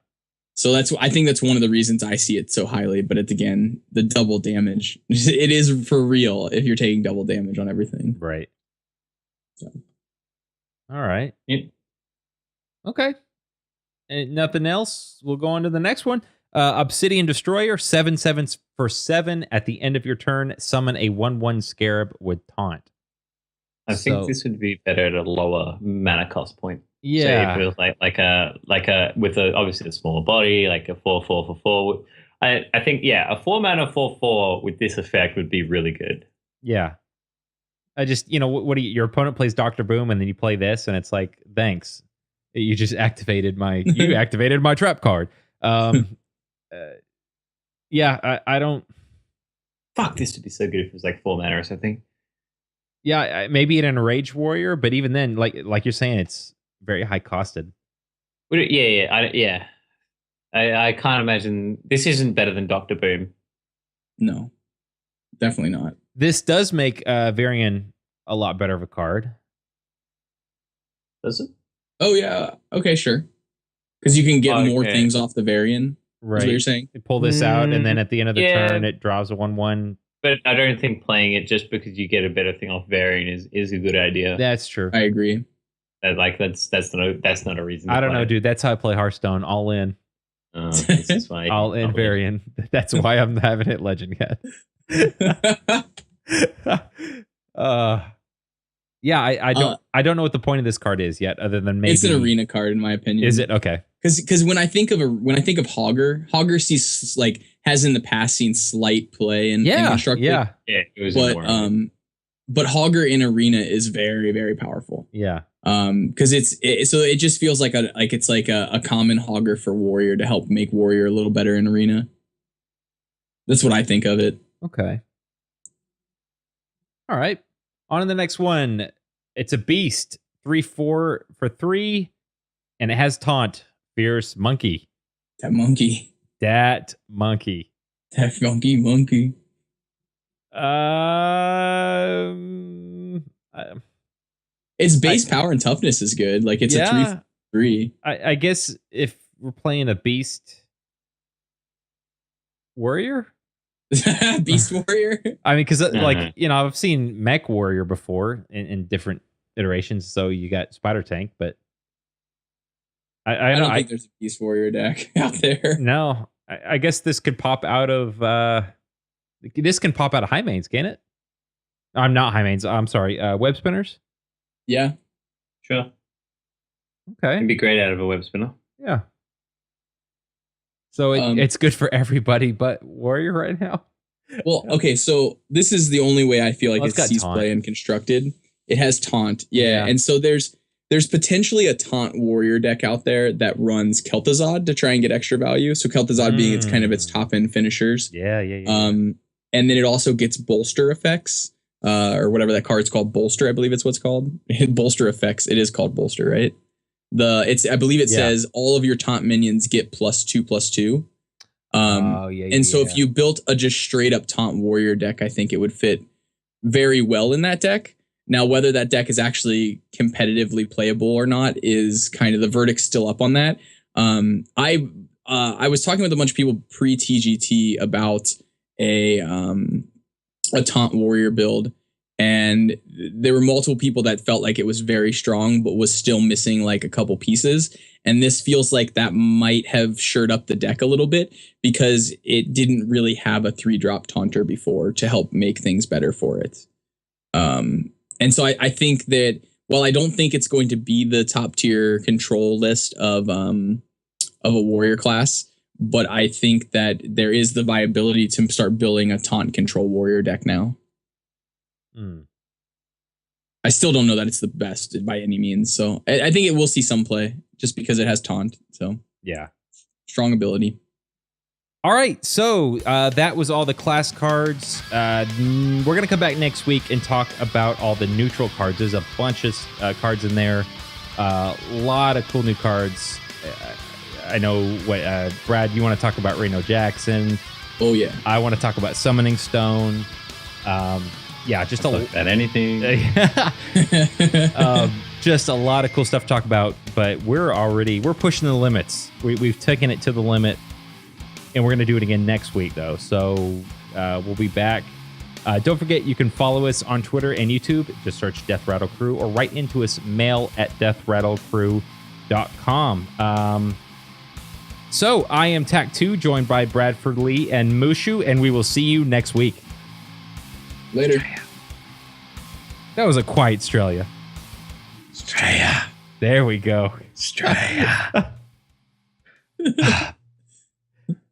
Speaker 2: So I think that's one of the reasons I see it so highly. But it's, again, the double damage. It is for real if you're taking double damage on everything.
Speaker 1: Right.
Speaker 2: So.
Speaker 1: All right.
Speaker 3: Yep.
Speaker 1: Okay. And nothing else. We'll go on to the next one. Obsidian Destroyer, 7/7 for 7. At the end of your turn, summon a 1/1 Scarab with Taunt.
Speaker 3: I think this would be better at a lower mana cost point.
Speaker 1: Yeah.
Speaker 3: So if it was like a with obviously a smaller body, like a 4/4 for 4. I think a 4 mana 4/4 with this effect would be really good.
Speaker 1: Yeah. I just, what do your opponent plays Dr. Boom and then you play this and it's like, thanks. You just activated my trap card. I don't.
Speaker 3: Fuck, this would be so good if it was like 4 mana or something.
Speaker 1: Yeah, maybe in a Rage Warrior, but even then, like you're saying, it's very high costed.
Speaker 3: I can't imagine this isn't better than Dr. Boom.
Speaker 2: No, definitely not.
Speaker 1: This does make Varian a lot better of a card.
Speaker 3: Does it?
Speaker 2: Oh yeah. Okay, sure. Because you can get more things off the Varian.
Speaker 1: Right.
Speaker 2: Is what you're saying?
Speaker 1: You pull this out, and then at the end of the turn, it draws a 1/1.
Speaker 3: But I don't think playing it just because you get a better thing off Varian is a good idea.
Speaker 1: That's true.
Speaker 2: I agree.
Speaker 3: That's not a reason.
Speaker 1: I don't know, dude. That's how I play Hearthstone. All in.
Speaker 3: This is why
Speaker 1: all in Varian. That's why I'm haven't hit Legend yet. I don't know what the point of this card is yet, other than maybe
Speaker 2: it's an arena card in my opinion.
Speaker 1: Is it? Okay.
Speaker 2: Because when I think of Hogger sees has in the past seen slight play in Constructed.
Speaker 1: Yeah.
Speaker 3: It was
Speaker 2: but Hogger in arena is very, very powerful.
Speaker 1: Yeah.
Speaker 2: Because it just feels like it's a common Hogger for Warrior to help make Warrior a little better in arena. That's what I think of it.
Speaker 1: Okay. All right. On to the next one. It's a beast. 3/4 for 3. And it has taunt. Fierce monkey.
Speaker 2: That monkey.
Speaker 1: That monkey.
Speaker 2: Its base power and toughness is good. Like it's a 3/3.
Speaker 1: I guess if we're playing a beast warrior.
Speaker 2: Beast warrior.
Speaker 1: I mean, because I've seen mech warrior before in different iterations. So you got spider tank, but I
Speaker 2: don't think there's a beast warrior deck out there.
Speaker 1: No, I guess this could pop out of high mains, can it? I'm not high mains. I'm sorry, web spinners.
Speaker 2: Yeah,
Speaker 3: sure.
Speaker 1: Okay,
Speaker 3: it'd be great out of a web spinner.
Speaker 1: Yeah. So it's good for everybody but Warrior right now.
Speaker 2: Well, okay, so this is the only way I feel like it sees play and Constructed. It has taunt, and so there's potentially a taunt Warrior deck out there that runs Kel'Thuzad to try and get extra value. So Kel'Thuzad being its top end finishers.
Speaker 1: Yeah.
Speaker 2: And then it also gets bolster effects, or whatever that card's called. Bolster, I believe it's what's called. Bolster effects. It is called bolster, right? I believe it says all of your taunt minions get +2/+2. So if you built a just straight up taunt warrior deck, I think it would fit very well in that deck. Now, whether that deck is actually competitively playable or not is kind of the verdict's still up on that. I was talking with a bunch of people pre-TGT about a taunt warrior build, and there were multiple people that felt like it was very strong but was still missing like a couple pieces, and this feels like that might have shored up the deck a little bit because it didn't really have a 3-drop taunter before to help make things better for it. And so I think that while I don't think it's going to be the top tier control list of a warrior class, but I think that there is the viability to start building a taunt control warrior deck now. I still don't know that it's the best by any means. So I think it will see some play just because it has taunt. So
Speaker 1: yeah,
Speaker 2: strong ability.
Speaker 1: All right, so that was all the class cards. We're going to come back next week and talk about all the neutral cards. There's a bunch of cards in there. A lot of cool new cards. I know what Brad, you want to talk about Reno Jackson.
Speaker 2: Oh, yeah.
Speaker 1: I want to talk about Summoning Stone. Yeah, just
Speaker 3: at anything.
Speaker 1: Just a lot of cool stuff to talk about, but we're pushing the limits. We've taken it to the limit. And we're going to do it again next week, though. So we'll be back. Don't forget, you can follow us on Twitter and YouTube. Just search Death Rattle Crew or write into us, mail@deathrattlecrew.com. So I am Tac2, joined by Bradford Lee and Mushu, and we will see you next week.
Speaker 2: Later.
Speaker 1: That was a quiet Australia.
Speaker 3: Australia.
Speaker 1: There we go.
Speaker 3: Australia.